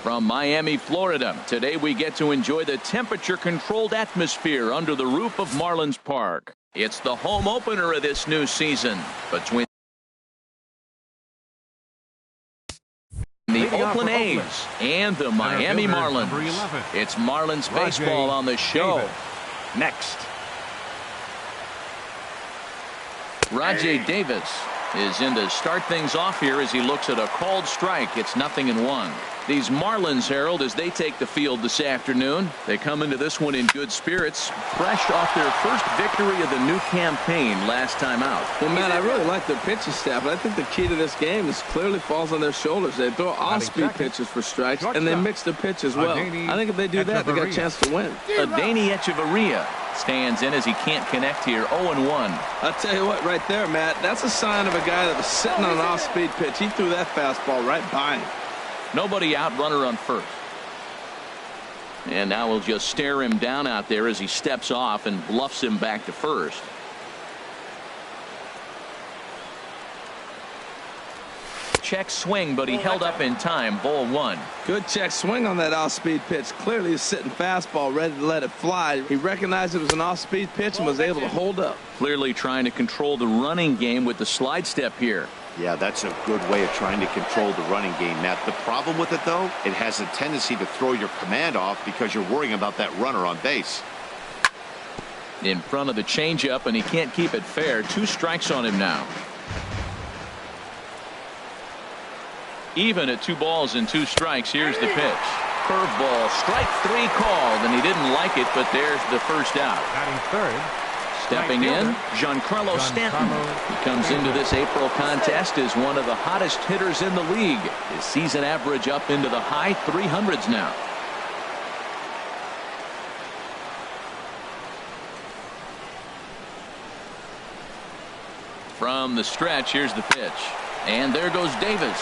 From Miami, Florida, today we get to enjoy the temperature-controlled atmosphere under the roof of Marlins Park. It's the home opener of this new season between the Oakland A's and the Miami Marlins. It's Marlins baseball on the show. Next. Rajay Davis is in to start things off here as he looks at a called strike. It's 0-1. These Marlins, Harold, as they take the field this afternoon, they come into this one in good spirits, fresh off their first victory of the new campaign last time out. Well, man, I really like their pitching staff, but I think the key to this game is clearly falls on their shoulders. They throw off-speed pitches for strikes, and they mix the pitch as well. I think if they do that, they got a chance to win. Adeiny Echeverria stands in as he can't connect here. 0-1. I'll tell you what, right there, Matt, that's a sign of a guy that was sitting on an off-speed pitch. He threw that fastball right by him. Nobody out, runner on first. And now we'll just stare him down out there as he steps off and bluffs him back to first. Check swing, but he held up in time. Ball 1. Good check swing on that off-speed pitch. Clearly he's sitting fastball, ready to let it fly. He recognized it was an off-speed pitch and was able to hold up. Clearly trying to control the running game with the slide step here. Yeah, that's a good way of trying to control the running game, Matt. The problem with it, though, it has a tendency to throw your command off because you're worrying about that runner on base. In front of the changeup, and he can't keep it fair. 2 strikes on him now. Even at 2 balls and 2 strikes. Here's the pitch. Curveball, strike 3 called, and he didn't like it, but there's the first out. Batting third. Stepping in, Giancarlo Stanton. He comes into this April contest as one of the hottest hitters in the league. His season average up into the high 300s now. From the stretch, here's the pitch. And there goes Davis.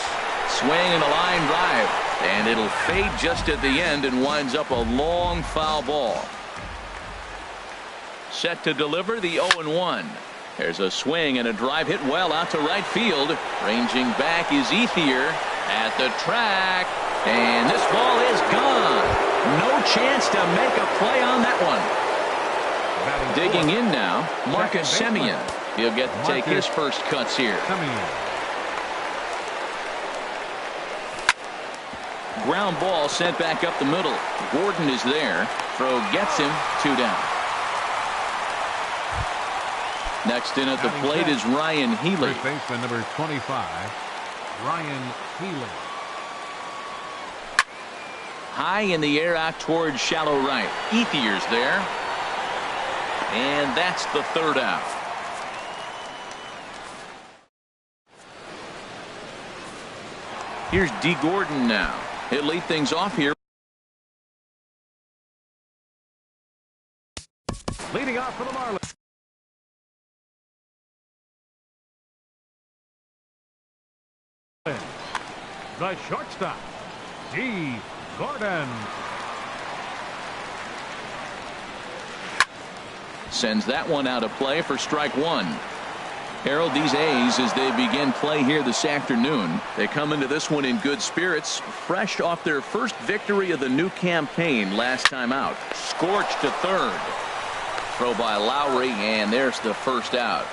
Swing and a line drive. And it'll fade just at the end and winds up a long foul ball. Set to deliver the 0-1. There's a swing and a drive hit well out to right field. Ranging back is Ethier at the track. And this ball is gone. No chance to make a play on that one. Digging in now, Marcus Semien. He'll get to take his first cuts here. Ground ball sent back up the middle. Gordon is there. Throw gets him. 2 down. Next in at the plate is Ryan Healy. First baseman number 25, Ryan Healy. High in the air out towards shallow right. Ethier's there. And that's the 3rd out. Here's D. Gordon now. He'll lead things off here. Leading off for the Marlins. The shortstop, D. Gordon. Sends that one out of play for strike 1. Harold, these A's, as they begin play here this afternoon, they come into this one in good spirits, fresh off their first victory of the new campaign last time out. Scorched to third. Throw by Lowry, and there's the first out.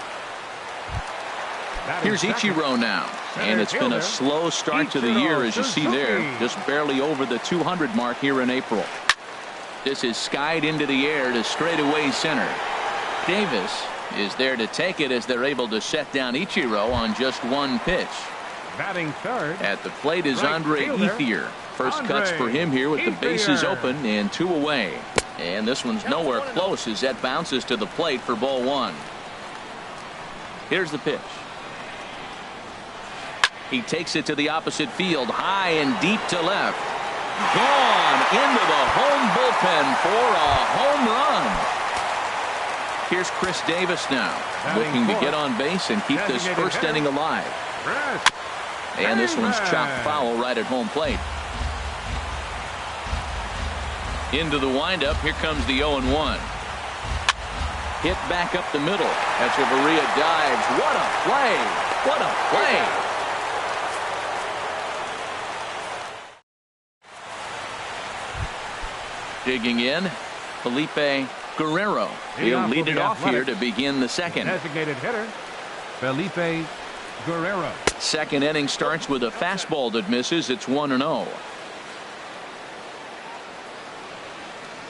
Here's Ichiro now. And it's been a slow start to the year, as you see there. Just barely over the 200 mark here in April. This is skied into the air to straightaway center. Davis is there to take it as they're able to set down Ichiro on just 1 pitch. Batting third. At the plate is Andre Ethier. First cuts for him here with the bases open and 2 away. And this one's nowhere close as that bounces to the plate for ball 1. Here's the pitch. He takes it to the opposite field, high and deep to left. Gone into the home bullpen for a home run. Here's Chris Davis now, looking to get on base and keep this first inning alive. And this one's chopped foul right at home plate. Into the windup, here comes the 0-1. Hit back up the middle. Echeverria dives. What a play! What a play! Digging in, Felipe Guerrero. He'll lead it off here to begin the second. Designated hitter, Felipe Guerrero. Second inning starts with a fastball that misses. It's 1-0.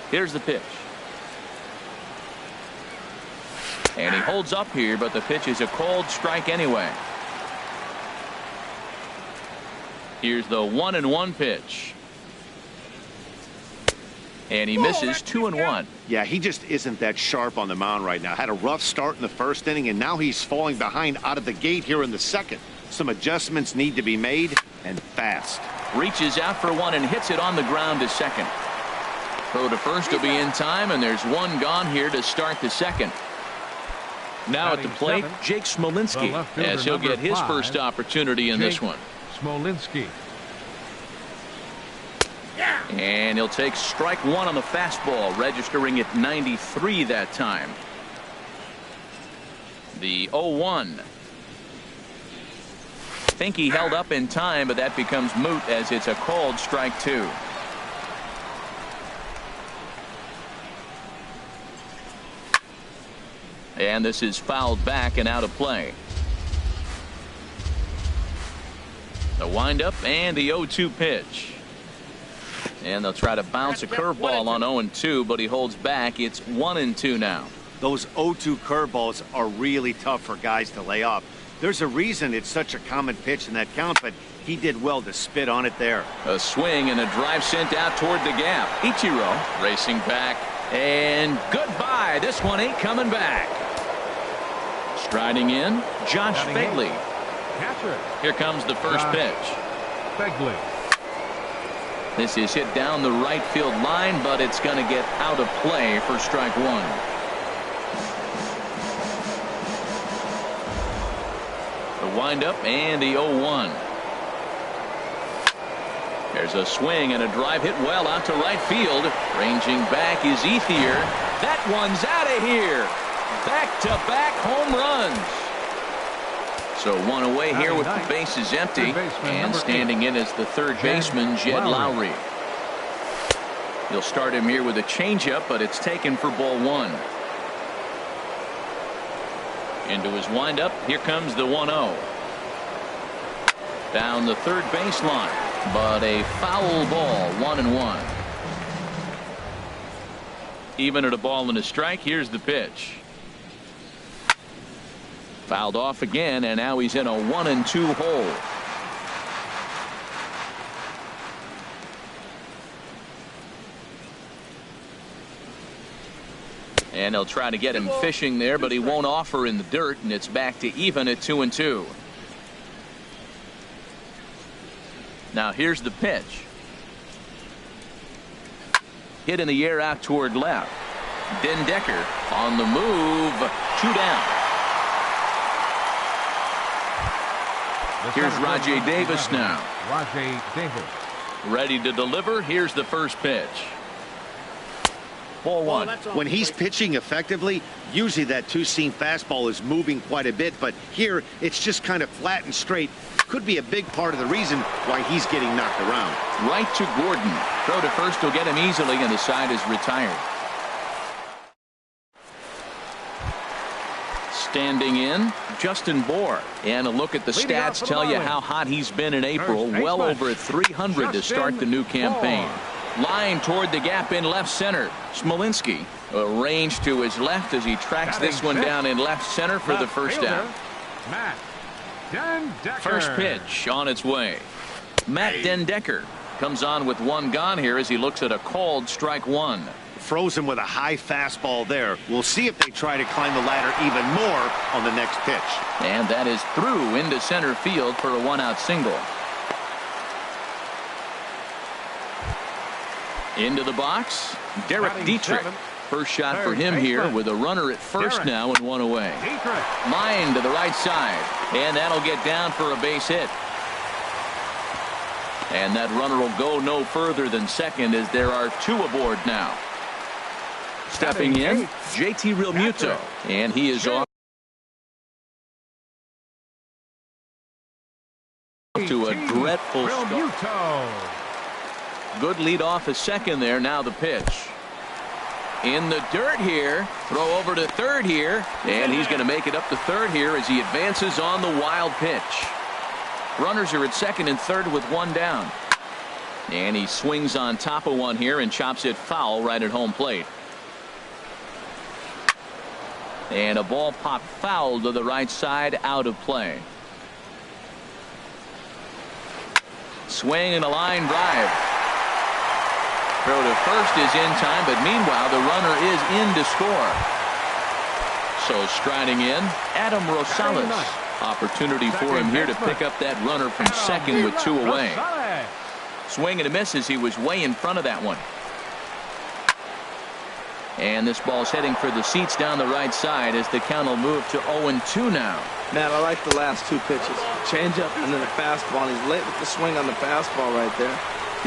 Here's the pitch. And he holds up here, but the pitch is a called strike anyway. Here's the 1-1 pitch. And he misses 2-1. Yeah, he just isn't that sharp on the mound right now. Had a rough start in the first inning, and now he's falling behind out of the gate here in the second. Some adjustments need to be made, and fast. Reaches out for one and hits it on the ground to second. Throw to first will be in time, and there's one gone here to start the second. Now at the plate, Jake Smolinski, as he'll get his first opportunity in this one. Smolinski. And he'll take strike one on the fastball, registering at 93 that time. The 0-1. Think he held up in time, but that becomes moot as it's a called strike two. And this is fouled back and out of play. The windup and the 0-2 pitch. And they'll try to bounce a curveball on 0-2, but he holds back. It's 1-2 now. Those 0-2 curveballs are really tough for guys to lay off. There's a reason it's such a common pitch in that count, but he did well to spit on it there. A swing and a drive sent out toward the gap. Ichiro racing back, and goodbye. This one ain't coming back. Striding in, Josh Fagley. Here comes the first pitch. Fagley. This is hit down the right field line, but it's going to get out of play for strike one. The windup and the 0-1. There's a swing and a drive hit well out to right field. Ranging back is Ethier. That one's out of here. Back-to-back home runs. So one away here with the bases empty, and standing in as the third baseman, Jed Lowry. He'll start him here with a changeup, but it's taken for ball one. Into his windup, here comes the 1-0. Down the third baseline, but a foul ball, 1-1. Even at a ball and a strike, here's the pitch. Fouled off again, and now he's in a 1-2 hole. And they'll try to get him fishing there, but he won't offer in the dirt, and it's back to even at 2-2. Now here's the pitch. Hit in the air out toward left. Dendecker on the move. 2 down. Here's Rajay Davis now. Rajay Davis. Ready to deliver. Here's the first pitch. Ball one. When he's pitching effectively, usually that two-seam fastball is moving quite a bit, but here it's just kind of flat and straight. Could be a big part of the reason why he's getting knocked around. Right to Gordon. Throw to first will get him easily, and the side is retired. Standing in, Justin Bohr. And a look at the stats tell you how hot he's been in April. Well over 300 to start the new campaign. Line toward the gap in left center. Smolinski arranged to his left as he tracks this one down in left center for the first down. First pitch on its way. Matt Dendecker comes on with one gone here as he looks at a called strike one. Froze him with a high fastball there. We'll see if they try to climb the ladder even more on the next pitch. And that is through into center field for a one-out single. Into the box, Derek Dietrich. First shot for him here with a runner at first now and one away. Line to the right side, and that'll get down for a base hit. And that runner will go no further than second as there are two aboard now. Stepping in, JT Realmuto, and he is off to a dreadful start. Good lead off a second there. Now the pitch. in the dirt here. Throw over to third here, and he's going to make it up to third here as he advances on the wild pitch. Runners are at second and third with one down. And he swings on top of one here and chops it foul right at home plate. And a ball popped foul to the right side, out of play. Swing and a line drive. Throw to first is in time, but meanwhile the runner is in to score. So striding in, Adam Rosales. Opportunity for him here to pick up that runner from second with two away. Swing and a miss as he was way in front of that one. And this ball's heading for the seats down the right side as the count will move to 0-2 now. Man, I like the last two pitches. Change up and then a fastball. And he's late with the swing on the fastball right there.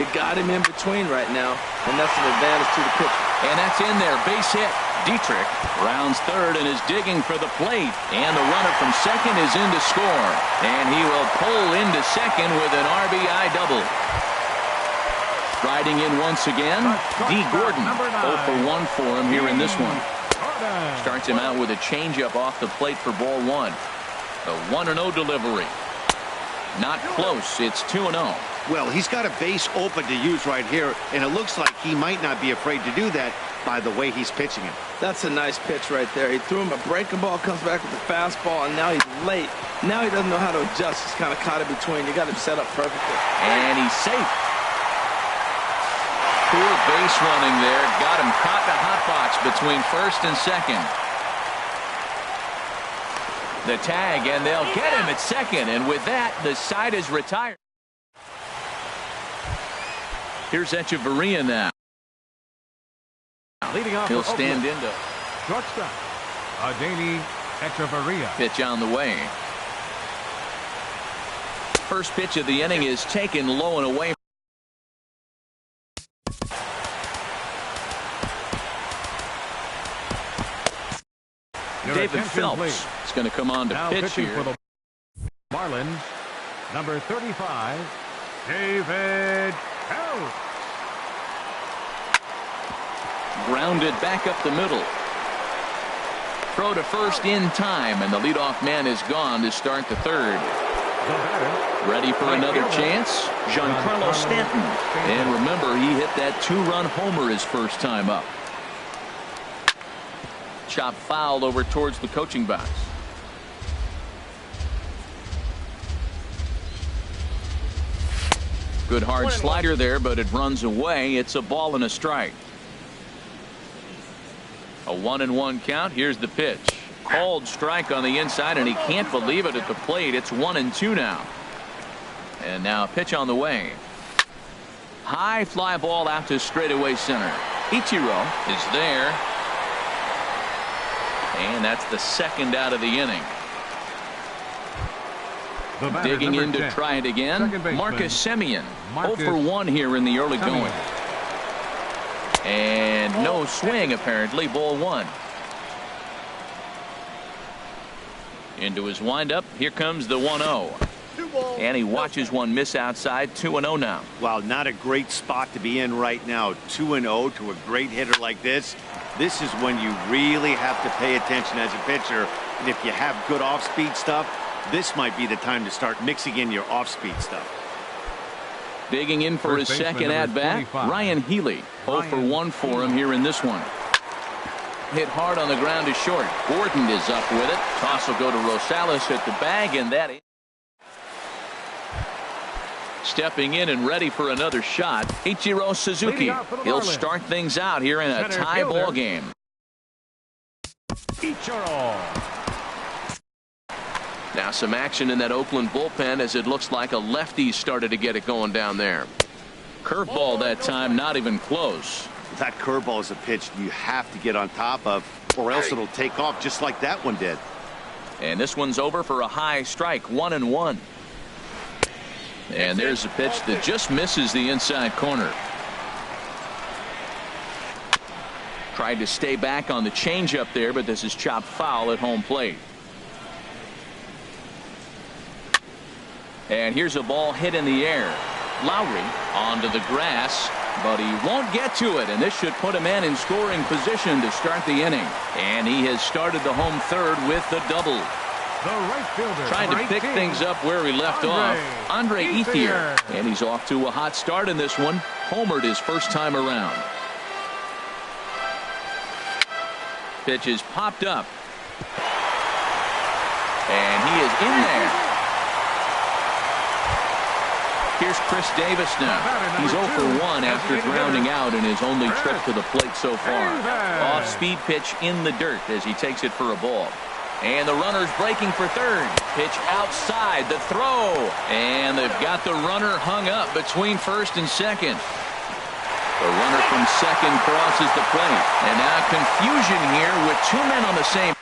You got him in between right now, and that's an advantage to the pitcher. And that's in there. Base hit. Dietrich rounds third and is digging for the plate. And the runner from second is in to score. And he will pull into second with an RBI double. Riding in once again, D. Gordon. 0 for 1 for him here in this one. Starts him out with a changeup off the plate for ball one. The 1-0 delivery. Not close. It's 2-0. Well, he's got a base open to use right here, and it looks like he might not be afraid to do that by the way he's pitching it. That's a nice pitch right there. He threw him a breaking ball, comes back with a fastball, and now he's late. Now he doesn't know how to adjust. He's kind of caught in between. You got him set up perfectly. And he's safe. Poor base running there. Got him caught in a hot box between first and second. The tag, and they'll get him at second. And with that, the side is retired. Here's Echeverria now. Leading off He'll stand into shortstop, Adeiny Echeverria. pitch on the way. First pitch of the inning is taken low and away. David Phelps is going to come on to now pitch pitching here. for the Marlins, number 35, David Phelps. Grounded back up the middle. Throw to first in time, and the leadoff man is gone to start the third. The batter, Ready for another chance? Giancarlo Stanton. And remember, he hit that two-run homer his first time up. Chop foul over towards the coaching box. Good hard slider there, but it runs away. It's a ball and a strike. A 1-1 count. Here's the pitch. Called strike on the inside, and he can't believe it at the plate. It's 1-2 now. And now a pitch on the way. High fly ball out to straightaway center. Ichiro is there. And that's the second out of the inning. the batter, Digging in to 10. try it again. Marcus Semien. 0 for 1 here in the early going. And no swing apparently. Ball one. Into his windup. Here comes the 1-0. And he watches one miss outside. 2-0 now. Well, not a great spot to be in right now. 2-0 to a great hitter like this. This is when you really have to pay attention as a pitcher. And if you have good off-speed stuff, this might be the time to start mixing in your off-speed stuff. Digging in for his second at-bat, Ryan Healy. 0 for 1 for him here in this one. Hit hard on the ground to short. Gordon is up with it. Toss will go to Rosales at the bag, and that is stepping in and ready for another shot. Ichiro Suzuki. He'll start things out here in a tie ball game. Ichiro. Now some action in that Oakland bullpen as it looks like a lefty started to get it going down there. Curveball that time, not even close. That curveball is a pitch you have to get on top of, or else it'll take off just like that one did. And this one's over for a high strike. 1-1. And there's a pitch that just misses the inside corner. Tried to stay back on the changeup there, but this is chopped foul at home plate. And here's a ball hit in the air. Lowry onto the grass. but he won't get to it, and this should put a man in scoring position to start the inning. And he has started the home third with the double. The right fielder, trying to pick things up where he left off. Andre Ethier. And he's off to a hot start in this one. Homered his first time around. Pitch is popped up. And he is in there. Here's Chris Davis now. He's 0 for 1 after grounding out in his only trip to the plate so far. Off-speed pitch in the dirt as he takes it for a ball. And the runner's breaking for third. Pitch outside, the throw. And they've got the runner hung up between first and second. The runner from second crosses the plate. And now confusion here with two men on the same.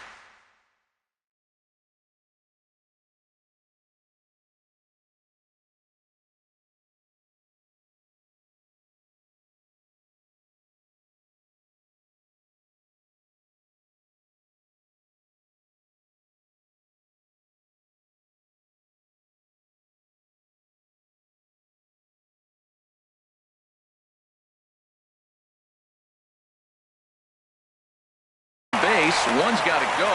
Base. One's got to go.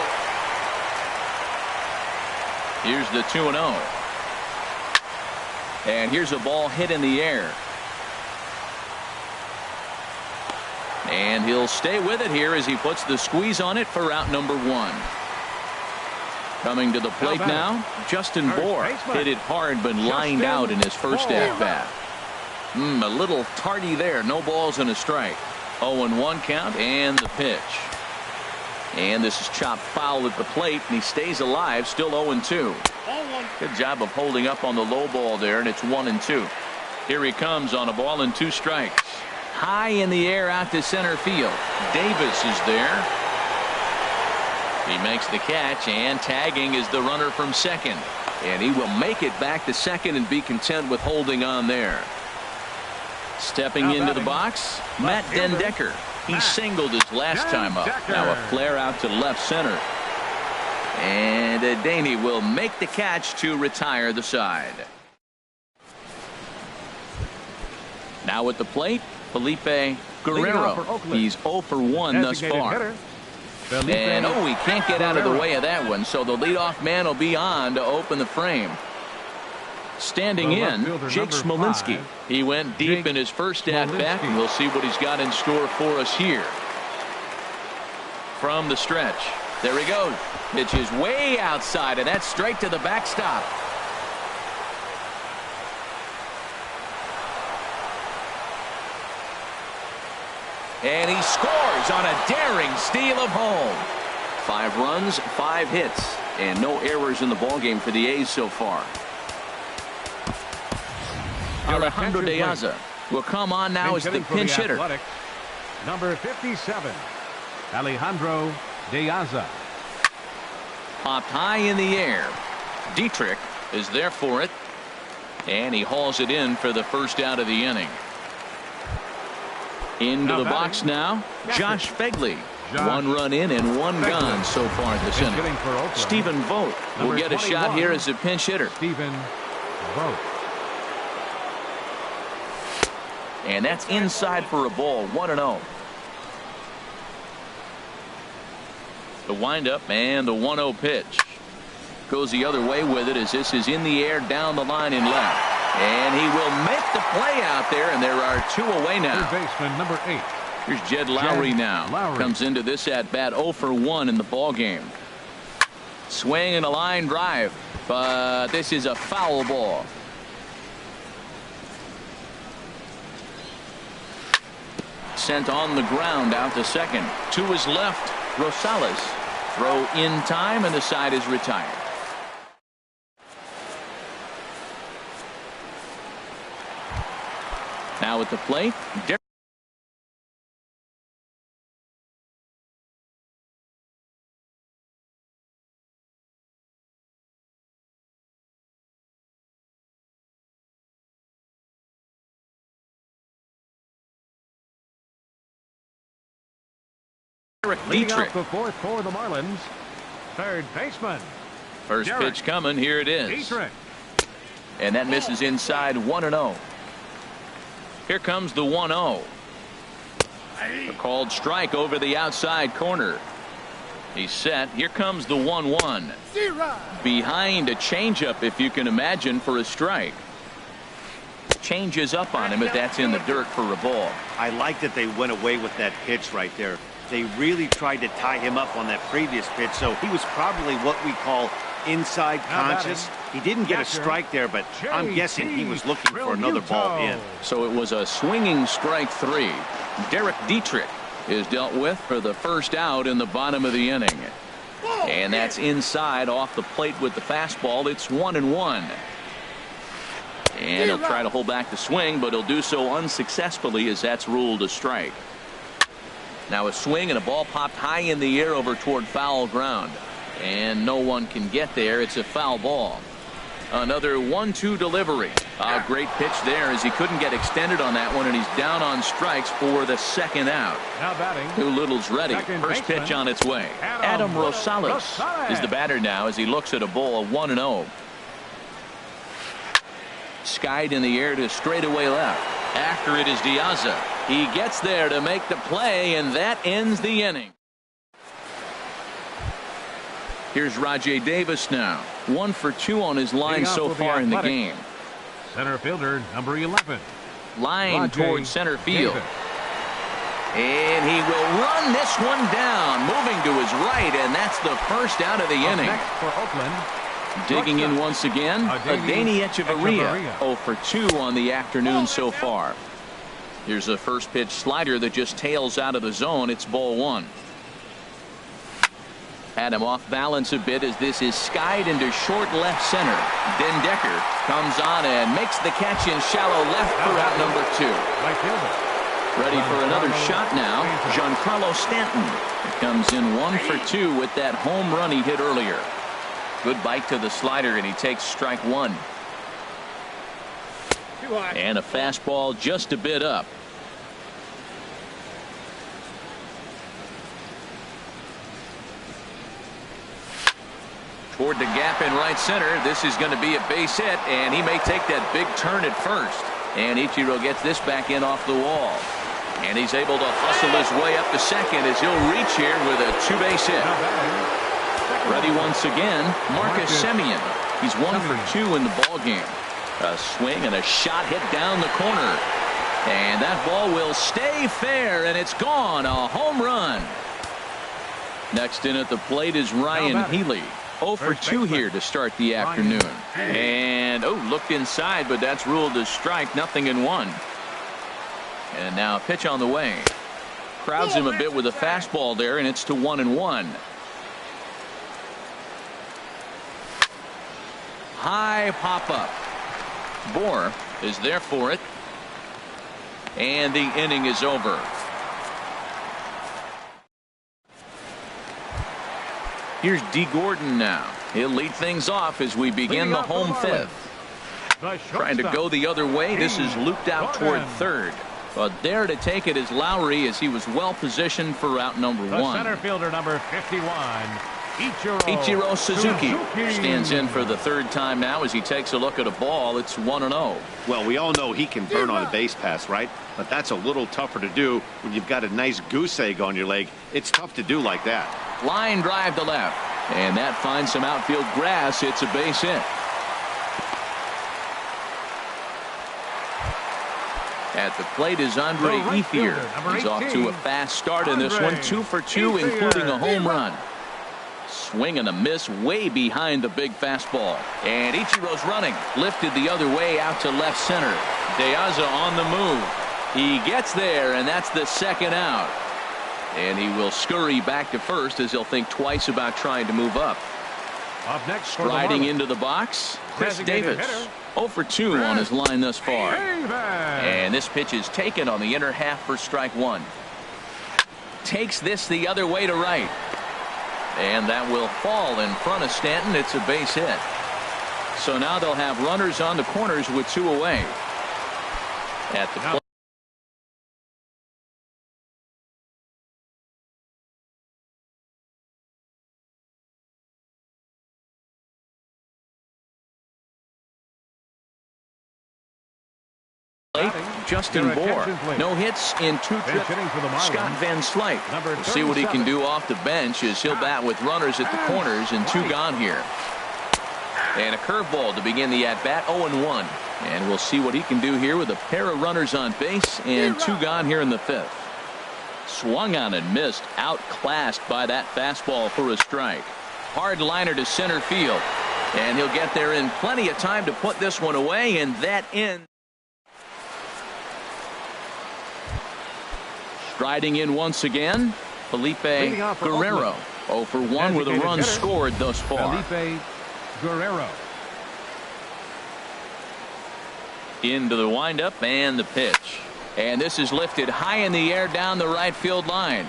Here's the 2-0. And here's a ball hit in the air. And he'll stay with it here as he puts the squeeze on it for out number 1. Coming to the plate now, Justin Bohr hit it hard but lined out in his first at-bat. A little tardy there. No balls and a strike. 0-1 count and the pitch. And this is chopped foul at the plate, and he stays alive, still 0-2. Good job of holding up on the low ball there, and it's 1-2. Here he comes on a ball and 2 strikes. High in the air out to center field. Davis is there. He makes the catch, and tagging is the runner from second. And he will make it back to second and be content with holding on there. Stepping into the box, Matt Den Decker. He singled his last time up. Now a flare out to left center. And Daney will make the catch to retire the side. Now at the plate, Felipe Guerrero. He's 0 for 1 thus far. And he can't get out of the way of that one. So the leadoff man will be on to open the frame. Standing in, Jake Smolinski. He went deep in his first at-bat, and we'll see what he's got in store for us here. From the stretch. There he goes. Pitch is way outside, and that's straight to the backstop. And he scores on a daring steal of home. 5 runs, 5 hits, and no errors in the ballgame for the A's so far. Alejandro De Aza will come on now as the pinch hitter. Number 57, Alejandro De Aza. Popped high in the air. Dietrich is there for it. And he hauls it in for the first out of the inning. Into the box now, Josh Fegley. 1 run in and 1 gone so far this inning. Stephen Vogt will get a shot here as a pinch hitter. Stephen Vogt. And that's inside for a ball. 1-0. The windup and the 1-0 pitch. Goes the other way with it as this is in the air down the line in left. And he will make the play out there, and there are 2 away now. Third baseman number 8. Here's Jed Lowry now. Comes into this at bat 0 for 1 in the ball game. Swing and a line drive, but this is a foul ball. Sent on the ground out to second. To his left, Rosales. Throw in time, and the side is retired. Now at the plate, Dietrich. The fourth for the Marlins. Third baseman. First pitch coming. Here it is. Dietrich. And that misses inside. 1-0. Here comes the 1-0. A called strike over the outside corner. He's set. Here comes the 1-1. Behind a changeup, if you can imagine, for a strike. Changes up on him, but that's in the dirt for a ball. I like that they went away with that pitch right there. They really tried to tie him up on that previous pitch, so he was probably what we call inside conscious. He didn't get a strike there, but I'm guessing he was looking for another ball in. So it was a swinging strike 3. Derek Dietrich is dealt with for the first out in the bottom of the inning. And that's inside off the plate with the fastball. It's 1-1. And he'll try to hold back the swing, but he'll do so unsuccessfully as that's ruled a strike. Now a swing and a ball popped high in the air over toward foul ground. And no one can get there. It's a foul ball. Another 1-2 delivery. A great pitch there as he couldn't get extended on that one, and he's down on strikes for the second out. Now batting. Doolittle's ready. First pitch on its way. Adam Rosales is the batter now as he looks at a ball 1-0. Skied in the air to straightaway left. After it is Diaza. He gets there to make the play, and that ends the inning. Here's Rajay Davis now. 1 for 2 on his line so far in the game. Center fielder number 11. Line towards center field. Davis. And he will run this one down, moving to his right, and that's the first out of the inning. Next for Oakland. Digging in once again, Adeiny Echeverria. 0 for 2 on the afternoon so far. Here's a first pitch slider that just tails out of the zone. It's ball 1. Had him off balance a bit as this is skied into short left center. Den Decker comes on and makes the catch in shallow left for out number 2. Right fielder. Ready for another shot now. Giancarlo Stanton comes in 1 for 2 with that home run he hit earlier. Good bite to the slider, and he takes strike 1. And a fastball just a bit up. Toward the gap in right center. This is going to be a base hit, and he may take that big turn at first. And Ichiro gets this back in off the wall. And he's able to hustle his way up to second as he'll reach here with a 2-base hit. Ready once again, Marcus Semien. He's 1 for 2 in the ball game. A swing and a shot hit down the corner. And that ball will stay fair, and it's gone. A home run. Next in at the plate is Ryan Healy. 0 for 2 here to start the afternoon. And, looked inside, but that's ruled a strike. 0-1. And now a pitch on the way. Crowds him a bit with a fastball there, and it's to 1-1. High pop up. Bohr is there for it. And the inning is over. Here's D. Gordon now. He'll lead things off as we begin the home fifth. Trying to go the other way. This is looped out toward third. But there to take it is Lowry as he was well positioned for out number 1. Center fielder number 51. Ichiro Suzuki stands in for the third time now as he takes a look at a ball. It's 1-0. Well, we all know he can burn on a base pass, right? But that's a little tougher to do when you've got a nice goose egg on your leg. It's tough to do like that. Line drive to left. And that finds some outfield grass. It's a base hit. At the plate is Andre Ethier. He's off to a fast start in this one. 2 for 2, including a home run. Swing and a miss way behind the big fastball. And Ichiro's running. Lifted the other way out to left center. Diaza on the move. He gets there, and that's the second out. And he will scurry back to first as he'll think twice about trying to move up. Up next, striding into the box, Chris Davis. 0 for 2 on his line thus far. And this pitch is taken on the inner half for strike 1. Takes this the other way to right. And that will fall in front of Stanton. It's a base hit. So now they'll have runners on the corners with 2 away. At the plate. Justin Bohr. No hits in 2 trips. Scott Van Slyke. We'll see what he can do off the bench as he'll bat with runners at the corners and 2 gone here. And a curveball to begin the at-bat, 0-1. And we'll see what he can do here with a pair of runners on base and 2 gone here in the 5th. Swung on and missed, outclassed by that fastball for a strike. Hard liner to center field. And he'll get there in plenty of time to put this one away, and that ends. Striding in once again, Felipe Guerrero. 0 for 1 with a run scored thus far. Felipe Guerrero. Into the windup and the pitch. And this is lifted high in the air down the right field line.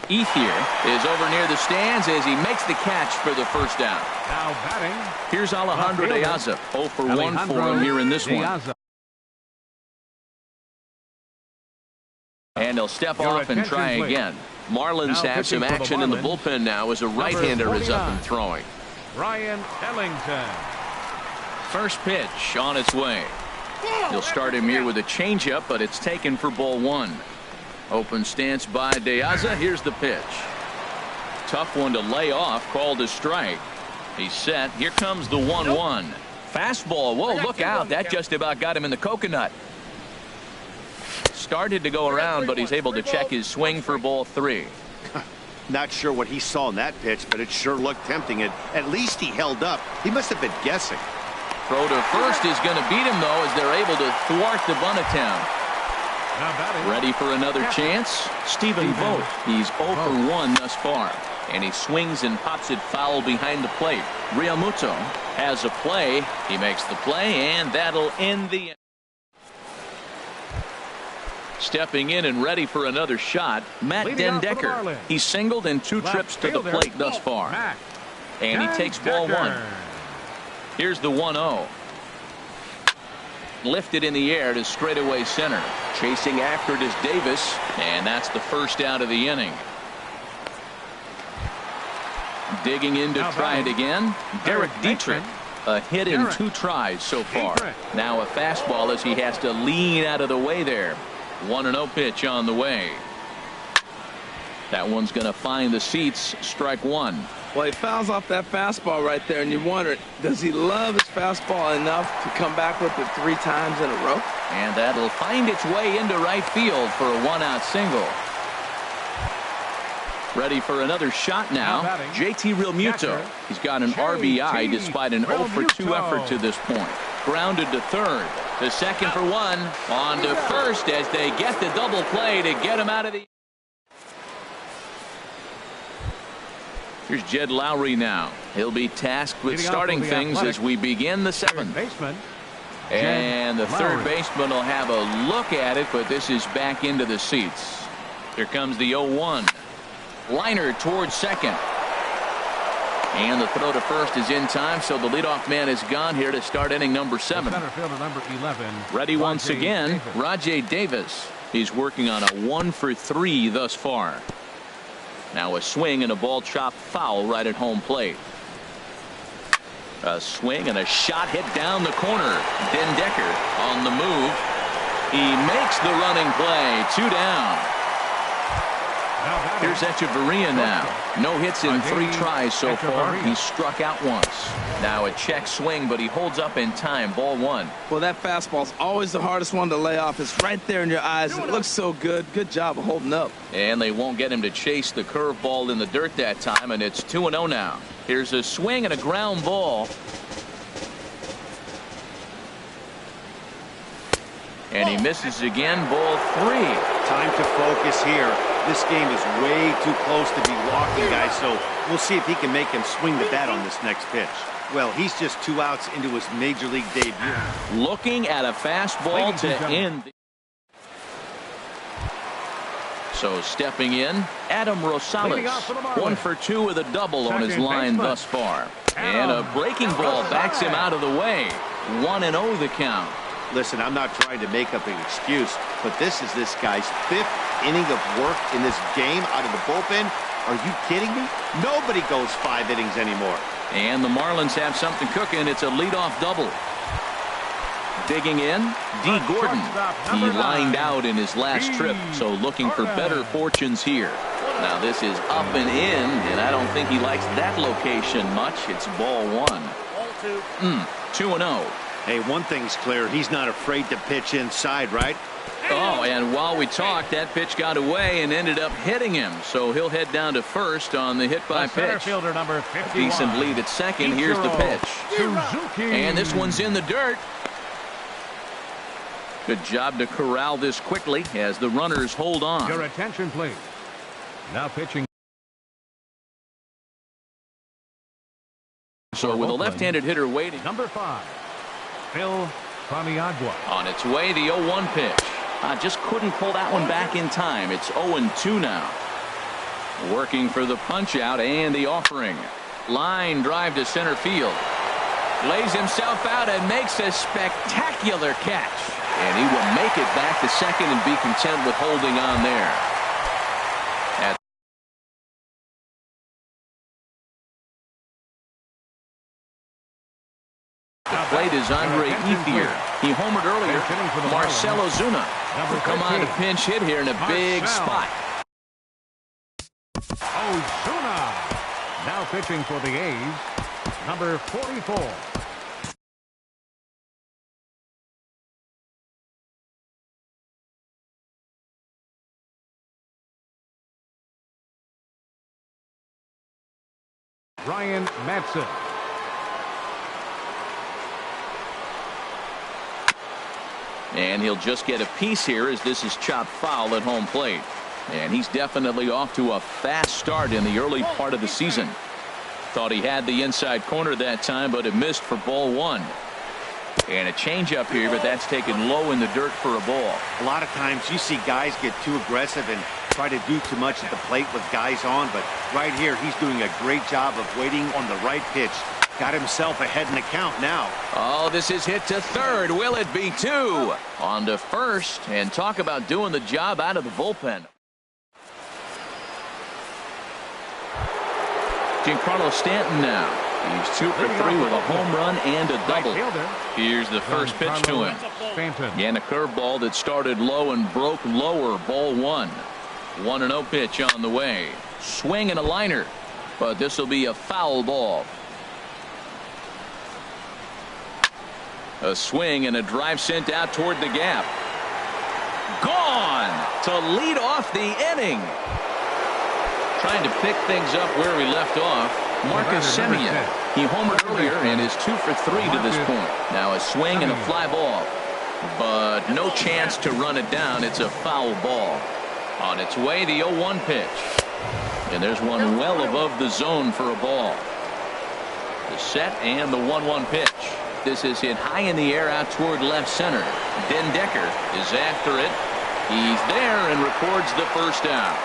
Ethier is over near the stands as he makes the catch for the first down. Now batting. Here's Alejandro De Aza. 0 for 1 for him here in this one. And he'll step off and try again. Marlins have some action in the bullpen now as a right-hander is up and throwing. Ryan Ellington. First pitch on its way. He'll start him here with a changeup, but it's taken for ball 1. Open stance by De Aza. Here's the pitch. Tough one to lay off, called a strike. He's set. Here comes the 1-1. Fastball. Whoa, look out. That just about got him in the coconut. Started to go around, but he's able to check his swing for ball 3. Not sure what he saw in that pitch, but it sure looked tempting. At least he held up. He must have been guessing. Throw to first is going to beat him, though, as they're able to thwart the bunt attempt. Ready for another chance? Stephen Vogt. He's 0 for 1 thus far. And he swings and pops it foul behind the plate. Realmuto has a play. He makes the play, and that'll end the. Stepping in and ready for another shot, Matt Den Decker. He's singled in 2 trips to the plate thus far. And he takes ball 1. Here's the 1-0. Lifted in the air to straightaway center. Chasing after it is Davis, and that's the first out of the inning. Digging in to try it again, Derek Dietrich. A hit in 2 tries so far. Now a fastball as he has to lean out of the way there. 1-0 pitch on the way. That one's going to find the seats. Strike 1. Well, he fouls off that fastball right there, and you wonder, does he love his fastball enough to come back with it 3 times in a row? And that'll find its way into right field for a 1-out single. Ready for another shot now. JT Realmuto. He's got an RBI despite an 0 for 2 effort to this point. Grounded to third. The second for 1. On to first as they get the double play to get him out of the. Here's Jed Lowry now. He'll be tasked with starting things as we begin the 7th. And the third baseman will have a look at it, but this is back into the seats. Here comes the 0-1. Liner towards second. And the throw to first is in time, so the leadoff man is gone here to start inning number 7. Ready once again, Rajay Davis. He's working on a 1 for 3 thus far. Now a swing and a ball chopped foul right at home plate. A swing and a shot hit down the corner. Den Decker on the move. He makes the running play. 2 down. Here's Echeverria now. No hits in 3 tries so far. He struck out once. Now a check swing, but he holds up in time. Ball 1. Well, that fastball's always the hardest one to lay off. It's right there in your eyes. It looks so good. Good job of holding up. And they won't get him to chase the curveball in the dirt that time, and it's 2-0 now. Here's a swing and a ground ball. And he misses again. Ball 3. Time to focus here. This game is way too close to be walking, guys, so we'll see if he can make him swing the bat on this next pitch. Well, he's just 2 outs into his major league debut. Looking at a fastball to end. So stepping in, Adam Rosales. 1 for 2 with a double on his line thus far. And a breaking ball backs him out of the way. 1-0 the count. Listen, I'm not trying to make up an excuse, but this is this guy's 5th inning of work in this game out of the bullpen. Are you kidding me? Nobody goes 5 innings anymore. And the Marlins have something cooking. It's a leadoff double. Digging in, D. Gordon. He lined out in his last trip, so looking for better fortunes here. Now this is up and in, and I don't think he likes that location much. It's ball one. 2-0. Hey, one thing's clear. He's not afraid to pitch inside, right? Oh, and while we talked, that pitch got away and ended up hitting him. So he'll head down to first on the hit by pitch. Fielder number 51. Decent lead at second. Here's the pitch. And this one's in the dirt. Good job to corral this quickly as the runners hold on. Your attention, please. Now pitching. So with a left-handed hitter waiting. Number 5, Phil Paniagua. On its way, the 0-1 pitch. Just couldn't pull that one back in time. It's 0-2 now. Working for the punch out and the offering. Line drive to center field. Lays himself out and makes a spectacular catch. And he will make it back to second and be content with holding on there. The plate is Andre Ethier. He homered earlier. Marcell Ozuna will come on a pinch hit here in a big spot. Ozuna now pitching for the A's. Number 44. Ryan Madson. And he'll just get a piece here as this is chopped foul at home plate. And he's definitely off to a fast start in the early part of the season. Thought he had the inside corner that time, but it missed for ball one. And a changeup here, but that's taken low in the dirt for a ball. A lot of times you see guys get too aggressive and try to do too much at the plate with guys on, but right here he's doing a great job of waiting on the right pitch. Got himself ahead in the count now. Oh, this is hit to third. Will it be two? On to first, and talk about doing the job out of the bullpen. Giancarlo Stanton now. He's 2 for 3 with a home run and a double. Here's the first pitch to him. And a curveball that started low and broke lower. Ball one. 1-0 pitch on the way. Swing and a liner, but this will be a foul ball. A swing and a drive sent out toward the gap. Gone to lead off the inning. Trying to pick things up where we left off. Marcus Semien. He homered earlier and is 2 for 3 to this point. Now a swing and a fly ball, but no chance to run it down. It's a foul ball. On its way, the 0-1 pitch. And there's one well above the zone for a ball. The set and the 1-1 pitch. This is hit high in the air out toward left center. Den Decker is after it. He's there and records the first out.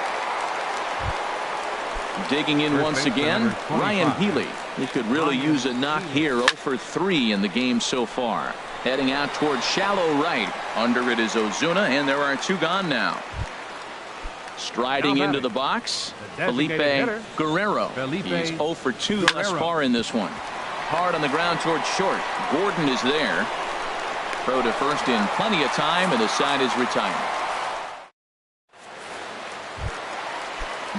Digging in once again, Ryan Healy. He could really use a knock here. 0 for 3 in the game so far. Heading out towards shallow right. Under it is Ozuna, and there are 2 gone now. Striding into the box, Felipe Guerrero. He's 0 for 2 thus far in this one. Hard on the ground towards short. Gordon is there. Throw to first in plenty of time, and the side is retired.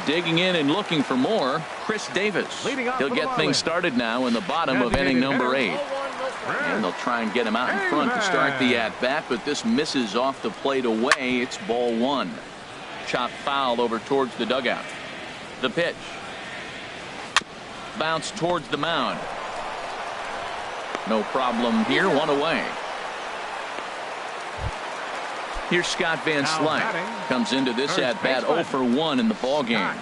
Digging in and looking for more, Chris Davis. He'll get things started now in the bottom of inning number 8. And they'll try and get him out in front to start the at-bat, but this misses off the plate away. It's ball one. Chopped foul over towards the dugout. The pitch. Bounce towards the mound. No problem here. 1 away. Here's Scott Van Slyke. Comes into this at-bat 0 for 1 in the ballgame.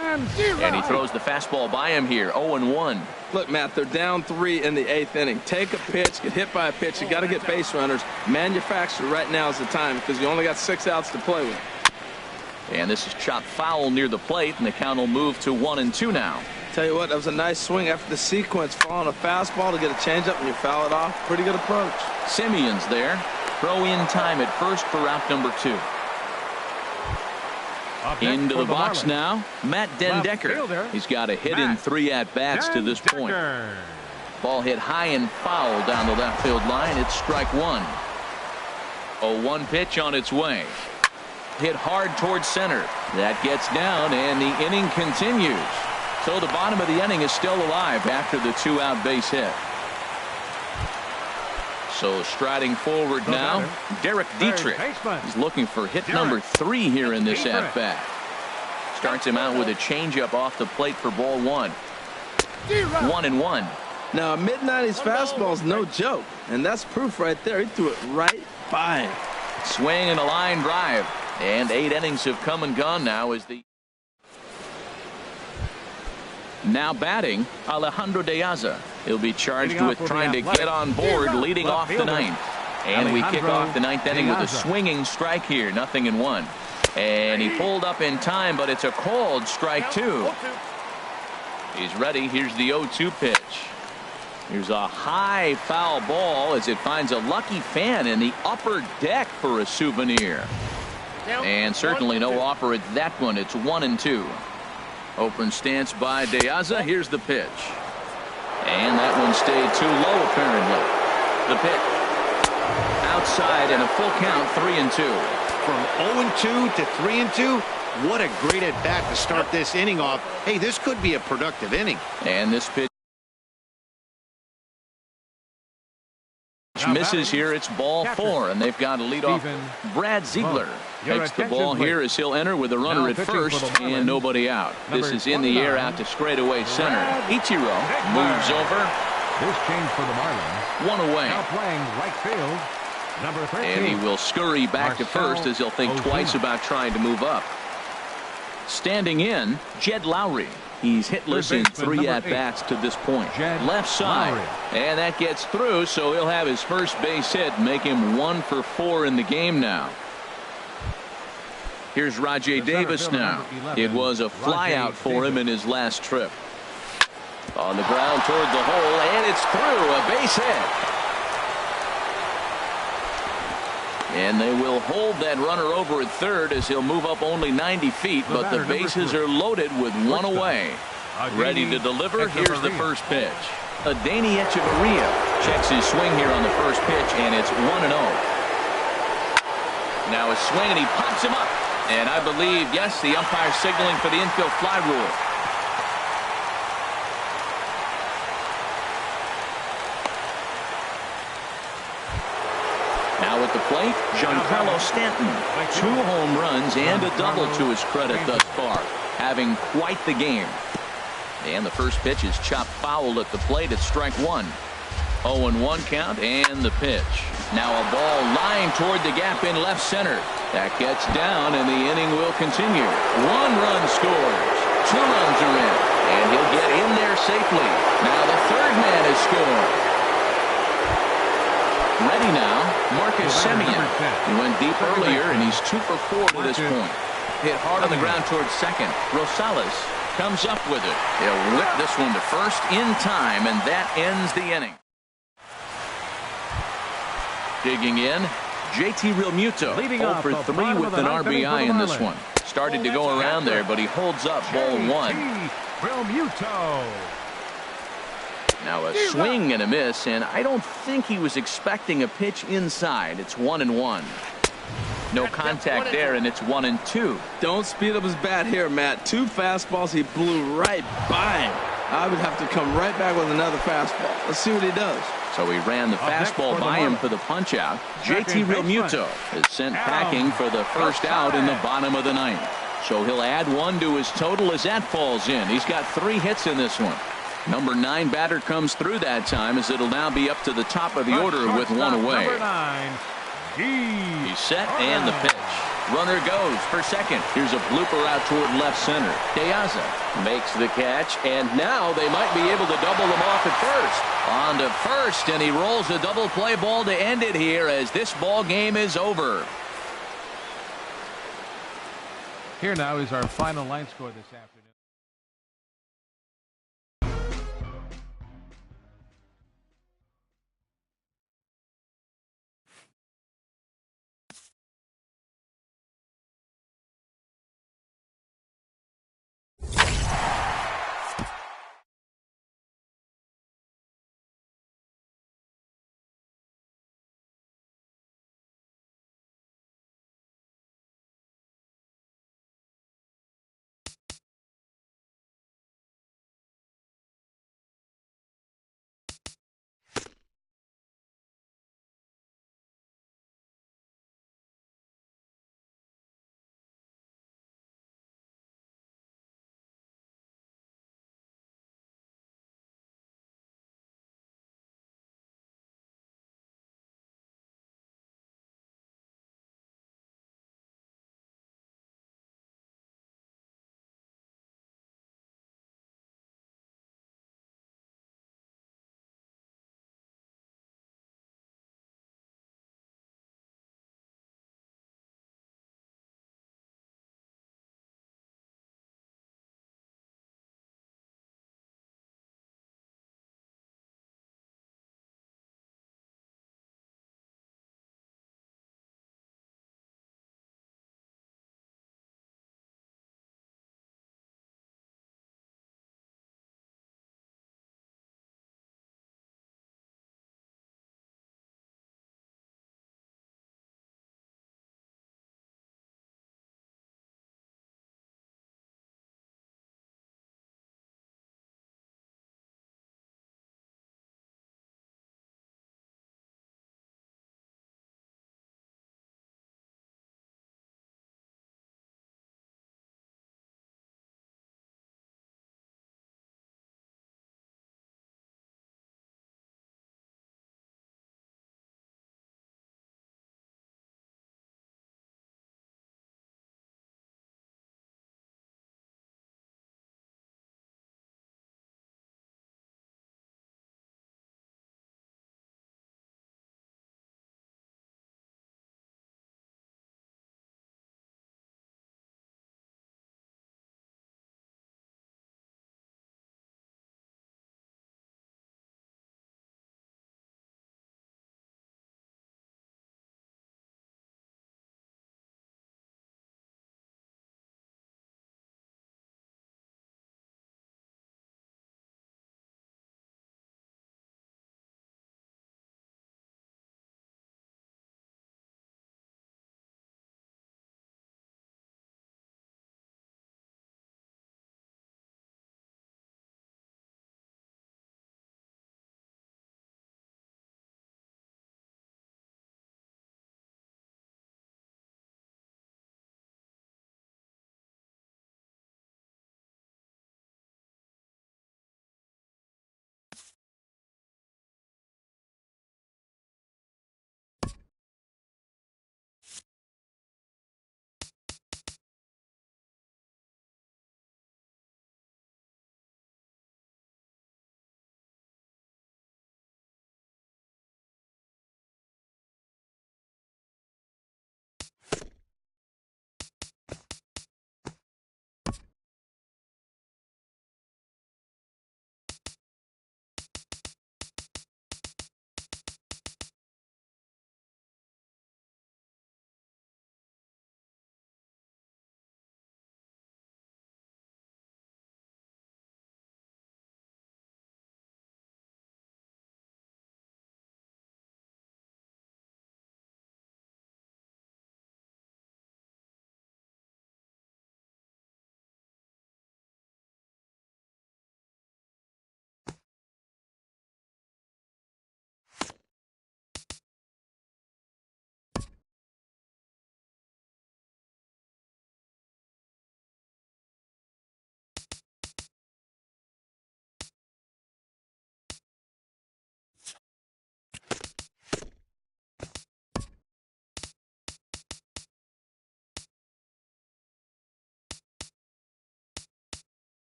And he throws the fastball by him here. 0-1. Look, Matt, they're down 3 in the 8th inning. Take a pitch, get hit by a pitch. You got to get base runners. Manufacture right now is the time because you only got 6 outs to play with. And this is chopped foul near the plate, and the count will move to 1-2 now. Tell you what, that was a nice swing after the sequence. Throwing a fastball to get a changeup and you foul it off. Pretty good approach. Simeon's there. Throw in time at first for route number 2. Into the box now, Matt Den Decker. He's got a hit in 3 at-bats to this point. Ball hit high and foul down the left field line. It's strike one. 0-1 pitch on its way. Hit hard towards center. That gets down, and the inning continues. So the bottom of the inning is still alive after the 2-out base hit. So striding forward now, Derek Dietrich. He's looking for hit number 3 here in this at-bat. Starts him out with a changeup off the plate for ball 1. 1-1. Now, a mid-90s fastball is no joke, and that's proof right there. He threw it right by him. Swing and a line drive. And 8 innings have come and gone now as the... Now batting, Alejandro De Aza. He'll be charged with trying to get on board leading off the 9th. And we kick off the 9th inning with a swinging strike here, 0-1. And he pulled up in time, but it's a called strike 2. He's ready. Here's the 0-2 pitch. Here's a high foul ball as it finds a lucky fan in the upper deck for a souvenir. And certainly no offer at that one. It's 1-2. Open stance by De Aza. Here's the pitch. And that one stayed too low apparently. The pitch. Outside and a full count, 3-2. From 0-2 to 3-2. What a great at bat to start this inning off. Hey, this could be a productive inning. And this pitch misses here. It's ball 4, and they've got a leadoff. Brad Ziegler takes the ball here as he'll enter with a runner at first and nobody out. This is in the air out to straightaway center. Ichiro moves over. This change for the Marlins. 1 away. Now playing right field, number 13. And he will scurry back to first as he'll think twice about trying to move up. Standing in, Jed Lowry. He's hitless in 3 at-bats to this point. Left side. And that gets through, so he'll have his first base hit, make him 1 for 4 in the game now. Here's Rajay Davis now. It was a flyout for him in his last trip. On the ground toward the hole, and it's through. A base hit. And they will hold that runner over at third as he'll move up only 90 feet, but the bases are loaded with 1 away. Ready to deliver. Here's the first pitch. Adeiny Echeverria checks his swing here on the first pitch, and it's 1-0. Now a swing, and he pops him up. And I believe, yes, the umpire signaling for the infield fly rule. Now at the plate, Giancarlo Stanton. 2 home runs and a double to his credit thus far, having quite the game. And the first pitch is chopped foul at the plate. It's strike 1. 0-1 count, and the pitch. Now a ball lying toward the gap in left center. That gets down, and the inning will continue. 1 run scores. 2 runs are in, and he'll get in there safely. Now the third man has scored. Ready now, Marcus Semien. He went deep earlier, and he's 2 for 4 to this point. Hit hard on the ground towards second. Rosales comes up with it. He'll whip this one to first in time, and that ends the inning. Digging in, JT Realmuto, 0 for 3 with an RBI in this one. Started to go around there, but he holds up ball 1. Realmuto. Now a swing and a miss, and I don't think he was expecting a pitch inside. It's 1-1. No contact there, and it's 1-2. Don't speed up his bat here, Matt. 2 fastballs, he blew right by him. I would have to come right back with another fastball. Let's see what he does. So he ran the fastball by him for the punch-out. JT Realmuto is sent packing for the first out in the bottom of the 9th. So he'll add 1 to his total as that falls in. He's got 3 hits in this one. Number 9 batter comes through that time as it'll now be up to the top of the order with 1 away. Number 9. He's set, and the pitch. Runner goes for second. Here's a blooper out toward left center. De Aza makes the catch, and now they might be able to double them off at first. On to first, and he rolls a double play ball to end it here as this ball game is over. Here now is our final line score this afternoon.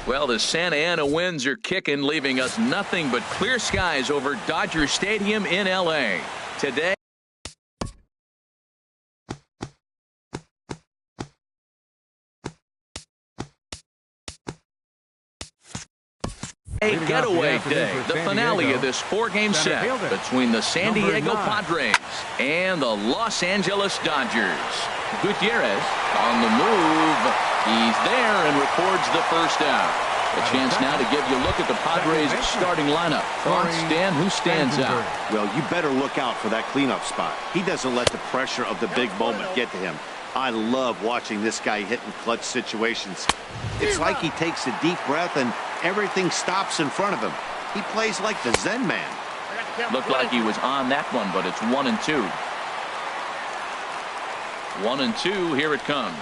Well, the Santa Ana winds are kicking, leaving us nothing but clear skies over Dodger Stadium in L.A. Today, a getaway day, the finale of this four-game set between the San Diego Padres and the Los Angeles Dodgers. Gutierrez on the move. He's there and records the first out. A chance now to give you a look at the Padres starting lineup. Thoughts, Dan? Who stands out? Well, you better look out for that cleanup spot. He doesn't let the pressure of the big moment get to him. I love watching this guy hit in clutch situations. It's like he takes a deep breath and everything stops in front of him. He plays like the Zen man. Looked like he was on that one, but it's 1-2. 1-2. Here it comes.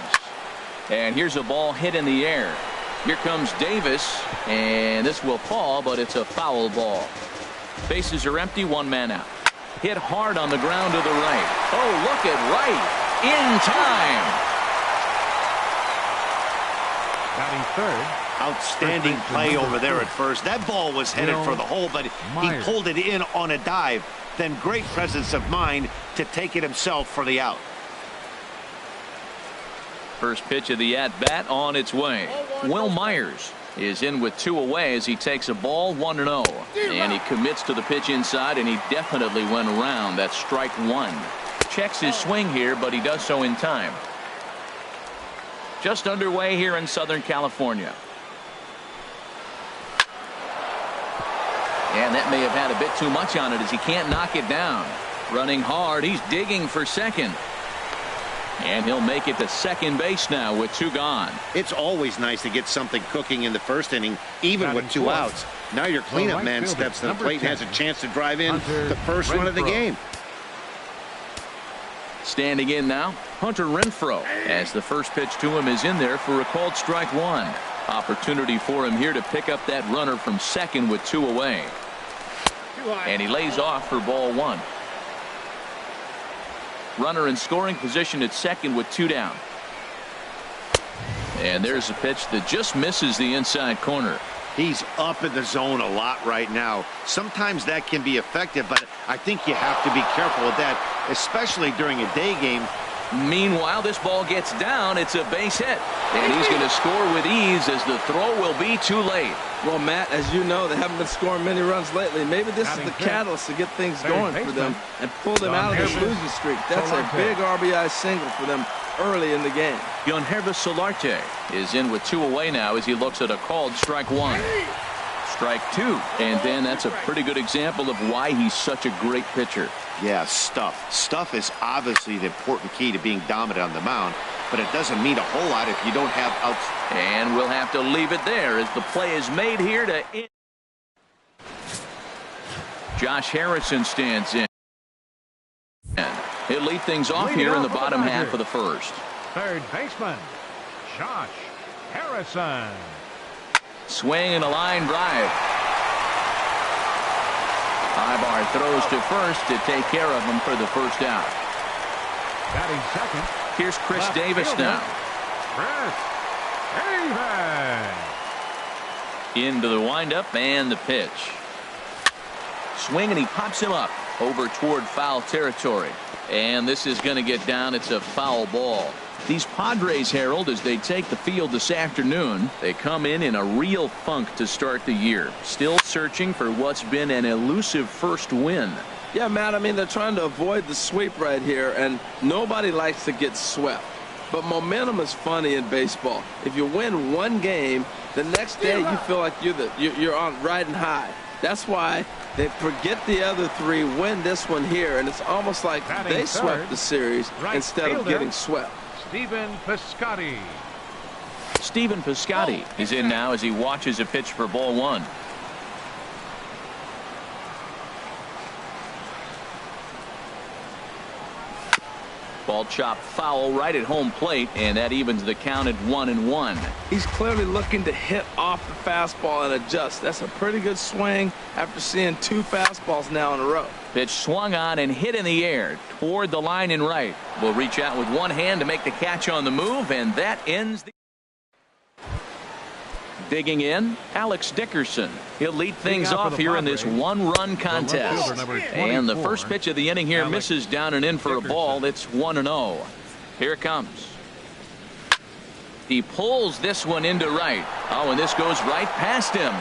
And here's a ball hit in the air. Here comes Davis, and this will fall, but it's a foul ball. Bases are empty, one man out. Hit hard on the ground to the right. Oh, look at right. In time. Batting third. Outstanding play over there at first. That ball was headed for the hole, but he pulled it in on a dive. Then great presence of mind to take it himself for the out. First pitch of the at-bat on its way. Will Myers is in with two away as he takes a ball 1-0. And he commits to the pitch inside, and he definitely went around. That's strike one. Checks his swing here, but he does so in time. Just underway here in Southern California. And that may have had a bit too much on it as he can't knock it down. Running hard, he's digging for second. And he'll make it to second base now with two gone. It's always nice to get something cooking in the first inning, even with two outs. Now your cleanup man steps to the plate and has a chance to drive in the first run of the game. Standing in now, Hunter Renfroe, as the first pitch to him is in there for a called strike one. Opportunity for him here to pick up that runner from second with two away. And he lays off for ball one. Runner in scoring position at second with two down. And there's a pitch that just misses the inside corner. He's up in the zone a lot right now. Sometimes that can be effective, but I think you have to be careful with that, especially during a day game. Meanwhile, this ball gets down. It's a base hit. And he's going to score with ease as the throw will be too late. Well, Matt, as you know, they haven't been scoring many runs lately. Maybe this is the catalyst to get things going for them and pull them out of this losing streak. That's a big RBI single for them early in the game. Yangervis Solarte is in with two away now as he looks at a called strike one. Strike two. And then that's a pretty good example of why he's such a great pitcher. Yeah, stuff. Stuff is obviously the important key to being dominant on the mound, but it doesn't mean a whole lot if you don't have outs. And we'll have to leave it there as the play is made here to end. Josh Harrison stands in. He'll lead things off here in the bottom half of the first. Third baseman, Josh Harrison. Swing and a line drive. Ibar throws to first to take care of him for the first out. Batting second. Here's Chris Davis now. Chris Davis. Into the windup and the pitch. Swing and he pops him up over toward foul territory. And this is going to get down. It's a foul ball. These Padres, Harold, as they take the field this afternoon, they come in a real funk to start the year. Still searching for what's been an elusive first win. Yeah, Matt, I mean, they're trying to avoid the sweep right here, and nobody likes to get swept. But momentum is funny in baseball. If you win one game, the next day you feel like you're on riding high. That's why they forget the other three, win this one here, and it's almost like they swept the series instead of getting swept. Stephen Piscotty. Stephen Piscotty is in now as he watches a pitch for ball one. Ball chopped foul right at home plate, and that evens the count at 1-1. He's clearly looking to hit off the fastball and adjust. That's a pretty good swing after seeing two fastballs now in a row. Pitch swung on and hit in the air toward the line in right. Will reach out with one hand to make the catch on the move, and that ends the Digging in, Alex Dickerson. He'll lead things off here in this one-run contest. And the first pitch of the inning here misses down and in for a ball. It's 1-0. Here it comes. He pulls this one into right. Oh, and this goes right past him.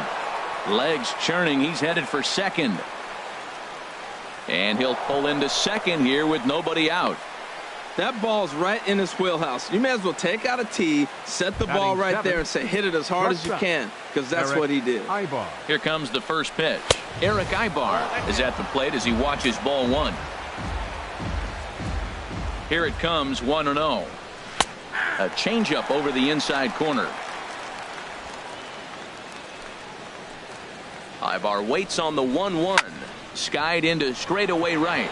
Legs churning. He's headed for second. And he'll pull into second here with nobody out. That ball's right in his wheelhouse. You may as well take out a tee, set the ball right there, and say hit it as hard as you can, because that's what he did. Here comes the first pitch. Eric Ibar is at the plate as he watches ball one. Here it comes, 1-0. A changeup over the inside corner. Ibar waits on the 1-1. Skied into straightaway right.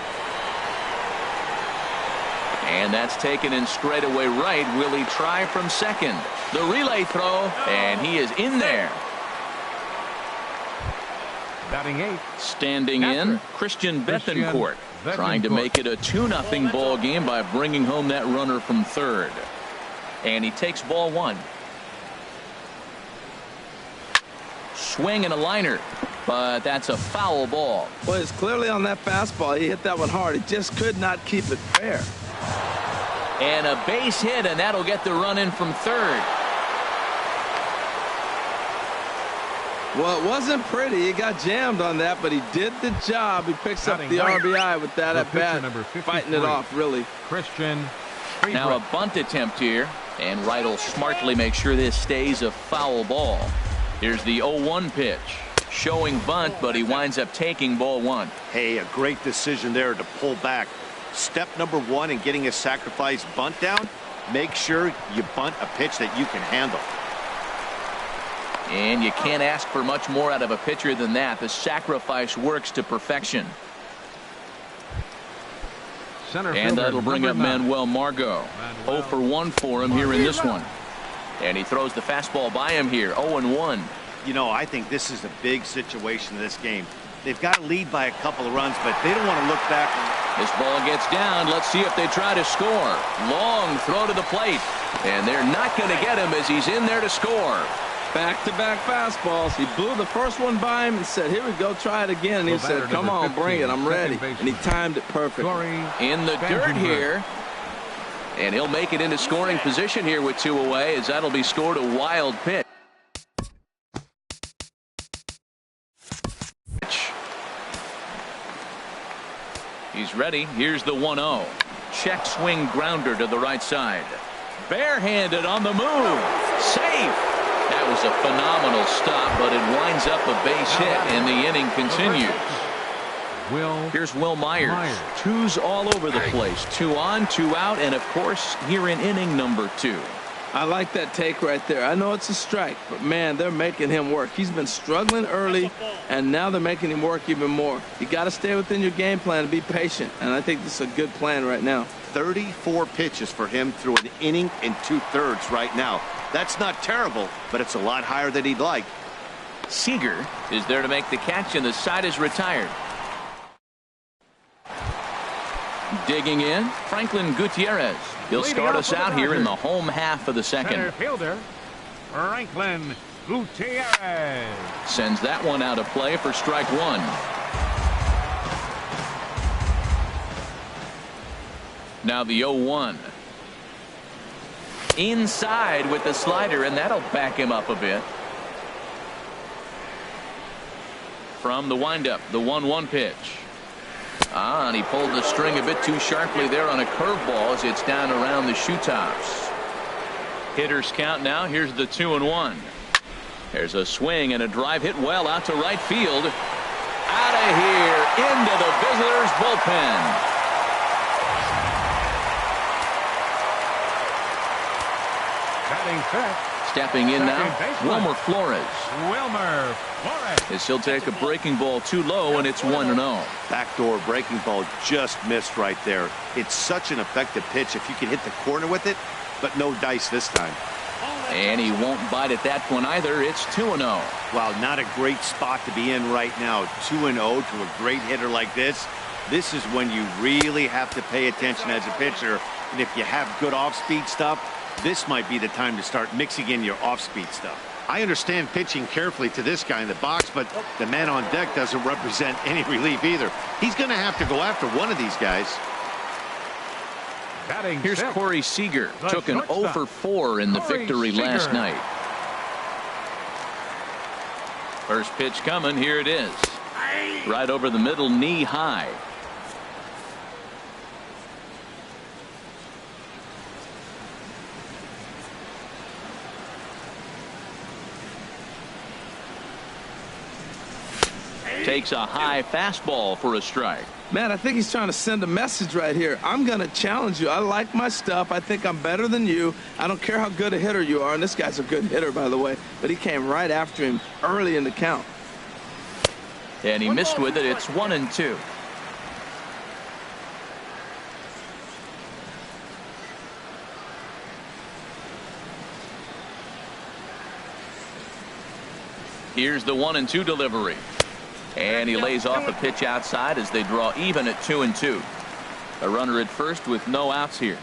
And that's taken in straightaway right. Will he try from second? The relay throw, and he is in there. Batting 8. Standing in, Christian Bethencourt, trying to make it a 2-0 ball game by bringing home that runner from third. And he takes ball one. Swing and a liner, but that's a foul ball. Well, it's clearly on that fastball. He hit that one hard. He just could not keep it fair. And a base hit, and that'll get the run in from third. Well, it wasn't pretty. He got jammed on that, but he did the job. He picks up the RBI with that at bat, fighting it off, really. Christian. Now a bunt attempt here, and Wright will smartly make sure this stays a foul ball. Here's the 0-1 pitch. Showing bunt, but he winds up taking ball one. Hey, a great decision there to pull back. Step number one in getting a sacrifice bunt down, make sure you bunt a pitch that you can handle. And you can't ask for much more out of a pitcher than that. The sacrifice works to perfection. And that'll bring up Manuel Margot. 0 for 1 for him here in this one. And he throws the fastball by him here. 0-1. You know, I think this is a big situation in this game. They've got to lead by a couple of runs, but they don't want to look back. This ball gets down. Let's see if they try to score. Long throw to the plate. And they're not going to get him as he's in there to score. Back-to-back fastballs. He blew the first one by him and said, here we go, try it again. And he said, come on, bring it, I'm ready. And he timed it perfectly. In the dirt here. And he'll make it into scoring position here with 2 away, as that'll be scored a wild pitch. He's ready. Here's the 1-0. Check swing grounder to the right side. Barehanded on the move. Safe. That was a phenomenal stop, but it winds up a base hit, and the inning continues. Here's Will Myers. Twos all over the place. 2 on, 2 out, and of course here in inning number 2. I like that take right there. I know it's a strike, but man, they're making him work. He's been struggling early, and now they're making him work even more. You got to stay within your game plan and be patient, and I think this is a good plan right now. 34 pitches for him through an inning and 2/3 right now. That's not terrible, but it's a lot higher than he'd like. Seager is there to make the catch, and the side is retired. Digging in, Franklin Gutierrez. He'll start us out here in the home half of the second. Center fielder, Franklin Gutierrez. Sends that one out of play for strike one. Now the 0-1. Inside with the slider, and that'll back him up a bit. From the windup, the 1-1 pitch. And he pulled the string a bit too sharply there on a curveball as it's down around the shoe tops. Hitters count now. Here's the 2-1. There's a swing and a drive hit well out to right field. Out of here into the visitors' bullpen. Batting fifth. Stepping in now, Wilmer Flores. Wilmer Flores. As he'll take a breaking ball too low, and it's 1-0. Backdoor breaking ball just missed right there. It's such an effective pitch if you can hit the corner with it, but no dice this time. And he won't bite at that one either. It's 2-0. Wow, not a great spot to be in right now. 2-0 to a great hitter like this. This is when you really have to pay attention as a pitcher. And if you have good off-speed stuff, this might be the time to start mixing in your off-speed stuff. I understand pitching carefully to this guy in the box, but the man on deck doesn't represent any relief either. He's going to have to go after one of these guys. Here's Corey Seager. Took an 0 for 4 in the victory last night. First pitch coming. Here it is. Right over the middle, knee high. Takes a high fastball for a strike. Man, I think he's trying to send a message right here. I'm going to challenge you. I like my stuff. I think I'm better than you. I don't care how good a hitter you are. And this guy's a good hitter, by the way. But he came right after him early in the count. And he missed with it. It's 1-2. Here's the 1-2 delivery. And he lays off a pitch outside as they draw even at 2-2. A runner at first with no outs here.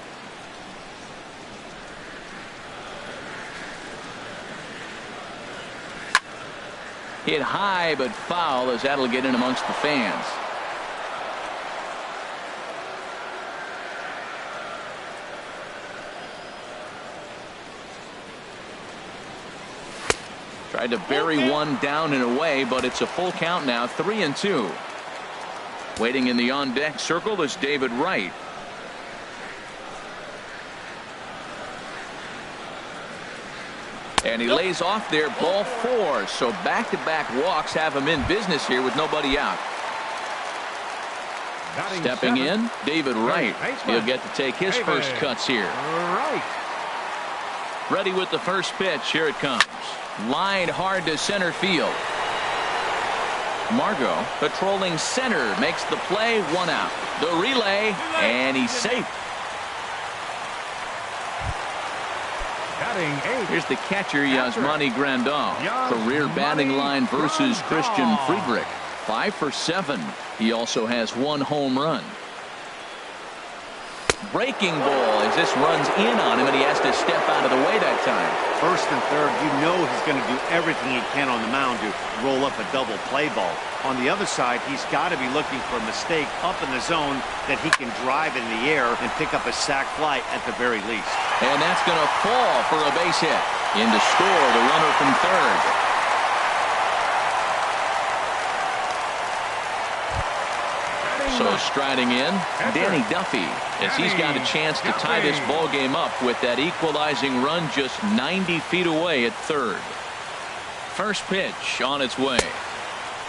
Hit high but foul as that'll get in amongst the fans. Tried to bury one down and away, but it's a full count now, 3-2. Waiting in the on-deck circle is David Wright. And he lays off there, ball 4. So back-to-back walks have him in business here with nobody out. Stepping in, David Wright. He'll get to take his first cuts here. Ready with the first pitch. Here it comes. Lined hard to center field. Margot patrolling center makes the play, 1 out. The relay, and he's safe. Here's the catcher, Yasmani Grandal. Career batting line versus Christian Friedrich. 5 for 7. He also has 1 home run. Breaking ball as this runs in on him, and he has to step out of the way that time. First and third, you know he's going to do everything he can on the mound to roll up a double play ball. On the other side, he's got to be looking for a mistake up in the zone that he can drive in the air and pick up a sac fly at the very least. And that's going to fall for a base hit. In to score the runner from third. So striding in, Danny Duffy, as he's got a chance to tie this ball game up with that equalizing run just 90 feet away at third. First pitch on its way.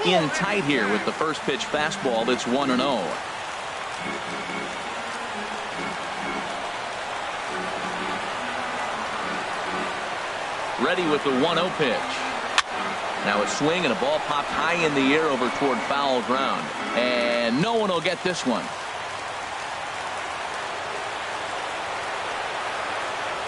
In tight here with the first pitch fastball. It's 1-0. Ready with the 1-0 pitch. Now a swing and a ball popped high in the air over toward foul ground. And no one will get this one.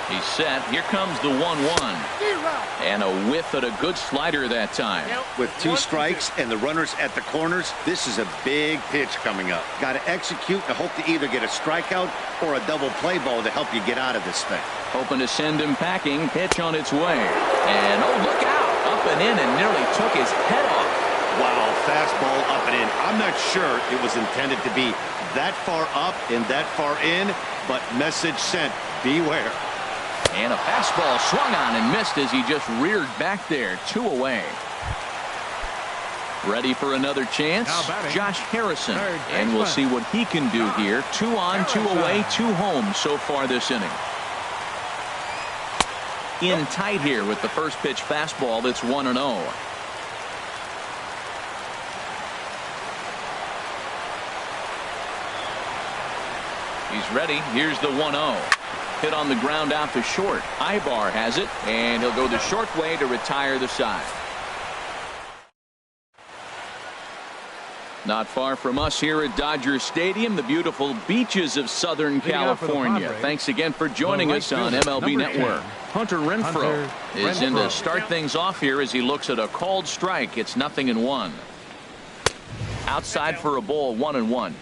He's set. Here comes the 1-1. And a whiff at a good slider that time. With 2 strikes and the runners at the corners, this is a big pitch coming up. Got to execute and hope to either get a strikeout or a double play ball to help you get out of this thing. Hoping to send him packing. Pitch on its way. And oh, look out. Up and in and nearly took his head off. Wow, fastball up and in. I'm not sure it was intended to be that far up and that far in, but message sent. Beware. And a fastball swung on and missed as he just reared back there. 2 away. Ready for another chance. Josh Harrison. And we'll see what he can do here. 2 on, 2 away, 2 home so far this inning. In tight here with the first pitch fastball. It's 1-0. He's ready. Here's the 1-0. Hit on the ground out to short. Ibar has it, and he'll go the short way to retire the side. Not far from us here at Dodger Stadium, the beautiful beaches of Southern California. Thanks again for joining us on MLB Network. Hunter Renfroe is in to start things off here as he looks at a called strike. It's 0-1. Outside for a ball, 1-1.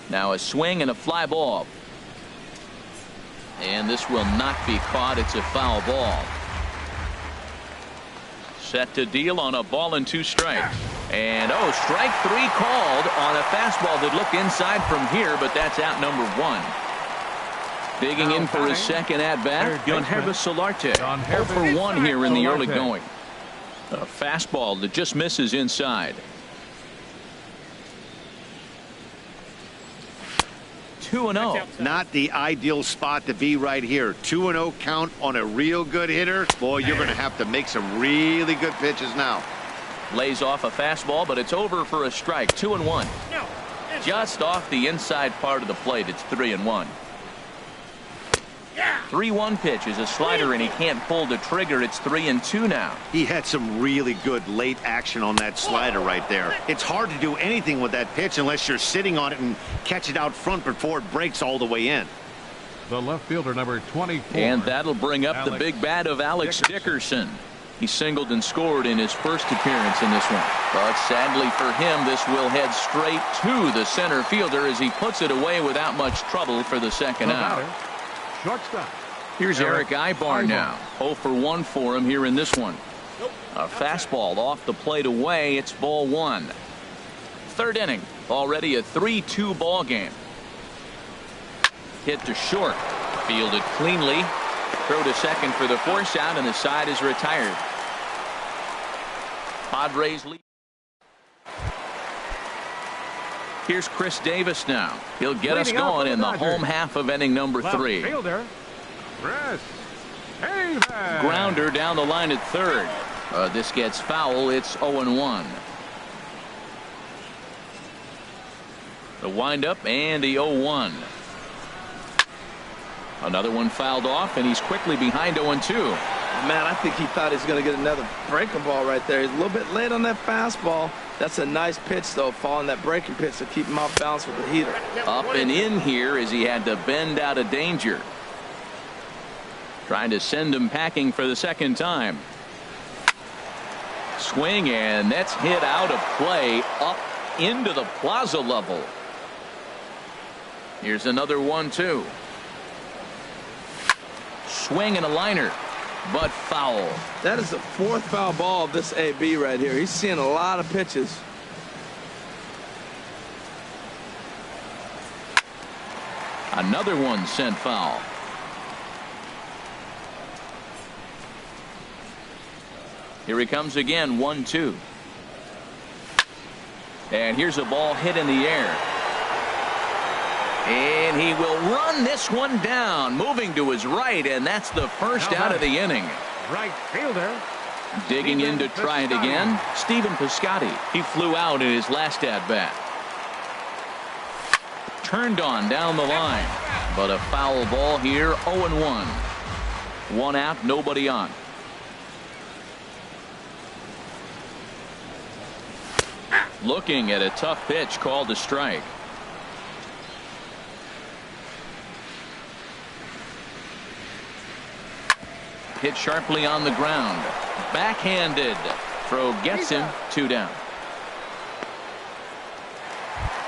Now a swing and a fly ball. And this will not be caught. It's a foul ball. Set to deal on a ball and 2 strikes. And strike 3 called on a fastball that looked inside from here, but that's out number 1. Digging in for his second at bat, Yonhervis Solarte. 0 for 1 here in the early going. A fastball that just misses inside. 2-0. Not the ideal spot to be right here. 2-0 count on a real good hitter. Boy, you're going to have to make some really good pitches now. Lays off a fastball, but it's over for a strike. 2-1. Just off the inside part of the plate. It's 3-1. 3-1 pitch is a slider, and he can't pull the trigger. It's 3-2 now. He had some really good late action on that slider right there. It's hard to do anything with that pitch unless you're sitting on it and catch it out front before it breaks all the way in. The left fielder, number 24. And that'll bring up the big bat of Alex Dickerson. He singled and scored in his first appearance in this one. But sadly for him, this will head straight to the center fielder as he puts it away without much trouble for the second out. Shortstop. Here's Eric Ibar now. 0 for 1 for him here in this one. A fastball off the plate away. It's ball 1. Third inning. Already a 3-2 ball game. Hit to short. Fielded cleanly. Throw to second for the force out, and the side is retired. Padres lead. Here's Chris Davis now. He'll get us going in the home half of inning number 3. Fielder, Chris Davis. Grounder down the line at third. This gets foul. It's 0-1. The windup and the 0-1. Another one fouled off, and he's quickly behind 0-2. Man, I think he thought he was going to get another breaking ball right there. He's a little bit late on that fastball. That's a nice pitch, though, following that breaking pitch to keep him off balance with the heater. Up and in here as he had to bend out of danger. Trying to send him packing for the second time. Swing, and that's hit out of play up into the plaza level. Here's another 1-2. Swing and a liner, but foul. That is the 4th foul ball of this AB right here. He's seeing a lot of pitches. Another one sent foul. Here he comes again, 1-2. And here's a ball hit in the air. And he will run this one down, moving to his right, and that's the first out of the inning. Right fielder. Digging in to try it again, Stephen Piscotty. He flew out in his last at-bat. Turned on down the line, but a foul ball here, 0-1. 1 out, nobody on. Looking at a tough pitch called a strike. Hit sharply on the ground. Backhanded. Throw gets him. 2 down.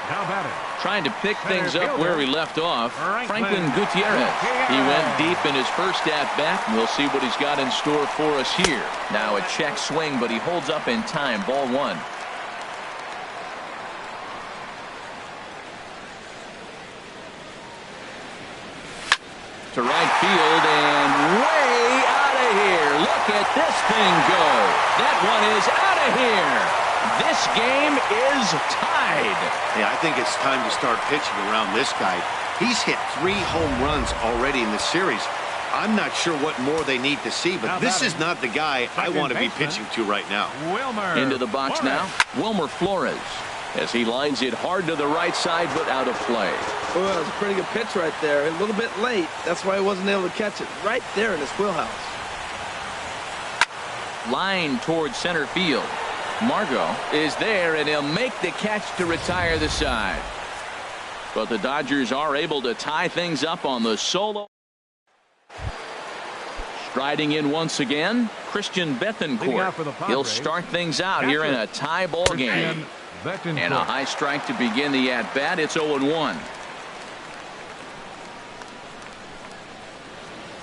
Now batting. Trying to pick things up where he left off. Franklin Gutierrez. He went deep in his first at-bat. We'll see what he's got in store for us here. Now a check swing, but he holds up in time. Ball 1. To right field and way out of here. Look at this thing go. That one is out of here. This game is tied. Yeah, I think it's time to start pitching around this guy. He's hit 3 home runs already in the series. I'm not sure what more they need to see, but this is not the guy I want to be pitching to right now. Wilmer into the box Flores. now. Wilmer Flores as he lines it hard to the right side, but out of play. Oh, that was a pretty good pitch right there. A little bit late. That's why he wasn't able to catch it. Right there in his wheelhouse. Line towards center field. Margot is there, and he'll make the catch to retire the side. But the Dodgers are able to tie things up on the solo. Striding in once again, Christian Bethancourt. He'll start things out here in a tie ball game. And a high strike to begin the at-bat. It's 0-1.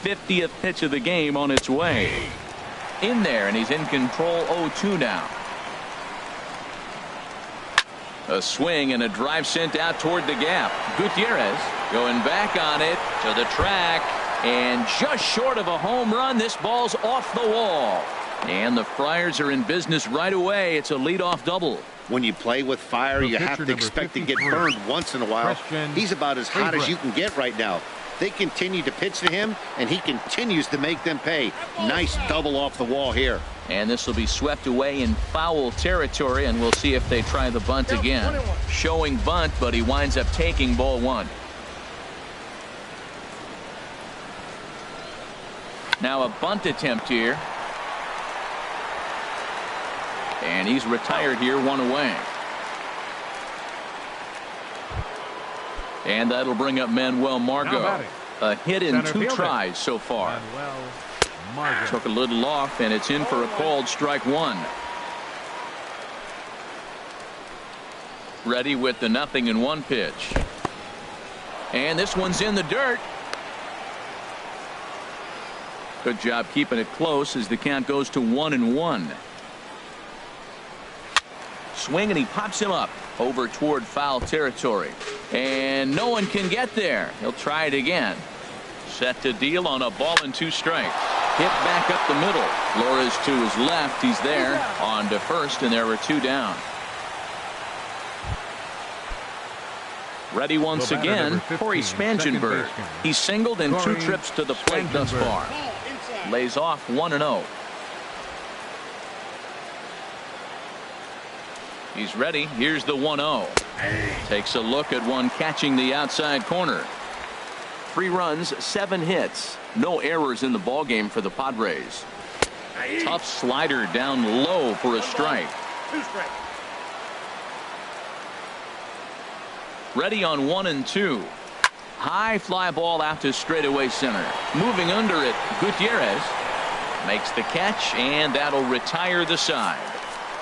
50th pitch of the game on its way. In there, and he's in control. 0-2 now. A swing and a drive sent out toward the gap. Gutierrez going back on it to the track, and just short of a home run. This ball's off the wall, and the Friars are in business right away. It's a leadoff double. When you play with fire, you have to expect to get burned once in a while. He's about as hot as you can get right now. They continue to pitch to him, and he continues to make them pay. Nice double off the wall here. And this will be swept away in foul territory, and we'll see if they try the bunt again. Showing bunt, but he winds up taking ball one. Now a bunt attempt here. And he's retired here, one away. And that'll bring up Manuel Margot. A hit in 2 tries so far. Took a little off, and it's in for a called strike one. Ready with the 0-1 pitch. And this one's in the dirt. Good job keeping it close as the count goes to 1-1. Swing, and he pops him up over toward foul territory, and no one can get there. He'll try it again. Set to deal on a ball and 2 strikes. Hit back up the middle. Flores to his left. He's there on to first, and there are 2 down. Ready once again, Corey Spangenberg. He's singled in 2 trips to the plate thus far. Lays off 1-0. He's ready. Here's the 1-0. Takes a look at one catching the outside corner. 3 runs, 7 hits. No errors in the ballgame for the Padres. Tough slider down low for a strike. 2 strikes. Ready on 1-2. High fly ball out to straightaway center. Moving under it, Gutierrez makes the catch, and that'll retire the side.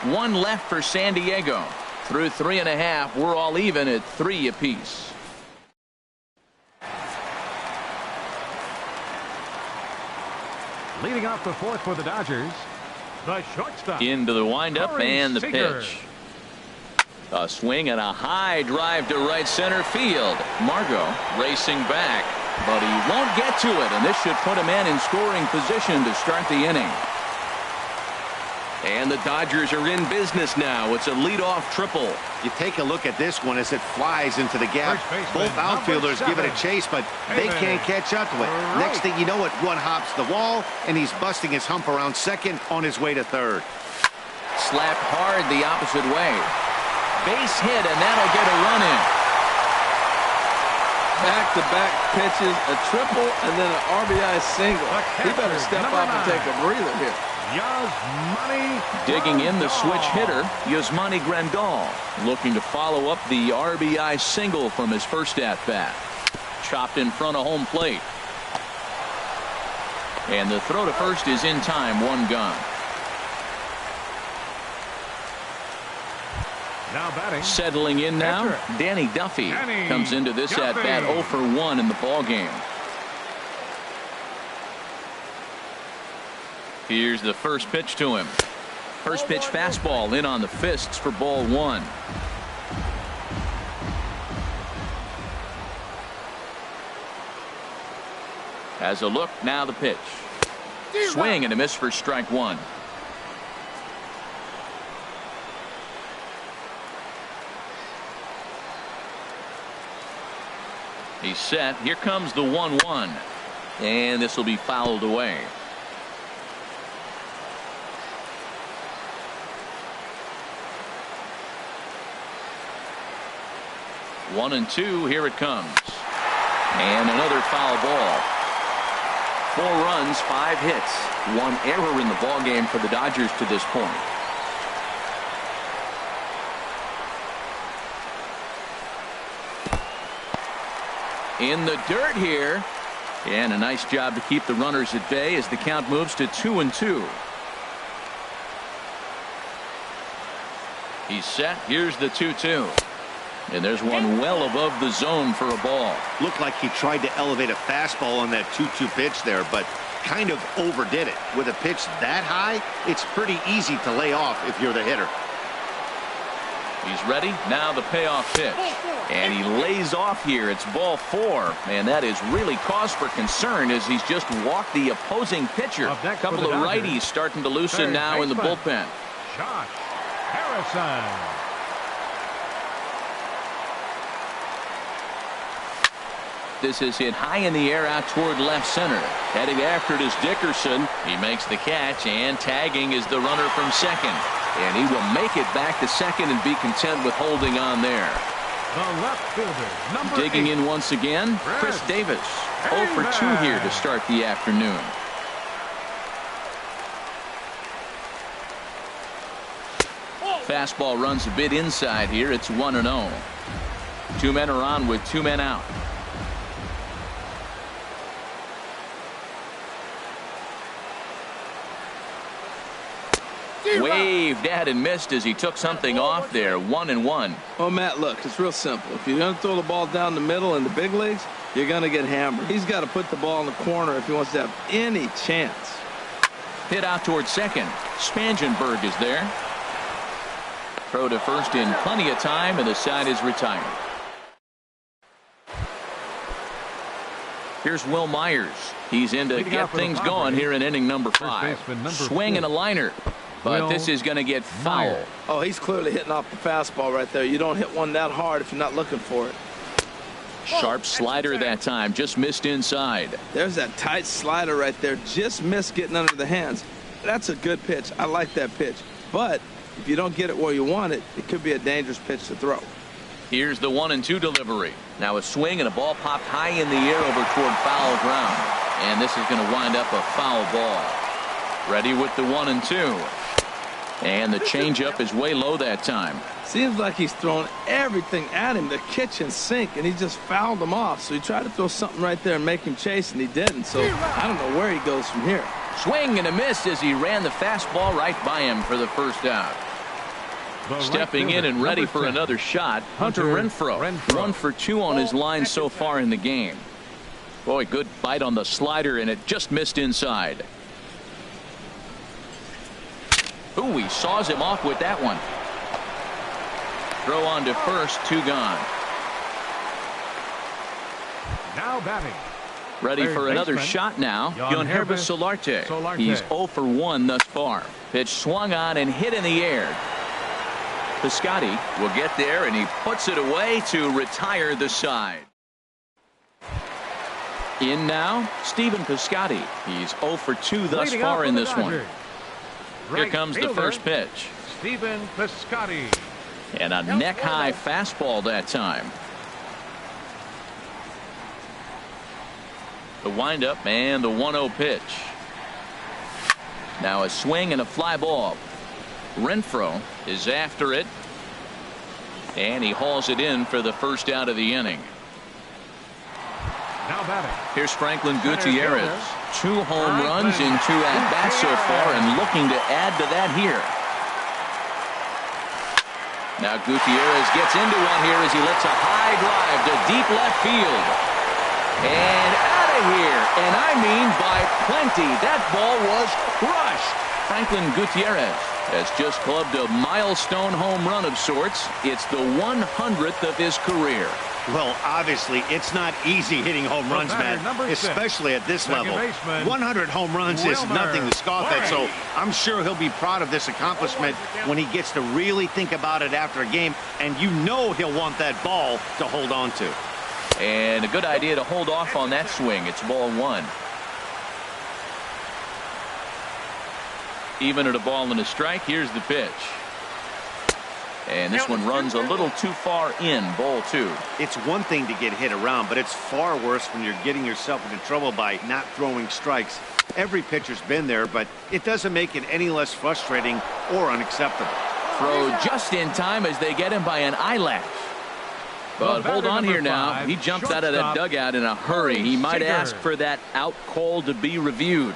1 left for San Diego. Through 3.5, we're all even at 3 apiece. Leading off the 4th for the Dodgers, the shortstop. Into the windup and the Seager. pitch. A swing and a high drive to right center field. Margot racing back, but he won't get to it, and this should put a man in scoring position to start the inning. And the Dodgers are in business now. It's a leadoff triple. You take a look at this one as it flies into the gap. Both outfielders give it a chase, but they can't catch up to it. Next thing you know it, one hops the wall, and he's busting his hump around second on his way to third. Slapped hard the opposite way. Base hit, and that'll get a run in. Back-to-back pitches, a triple, and then an RBI single. He better step up and take a breather here. Digging in the switch hitter, Yasmani Grandal, looking to follow up the RBI single from his first at-bat. Chopped in front of home plate. And the throw to first is in time, 1 gone. Now batting. Settling in now, Danny Duffy comes into this at-bat 0 for 1 in the ballgame. Here's the first pitch to him. First pitch fastball in on the fists for ball 1. Has a look, now the pitch. Swing and a miss for strike 1. He's set. Here comes the 1-1. And this will be fouled away. One and 2, here it comes. And another foul ball. 4 runs, 5 hits. 1 error in the ballgame for the Dodgers to this point. In the dirt here. And a nice job to keep the runners at bay as the count moves to 2-2. He's set. Here's the 2-2. And there's one well above the zone for a ball. Looked like he tried to elevate a fastball on that 2-2 pitch there, but kind of overdid it. With a pitch that high, it's pretty easy to lay off if you're the hitter. He's ready. Now the payoff pitch. And he lays off here. It's ball 4. And that is really cause for concern as he's just walked the opposing pitcher. A couple of righties starting to loosen now in the bullpen. Josh Harrison. This is hit high in the air out toward left center. Heading after it is Dickerson. He makes the catch, and tagging is the runner from second. And he will make it back to second and be content with holding on there. The left fielder, number Digging 8. in once again, Chris Davis. 0 for 2 here to start the afternoon. Fastball runs a bit inside here. It's 1-0. 2 men are on with 2 men out. Waved at and missed as he took something off there. 1-1. Oh, Matt, look, it's real simple. If you're going to throw the ball down the middle in the big leagues, you're going to get hammered. He's got to put the ball in the corner if he wants to have any chance. Hit out towards second. Spangenberg is there. Throw to first in plenty of time, and the side is retired. Here's Will Myers. He's in to get things going here in inning number 5. Swing and a liner. But this is going to get foul. Oh, he's clearly hitting off the fastball right there. You don't hit one that hard if you're not looking for it. Sharp slider that time. Just missed inside. There's that tight slider right there. Just missed getting under the hands. That's a good pitch. I like that pitch. But if you don't get it where you want it, it could be a dangerous pitch to throw. Here's the 1-2 delivery. Now a swing and a ball popped high in the air over toward foul ground. And this is going to wind up a foul ball. Ready with the 1-2. And the changeup is way low that time. Seems like he's throwing everything at him, the kitchen sink, and he just fouled him off. So he tried to throw something right there and make him chase, and he didn't. So I don't know where he goes from here. Swing and a miss as he ran the fastball right by him for the first out. Stepping in and ready for another shot, Hunter Renfroe. 1 for 2 on his line so far in the game. Boy, good bite on the slider, and it just missed inside. Ooh, he saws him off with that one. Throw on to first, 2 gone. Now batting. Ready for another shot now. Yohannes Solarte. He's 0 for 1 thus far. Pitch swung on and hit in the air. Piscotty will get there, and he puts it away to retire the side. In now, Stephen Piscotty. He's 0 for 2 thus far in this one. Here comes the first pitch. Stephen Piscotty. And a neck-high fastball that time. The windup and the 1-0 pitch. Now a swing and a fly ball. Renfroe is after it. And he hauls it in for the first out of the inning. Now batting. Here's Franklin Gutierrez. 2 home runs in 2 at-bats so far, and looking to add to that here. Now Gutierrez gets into one here as he lets a high drive to deep left field. And out of here. And I mean by plenty. That ball was crushed. Franklin Gutierrez has just clubbed a milestone home run of sorts. It's the 100th of his career. Well, obviously, it's not easy hitting home runs, Matt, especially at this level. 100 home runs is nothing to scoff at, so I'm sure he'll be proud of this accomplishment when he gets to really think about it after a game, and you know he'll want that ball to hold on to. And a good idea to hold off on that swing. It's ball 1. Even at a ball and a strike, here's the pitch. And this one runs a little too far in, ball 2. It's one thing to get hit around, but it's far worse when you're getting yourself into trouble by not throwing strikes. Every pitcher's been there, but it doesn't make it any less frustrating or unacceptable. Throw just in time as they get him by an eyelash. But hold on here now. He jumped out of that dugout in a hurry. He might ask for that out call to be reviewed.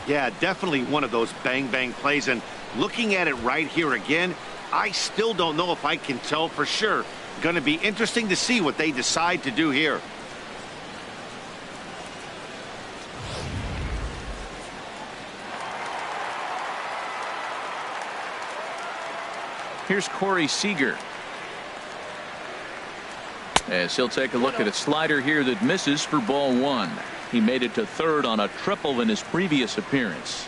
Yeah, definitely one of those bang-bang plays, and Looking at it right here again, I still don't know if I can tell for sure. Going to be interesting to see what they decide to do here. Here's Corey Seager. As he'll take a look at a slider here that misses for ball one. He made it to third on a triple in his previous appearance.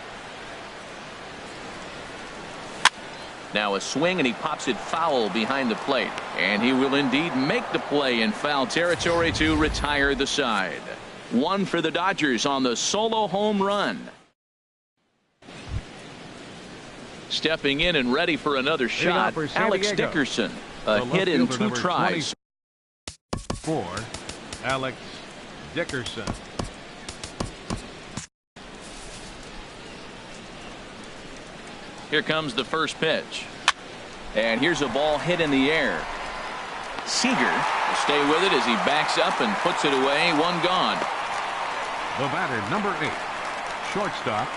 Now a swing, and he pops it foul behind the plate. And he will indeed make the play in foul territory to retire the side. One for the Dodgers on the solo home run. Stepping in and ready for another shot, Alex Dickerson. A hit in 2 tries. For Alex Dickerson. Here comes the first pitch. And here's a ball hit in the air. Seager will stay with it as he backs up and puts it away. One gone. The batter, number 8, shortstop,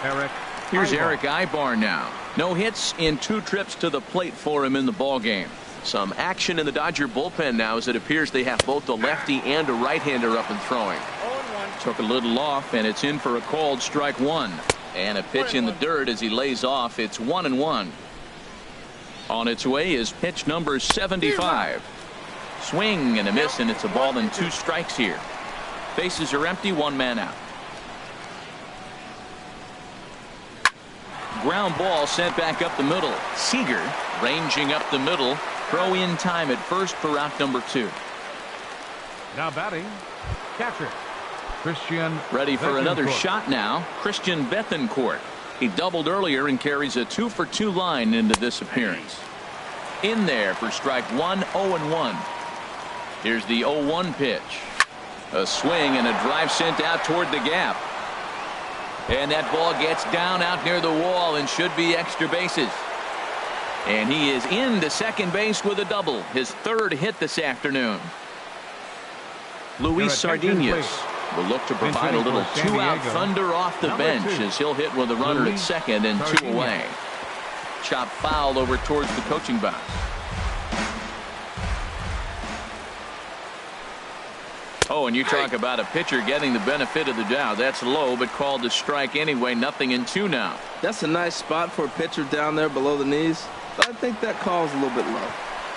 Eric. Here's Ibar. Eric Ibar now. No hits in 2 trips to the plate for him in the ballgame. Some action in the Dodger bullpen now as it appears they have both a lefty and a right-hander up and throwing. Took a little off, and it's in for a called strike one. And a pitch in the dirt as he lays off. It's 1-1. On its way is pitch number 75. Swing and a miss, and it's a ball and 2 strikes here. Bases are empty, 1 man out. Ground ball sent back up the middle. Seager ranging up the middle. Throw in time at first for out number 2. Now batting, catcher Christian. Ready for another Bethancourt. shot now. Christian Bethancourt. He doubled earlier and carries a 2-for-2 line into this appearance. In there for strike 1, 0-1. Here's the 0-1 pitch. A swing and a drive sent out toward the gap. And that ball gets down out near the wall and should be extra bases. And he is into second base with a double. His 3rd hit this afternoon. Luis Sardinas will look to provide a little 2-out thunder off the bench as he'll hit with a runner at second and 2 away. Chop foul over towards the coaching box. Oh, and you talk about a pitcher getting the benefit of the doubt. That's low, but called to strike anyway. 0-2 now. That's a nice spot for a pitcher down there below the knees, but I think that call's a little bit low.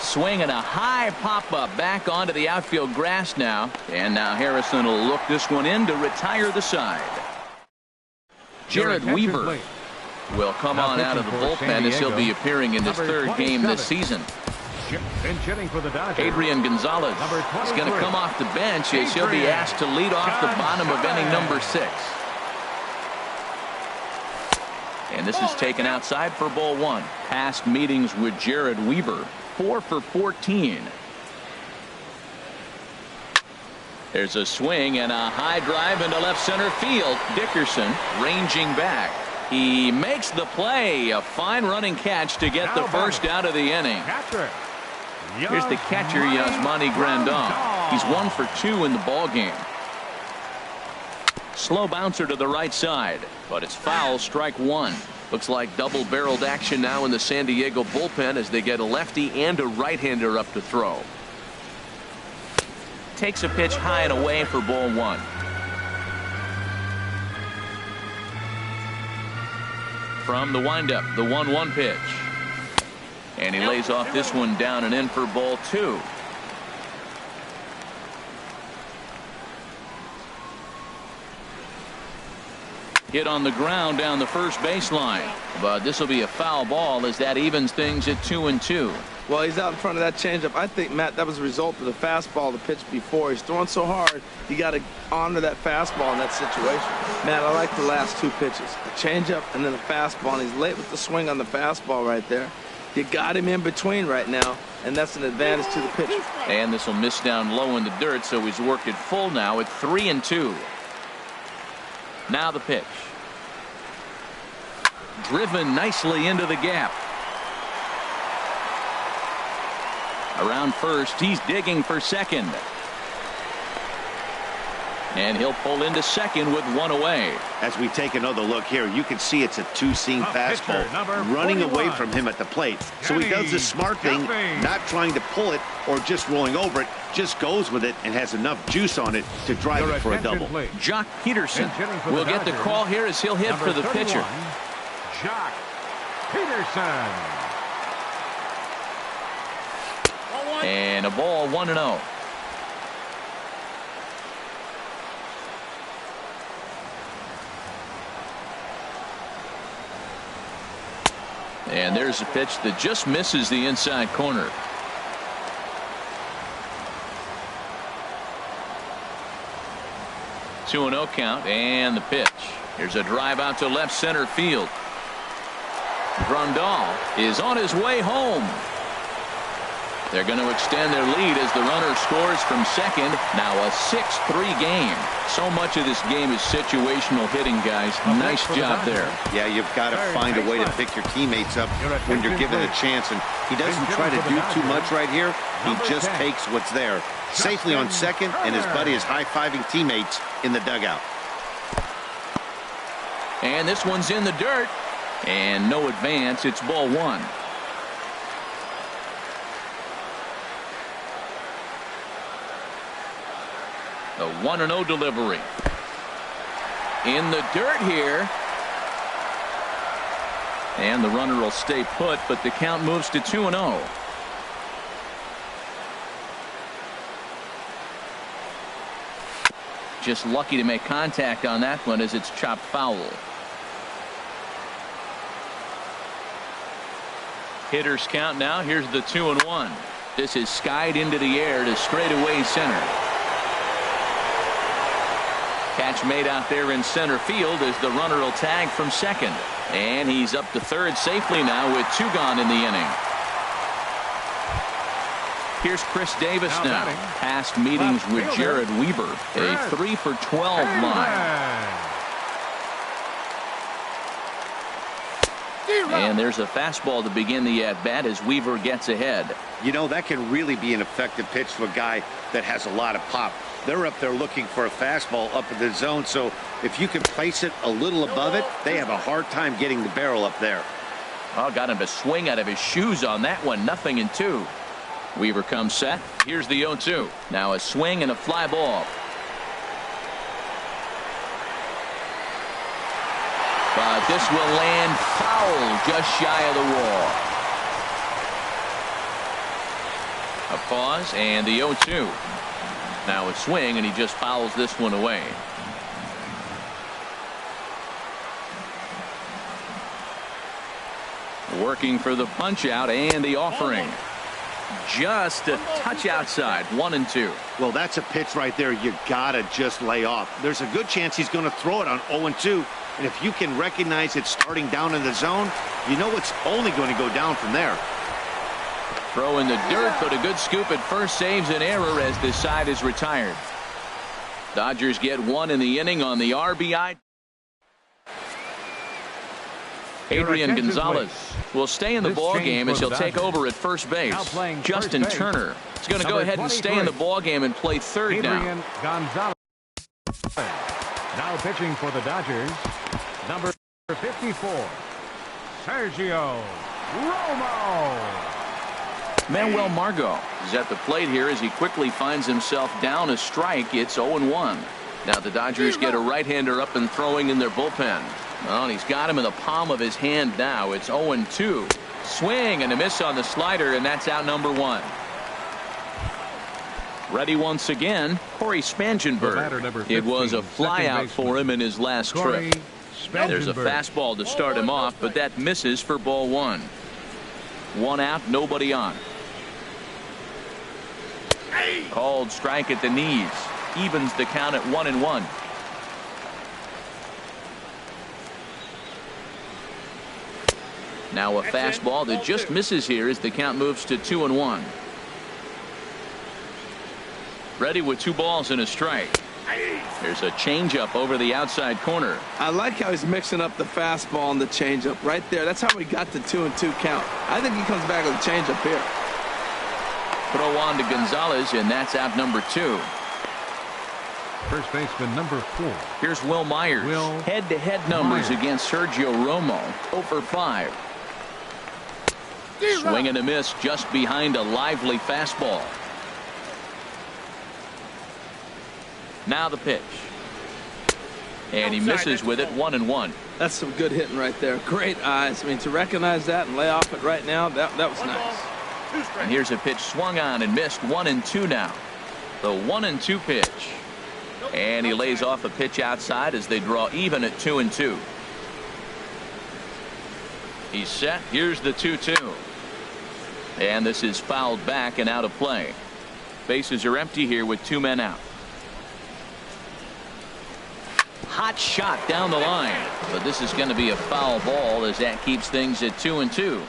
Swing and a high pop-up back onto the outfield grass now. And now Harrison will look this one in to retire the side. Jared Weaver will come on out of the bullpen as he'll be appearing in his 3rd game this season. For the Dodgers, Adrian Gonzalez is going to come off the bench as he'll be asked to lead off the bottom of inning number 6. And this is taken outside for ball 1. Past meetings with Jared Weaver, 4 for 14. There's a swing and a high drive into left center field. Dickerson ranging back. He makes the play. A fine running catch to get the first out of the inning. Here's the catcher, Yasmani Grandal. He's 1 for 2 in the ball game. Slow bouncer to the right side, but it's foul, strike 1. Looks like double-barreled action now in the San Diego bullpen as they get a lefty and a right-hander up to throw. Takes a pitch high and away for ball 1. From the windup, the 1-1 pitch. And he lays off this one down and in for ball 2. Hit on the ground down the first baseline. But this will be a foul ball as that evens things at 2-2. Well, he's out in front of that changeup. I think, Matt, that was a result of the fastball the pitch before. He's throwing so hard, you got to honor that fastball in that situation. Matt, I like the last 2 pitches. A changeup and then a fastball, and he's late with the swing on the fastball right there. You got him in between right now, and that's an advantage to the pitcher. And this will miss down low in the dirt, so he's worked it full now at 3-2. Now the pitch. Driven nicely into the gap. Around first, he's digging for second. And he'll pull into second with one away. As we take another look here, you can see it's a two-seam fastball running away from him at the plate. So he does the smart thing, not trying to pull it or just rolling over it, just goes with it and has enough juice on it to drive it for a double. Jock Peterson will get the call here as he'll hit for the pitcher. Jock Peterson. And a ball, 1-0. And there's a pitch that just misses the inside corner. Two 2-0 count, and the pitch. Here's a drive out to left center field. Grandal is on his way home. They're going to extend their lead as the runner scores from second. Now a 6-3 game. So much of this game is situational hitting, guys. Nice job there. Yeah, you've got to find a way to pick your teammates up when you're given a chance. And he doesn't try to do too much right here. He just takes what's there. Safely on second, and his buddy is high-fiving teammates in the dugout. And this one's in the dirt. And no advance. It's ball one. The 1-0 delivery. In the dirt here. And the runner will stay put, but the count moves to 2-0. Just lucky to make contact on that one as it's chopped foul. Hitters count now. Here's the 2-1. This is skied into the air to straightaway center. Catch made out there in center field as the runner will tag from second. And he's up to third safely now with two gone in the inning. Here's Chris Davis now. Past meetings with Jared Weaver. A 3-for-12 line. And there's a fastball to begin the at-bat as Weaver gets ahead. You know, that can really be an effective pitch to a guy that has a lot of pop. They're up there looking for a fastball up in the zone, so if you can place it a little above it, they have a hard time getting the barrel up there. Oh, got him to swing out of his shoes on that one. 0-2. Weaver comes set. Here's the 0-2. Now a swing and a fly ball. But this will land foul just shy of the wall. A pause and the 0-2. Now a swing, and he just fouls this one away. Working for the punch out and the offering. Just a touch outside. 1-2. Well, that's a pitch right there you gotta just lay off. There's a good chance he's going to throw it on 0-2, and if you can recognize it starting down in the zone, you know it's only going to go down from there. Throw in the dirt, but a good scoop at first saves an error as this side is retired. Dodgers get one in the inning on the RBI. Adrian Gonzalez will stay in the ball game as he'll take over at first base. Justin Turner is going to go ahead and stay in the ball game and play third now. Adrian Gonzalez. Now pitching for the Dodgers, number 54, Sergio Romo. Manuel Margot is at the plate here as he quickly finds himself down a strike. It's 0-1. Now the Dodgers get a right-hander up and throwing in their bullpen. Well, and he's got him in the palm of his hand now. It's 0-2. Swing and a miss on the slider, and that's out number one. Ready once again, Corey Spangenberg. It was a flyout for him in his last trip. There's a fastball to start him off, but that misses for ball one. One out, nobody on. Called strike at the knees. Evens the count at 1-1. Now a fastball that just misses here as the count moves to 2-1. Ready with 2 balls and a strike. There's a changeup over the outside corner. I like how he's mixing up the fastball and the changeup right there. That's how we got the 2-2 count. I think he comes back with a changeup here. Throw on to Gonzalez, and that's out number 2. First baseman number 4. Here's Will Myers. Head-to-head numbers against Sergio Romo. 0 for 5. Swing and a miss just behind a lively fastball. Now the pitch. And he misses with it. 1-1. That's some good hitting right there. Great eyes. I mean, to recognize that and lay off it right now, that was nice. And here's a pitch swung on and missed. 1-2 now. The 1-2 pitch. And he lays off a pitch outside as they draw even at 2-2. He's set. Here's the 2-2. And this is fouled back and out of play. Bases are empty here with 2 men out. Hot shot down the line. But this is going to be a foul ball as that keeps things at 2-2.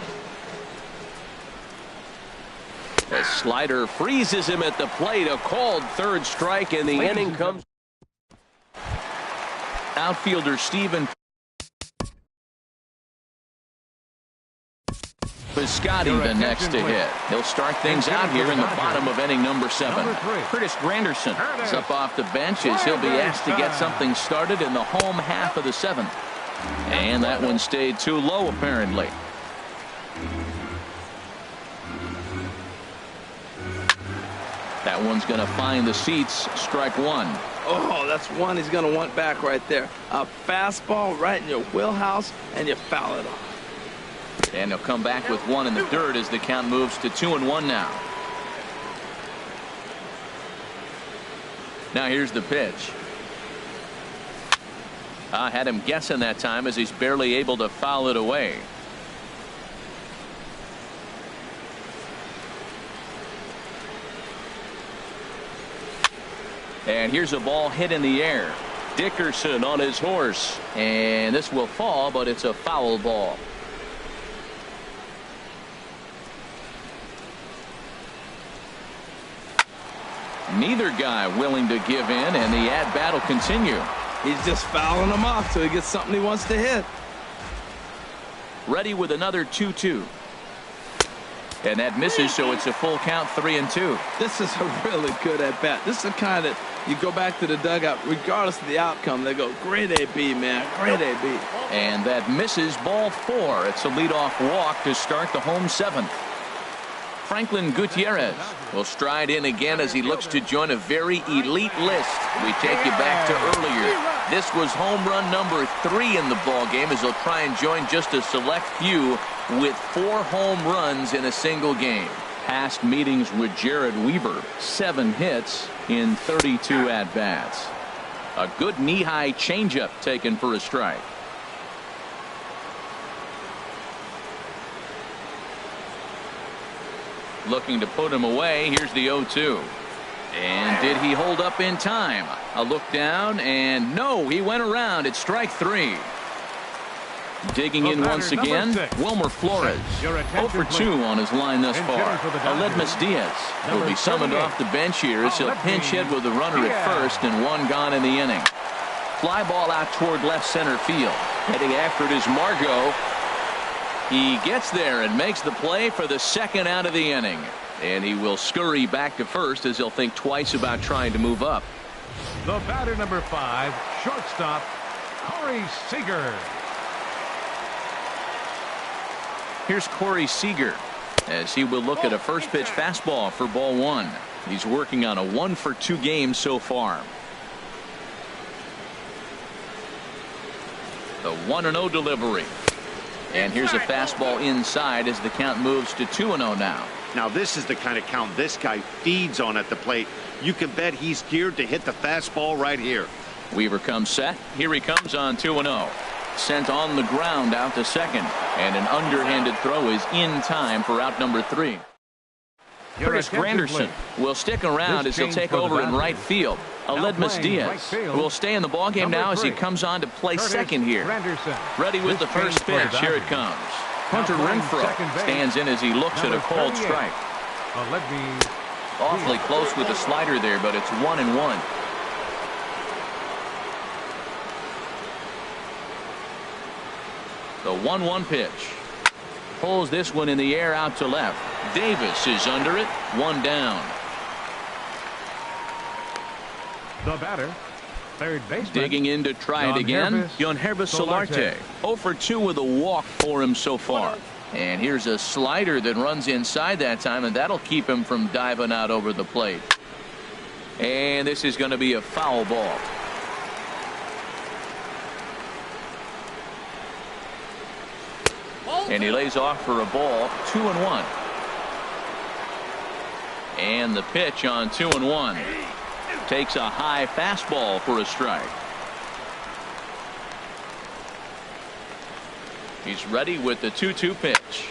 The slider freezes him at the plate. A called third strike, and the inning comes. Outfielder Steven Piscotty the next to hit. He'll start things out here in the bottom of inning number 7. Curtis Granderson is up off the bench as he'll be asked to get something started in the home half of the 7th. And that one stayed too low apparently. That one's going to find the seats. Strike 1. Oh, that's one he's going to want back right there. A fastball right in your wheelhouse, and you foul it off. And he'll come back with 1 in the dirt as the count moves to 2-1 now. Now here's the pitch. I had him guessing that time as he's barely able to foul it away. And here's a ball hit in the air. Dickerson on his horse. And this will fall, but it's a foul ball. Neither guy willing to give in, and the at-bat will continue. He's just fouling them off till he gets something he wants to hit. Ready with another 2-2. And that misses, so it's a full count, 3-2. This is a really good at-bat. This is the kind that you go back to the dugout, regardless of the outcome, they go, great AB, man, great AB. And that misses, ball 4. It's a leadoff walk to start the home 7th. Franklin Gutierrez will stride in again as he looks to join a very elite list. We take you back to earlier. This was home run number 3 in the ball game as he'll try and join just a select few with 4 home runs in a single game. Past meetings with Jared Weaver, 7 hits in 32 at-bats. A good knee-high changeup taken for a strike. Looking to put him away. Here's the 0-2. And did he hold up in time? A look down, and no, he went around. It's strike 3. Digging in once again, Wilmer Flores. 0 for 2 on his line thus far. Aledmus Diaz will be summoned off the bench here as he'll pinch hit with the runner at first and 1 gone in the inning. Fly ball out toward left center field. Heading after it is Margot. He gets there and makes the play for the 2nd out of the inning. And he will scurry back to first as he'll think twice about trying to move up. The batter number 5, shortstop, Corey Seager. Here's Corey Seager as he will look at a first pitch fastball for ball 1. He's working on a 1 for 2 game so far. The 1-0 delivery. And here's a fastball inside as the count moves to 2-0 now. Now this is the kind of count this guy feeds on at the plate. You can bet he's geared to hit the fastball right here. Weaver comes set. Here he comes on 2-0. Sent on the ground out to second. And an underhanded throw is in time for out number 3. Curtis Granderson will stick around as he'll take over in right field. Aledmus Diaz will stay in the ballgame now as he comes on to play second here. Ready with the first pitch. Here it comes. Hunter Renfroe stands in as he looks at a called strike. Awfully close with the slider there, but it's 1-1. The 1-1 pitch. Pulls this one in the air out to left. Davis is under it. 1 down. The batter, Third baseman. Digging in to try it again. Yonhervis Solarte. 0 for 2 with a walk for him so far. And here's a slider that runs inside that time, and that'll keep him from diving out over the plate. And this is going to be a foul ball. And he lays off for a ball. 2-1. And the pitch on 2-1. Takes a high fastball for a strike. He's ready with the 2-2 pitch.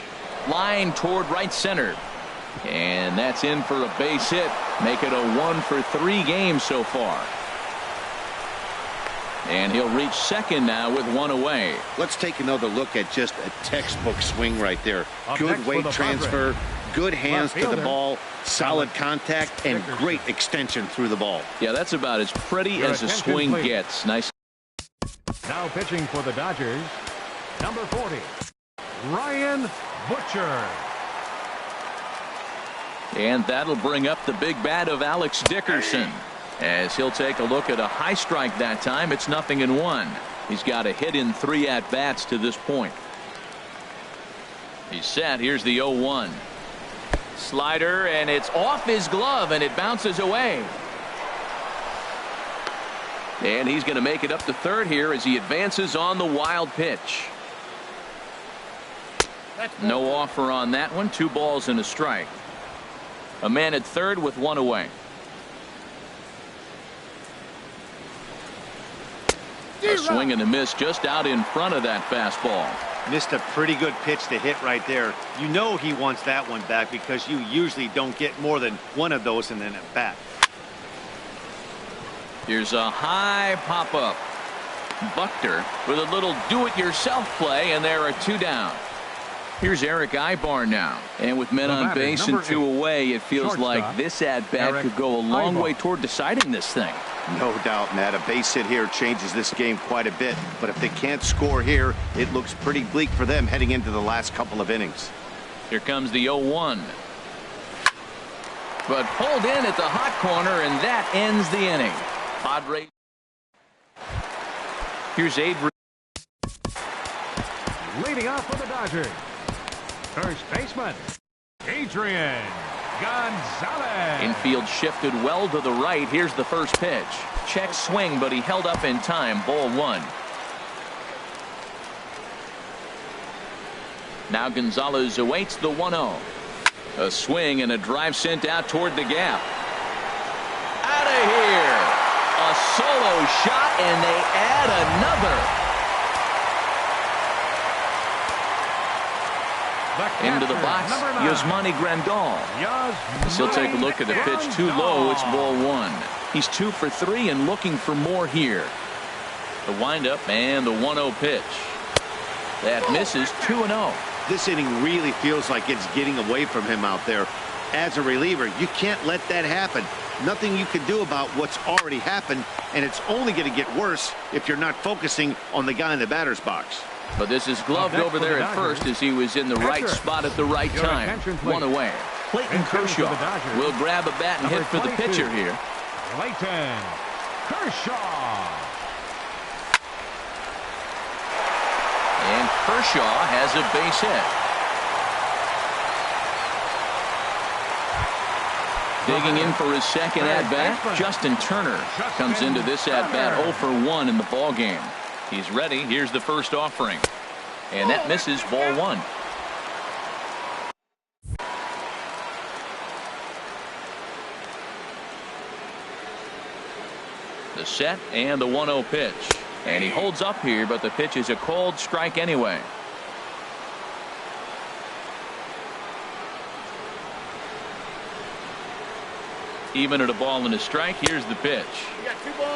Line toward right center. And that's in for a base hit. Make it a 1 for 3 game so far. And he'll reach second now with 1 away. Let's take another look at just a textbook swing right there. Good weight transfer, good hands to the ball, solid contact, and great extension through the ball. Yeah, that's about as pretty as a swing gets. Nice. Now pitching for the Dodgers, number 40, Ryan Butcher. And that'll bring up the big bat of Alex Dickerson, as he'll take a look at a high strike that time. It's 0-1. He's got a hit in 3 at-bats to this point. He's set. Here's the 0-1. Slider, and it's off his glove, and it bounces away. And he's going to make it up to third here as he advances on the wild pitch. No offer on that one. 2 balls and a strike. A man at third with 1 away. A swing and a miss just out in front of that fastball. Missed a pretty good pitch to hit right there. You know he wants that one back because you usually don't get more than 1 of those in an at bat. Here's a high pop-up. Buchter with a little do-it-yourself play, and there are 2 down. Here's Eric Ibar now. And with men on base and 2 away, it feels like this at-bat could go a long way toward deciding this thing. No doubt, Matt. A base hit here changes this game quite a bit. But if they can't score here, it looks pretty bleak for them heading into the last couple of innings. Here comes the 0-1. But pulled in at the hot corner, and that ends the inning. Padres. Here's Adrian. Leading off for the Dodgers, first baseman, Adrian Gonzalez. Infield shifted well to the right. Here's the first pitch. Check swing, but he held up in time. Ball 1. Now Gonzalez awaits the 1-0. A swing and a drive sent out toward the gap. Out of here. A solo shot, and they add another. Into the box, Yasmani Grandal. He'll take a look at the pitch too low. It's ball 1. He's 2 for 3 and looking for more here. The windup and the 1-0 pitch. That misses. 2-0. This inning really feels like it's getting away from him out there. As a reliever, you can't let that happen. Nothing you can do about what's already happened, and it's only going to get worse if you're not focusing on the guy in the batter's box. But this is gloved over there at first as he was in the right spot at the right time. 1 away. Clayton Kershaw will grab a bat and hit for the pitcher here. Clayton Kershaw. And Kershaw has a base hit. Digging in for his second at-bat, Justin Turner comes into this at-bat 0 for 1 in the ballgame. He's ready. Here's the first offering. And that misses. Ball 1. The set and the 1-0 pitch. And he holds up here, but the pitch is a called strike anyway. Even at a ball and a strike, here's the pitch.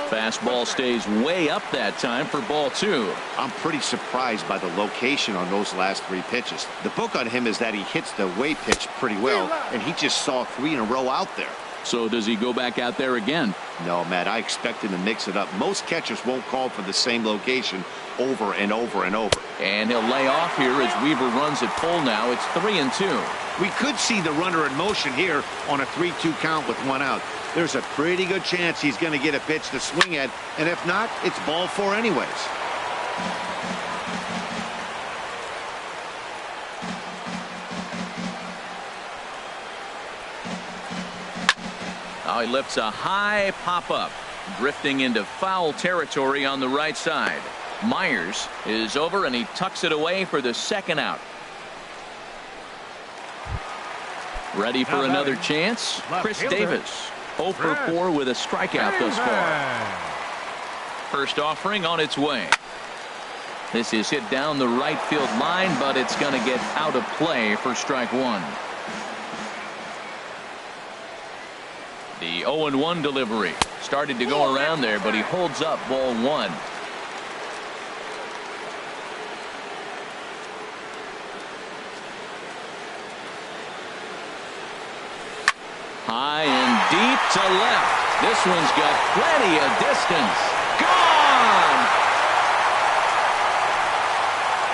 Fastball stays way up that time for ball 2. I'm pretty surprised by the location on those last 3 pitches. The book on him is that he hits the way pitch pretty well, and he just saw 3 in a row out there. So does he go back out there again? No, Matt, I expect him to mix it up. Most catchers won't call for the same location over and over and over. And he'll lay off here as Weaver runs it full now. It's 3-2. We could see the runner in motion here on a 3-2 count with 1 out. There's a pretty good chance he's going to get a pitch to swing at, and if not, it's ball 4 anyways. Now he lifts a high pop-up, drifting into foul territory on the right side. Myers is over, and he tucks it away for the 2nd out. Ready for another chance? Chris Davis, 0 for 4 with a strikeout thus far. First offering on its way. This is hit down the right field line, but it's going to get out of play for strike 1. The 0-1 delivery started to go around there, but he holds up ball 1. High and deep to left. This one's got plenty of distance. Gone!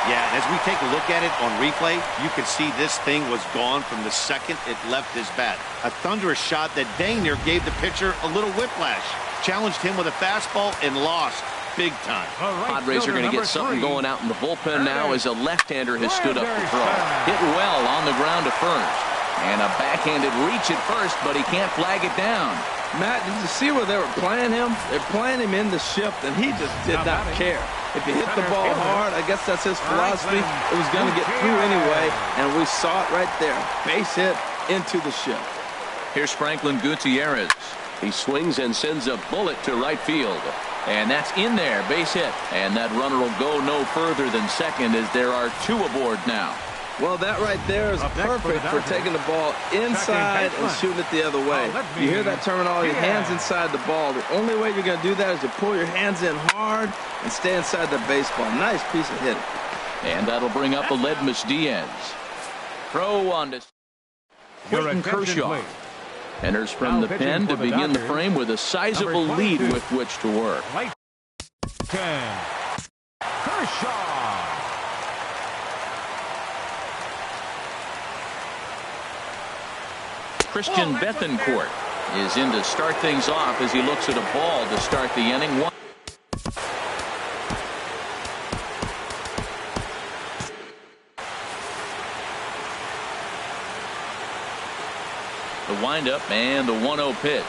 Yeah, as we take a look at it on replay, you can see this thing was gone from the second it left his bat. A thunderous shot that dang near gave the pitcher a little whiplash. Challenged him with a fastball and lost big time. Padres are going to get something going out in the bullpen now as a left-hander has stood up to throw. Hit well on the ground to first. And a backhanded reach at first, but he can't flag it down. Matt, did you see where they were playing him? They're playing him in the shift, and he just did not care. If you hit the ball hard, I guess that's his philosophy. It was going to get through anyway, and we saw it right there. Base hit into the shift. Here's Franklin Gutierrez. He swings and sends a bullet to right field. And that's in there, base hit. And that runner will go no further than second as there are 2 aboard now. Well, that right there is perfect for taking the ball inside and shooting it the other way. You hear that terminology, hands inside the ball. The only way you're going to do that is to pull your hands in hard and stay inside the baseball. Nice piece of hitting. And that'll bring up Aledmys Diaz. Throw on to Clayton Kershaw. Enters from the pen to begin the frame with a sizable lead with which to work. 10. Kershaw. Christian Bethancourt is in to start things off as he looks at a ball to start the inning. The windup and the 1-0 pitch.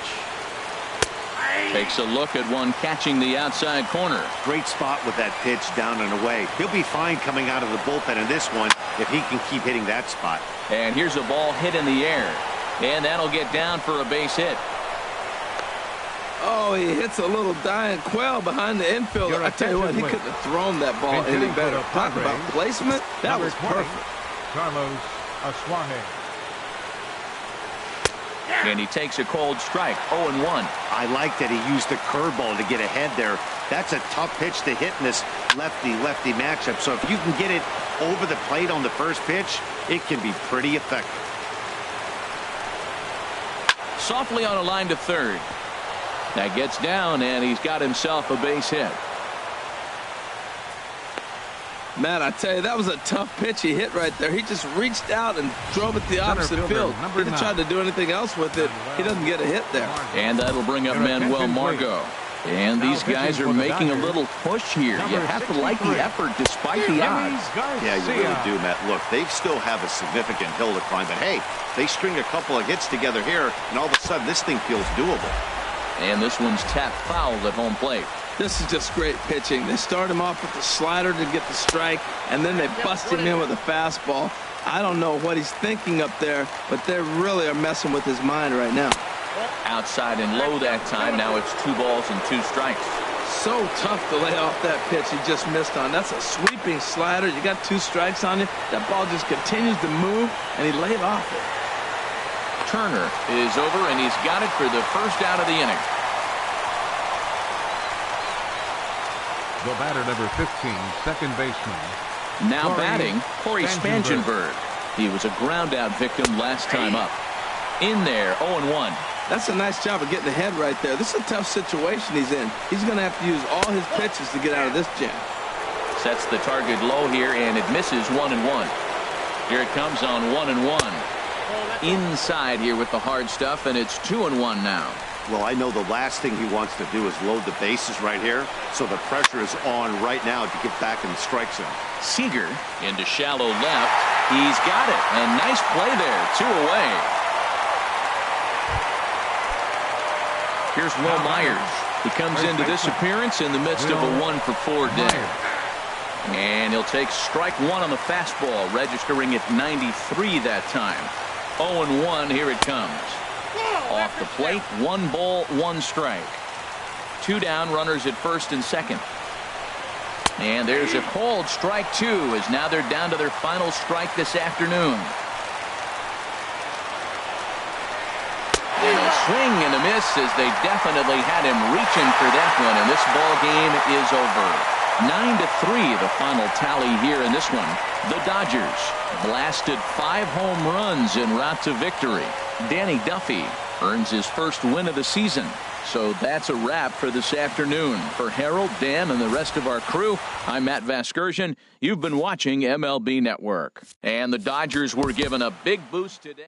Takes a look at one catching the outside corner. Great spot with that pitch down and away. He'll be fine coming out of the bullpen in this one if he can keep hitting that spot. And here's a ball hit in the air. And that'll get down for a base hit. Oh, he hits a little dying quail behind the infielder. I tell you what, he couldn't have thrown that ball any better. Talk about placement. That was perfect. Carlos Asuaje. And he takes a cold strike, 0-1. I like that he used the curveball to get ahead there. That's a tough pitch to hit in this lefty-lefty matchup. So if you can get it over the plate on the first pitch, it can be pretty effective. Softly on a line to third. That gets down, and he's got himself a base hit. Matt, I tell you, that was a tough pitch he hit right there. He just reached out and drove it the opposite field. He didn't try to do anything else with it. He doesn't get a hit there. And that'll bring up Manuel Margot. And these guys are making a little push here. You have to like the effort despite the odds. Yeah, you really do, Matt. Look, they still have a significant hill to climb. But, hey, they string a couple of hits together here, and all of a sudden this thing feels doable. And this one's tapped foul at home plate. This is just great pitching. They start him off with the slider to get the strike, and then they bust him in with a fastball. I don't know what he's thinking up there, but they really are messing with his mind right now. Outside and low that time. Now it's 2 balls and 2 strikes. So tough to lay off that pitch he just missed on. That's a sweeping slider. You got 2 strikes on you. That ball just continues to move, and he laid off it. Turner is over, and he's got it for the first out of the inning. The batter, number 15, second baseman. Now batting, Corey Spangenberg. He was a ground-out victim last time up. In there, 0-1. That's a nice job of getting ahead right there. This is a tough situation he's in. He's going to have to use all his pitches to get out of this jam. Sets the target low here, and it misses 1-1. Here it comes on 1-1. inside here with the hard stuff, and it's 2-1 now. Well, I know the last thing he wants to do is load the bases right here, so the pressure is on right now to get back in the strike zone. Seager into shallow left. He's got it, and nice play there. 2 away. Here's Will Myers. He comes into this appearance in the midst of a 1-for-4 day. And he'll take strike 1 on the fastball, registering at 93 that time. 0-1, here it comes. Off the plate, 1 ball, 1 strike. 2 down, runners at first and second. And there's a called strike 2, as now they're down to their final strike this afternoon. And a swing and a miss, as they definitely had him reaching for that one, and this ball game is over. 9-3 the final tally here in this one. The Dodgers blasted 5 home runs en route to victory. Danny Duffy earns his first win of the season. So that's a wrap for this afternoon. For Harold, Dan, and the rest of our crew, I'm Matt Vasgersian. You've been watching MLB Network. And the Dodgers were given a big boost today.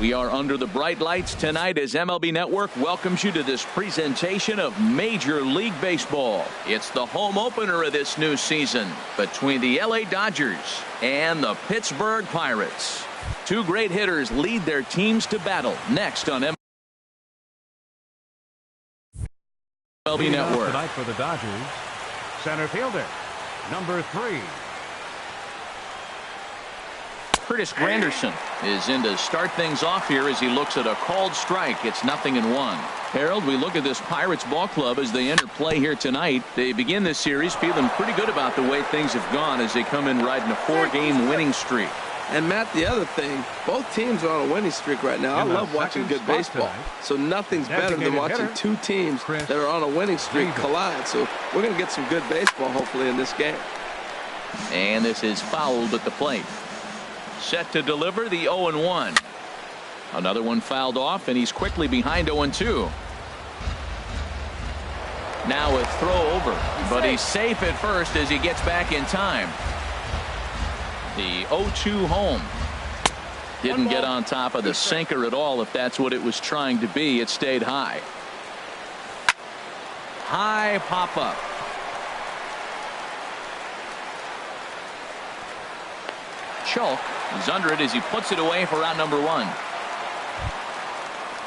We are under the bright lights tonight as MLB Network welcomes you to this presentation of Major League Baseball. It's the home opener of this new season between the LA Dodgers and the Pittsburgh Pirates. Two great hitters lead their teams to battle next on MLB Network. Tonight for the Dodgers, center fielder, number 3. Curtis Granderson is in to start things off here as he looks at a called strike. It's 0-1. Harold, we look at this Pirates ball club as they enter play here tonight. They begin this series feeling pretty good about the way things have gone as they come in riding a 4-game winning streak. And Matt, the other thing, both teams are on a winning streak right now. I love watching good baseball. So nothing's better than watching two teams that are on a winning streak collide. So we're going to get some good baseball hopefully in this game. And this is fouled at the plate. Set to deliver the 0-1. Another one fouled off, and he's quickly behind 0-2. Now a throw over, but he's safe at first as he gets back in time. The 0-2 home. Didn't get on top of the sinker at all, if that's what it was trying to be. It stayed high. High pop up. Schulk is under it as he puts it away for out number 1.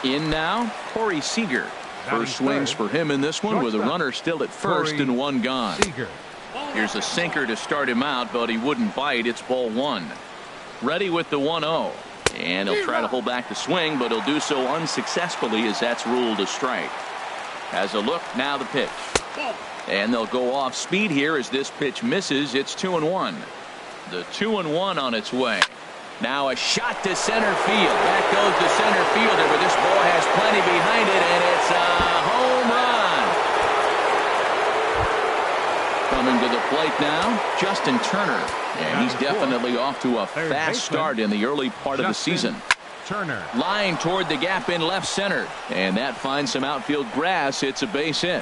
In now, Corey Seager. First swings for him in this one with a runner still at first and one gone. Here's a sinker to start him out, but he wouldn't bite. It's ball 1. Ready with the 1-0. And he'll try to hold back the swing, but he'll do so unsuccessfully as that's ruled a strike. Has a look, now the pitch. And they'll go off speed here as this pitch misses. It's 2-1. The 2-1 on its way. Now a shot to center field. Back goes the center fielder, but this ball has plenty behind it, and it's a home run. Coming to the plate now, Justin Turner. And he's definitely off to a fast start in the early part of the season. Turner. Line toward the gap in left center. And that finds some outfield grass. It's a base hit.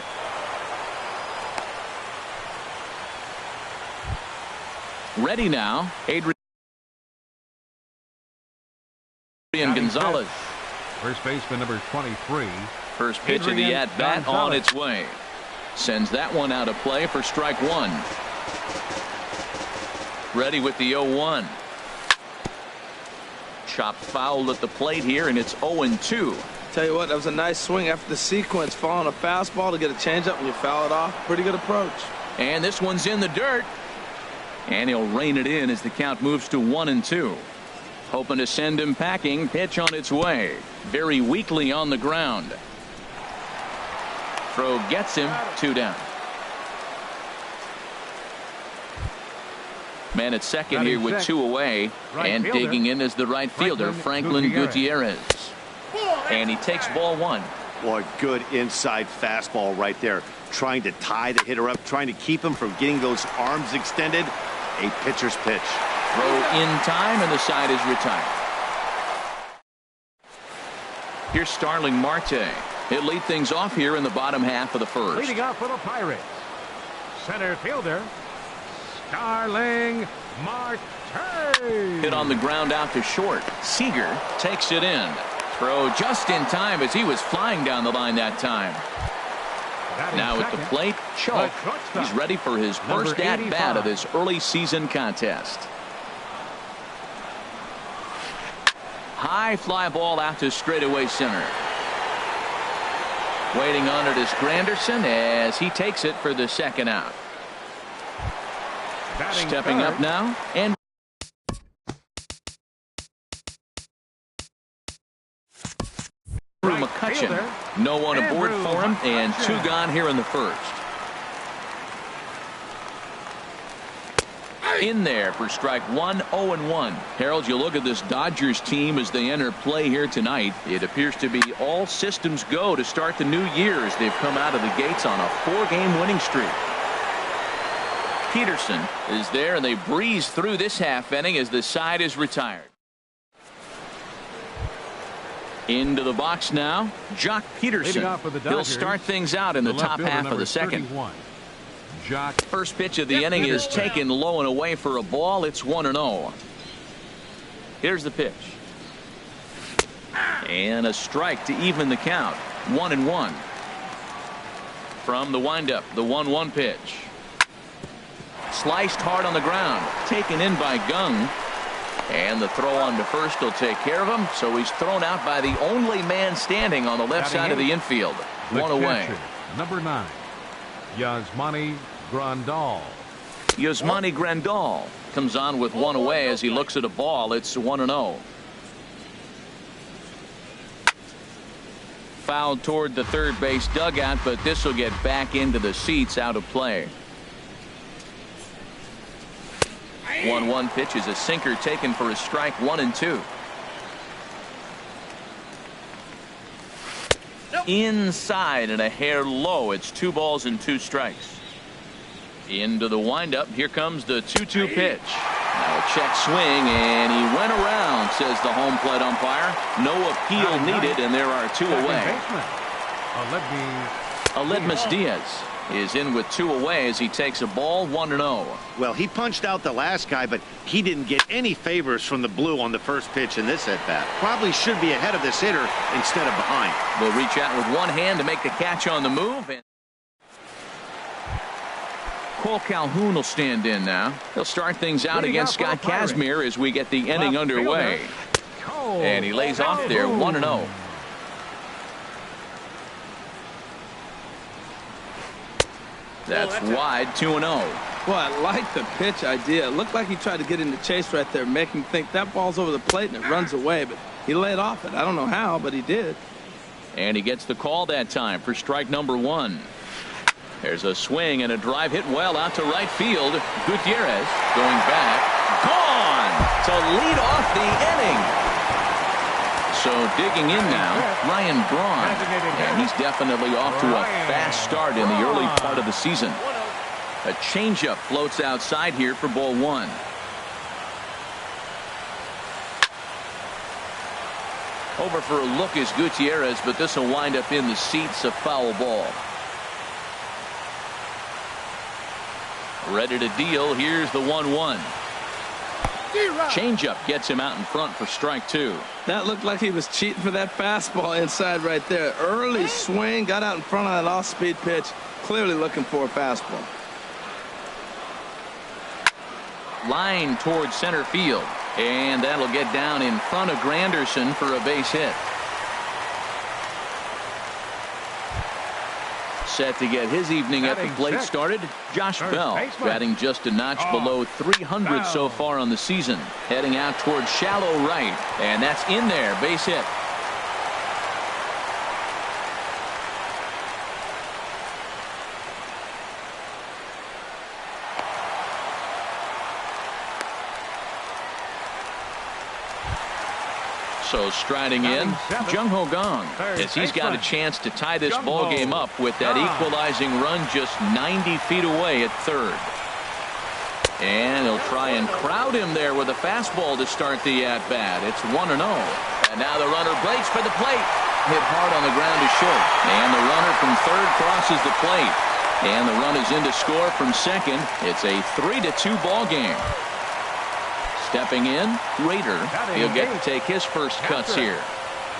Ready now, Adrian Gonzalez. First baseman number 23. First pitch of the at-bat on its way. Sends that one out of play for strike 1. Ready with the 0-1. Chopped foul at the plate here, and it's 0-2. Tell you what, that was a nice swing after the sequence. Following a fastball to get a changeup and you foul it off. Pretty good approach. And this one's in the dirt. And he'll rein it in as the count moves to 1-2. Hoping to send him packing. Pitch on its way. Very weakly on the ground. Throw gets him. 2 down. Man at second here with 2 away. And digging in is the right fielder, Franklin Gutierrez. And he takes ball 1. Boy, good inside fastball right there. Trying to tie the hitter up, trying to keep him from getting those arms extended. A pitcher's pitch. Throw in time, and the side is retired. Here's Starling Marte. He'll lead things off here in the bottom half of the first. Leading off for the Pirates, center fielder, Starling Marte. Hit on the ground out to short. Seager takes it in. Throw just in time as he was flying down the line that time. Now at the plate, Schulk. He's ready for his first at-bat of this early season contest. High fly ball out to straightaway center. Waiting on it is Granderson as he takes it for the second out. Stepping up now, and McCutcheon. No one aboard for him, and 2 gone here in the first. In there for strike 1, 0-1. Harold, you look at this Dodgers team as they enter play here tonight. It appears to be all systems go to start the new year as they've come out of the gates on a 4-game winning streak. Peterson is there, and they breeze through this half inning as the side is retired. Into the box now, Jock Peterson. He'll start things out in the top half of the second. First pitch of the inning is taken low and away for a ball. It's 1-0. Here's the pitch. And a strike to even the count. 1-1. From the windup, the 1-1 pitch. Sliced hard on the ground. Taken in by Gung. And the throw on to first will take care of him. So he's thrown out by the only man standing on the left side of the infield. One away. Number 9, Yasmani Grandal. Yasmani Grandal comes on with one away as he looks at a ball. It's 1-0. Fouled toward the third base dugout, but this will get back into the seats, out of play. 1-1 pitch is a sinker taken for a strike. 1-2. Inside and a hair low. It's 2 balls and 2 strikes. Into the windup. Here comes the 2-2 pitch. Now a check swing, and he went around, says the home plate umpire. No appeal needed, and there are 2 away. Aledmus Diaz is in with 2 away as he takes a ball. 1-0. Well, he punched out the last guy, but he didn't get any favors from the blue on the first pitch in this at-bat. Probably should be ahead of this hitter instead of behind. Will reach out with one hand to make the catch on the move. And Cole Calhoun will stand in now. He'll start things out against Scott Kazmir as we get the inning underway. And he lays off there. 1-0. That's wide. 2-0. Well, I like the pitch idea. It looked like he tried to get in the chase right there, make him think that ball's over the plate and it runs away, but he laid off it. I don't know how, but he did. And he gets the call that time for strike number 1. There's a swing and a drive hit well out to right field. Gutierrez going back. Gone to lead off the inning. So digging in now, Ryan Braun. And he's definitely off to a fast start in the early part of the season. A changeup floats outside here for ball 1. Over for a look is Gutierrez, but this will wind up in the seats. A foul ball. Ready to deal. Here's the 1-1. Changeup gets him out in front for strike 2. That looked like he was cheating for that fastball inside right there. Early swing, got out in front of that off-speed pitch. Clearly looking for a fastball. Line towards center field. And that'll get down in front of Granderson for a base hit. Set to get his evening at the plate started. Josh Bell batting just a notch below 300 so far on the season. Heading out towards shallow right. And that's in there. Base hit. So striding in, Jung Ho Gong, as he's got a chance to tie this ball game up with that equalizing run just 90 feet away at third. And he'll try and crowd him there with a fastball to start the at-bat. It's 1-0. And now the runner breaks for the plate. Hit hard on the ground to short. And the runner from third crosses the plate. And the run is in to score from second. It's a 3-2 ball game. Stepping in, Rader. He'll get to take his first cuts here.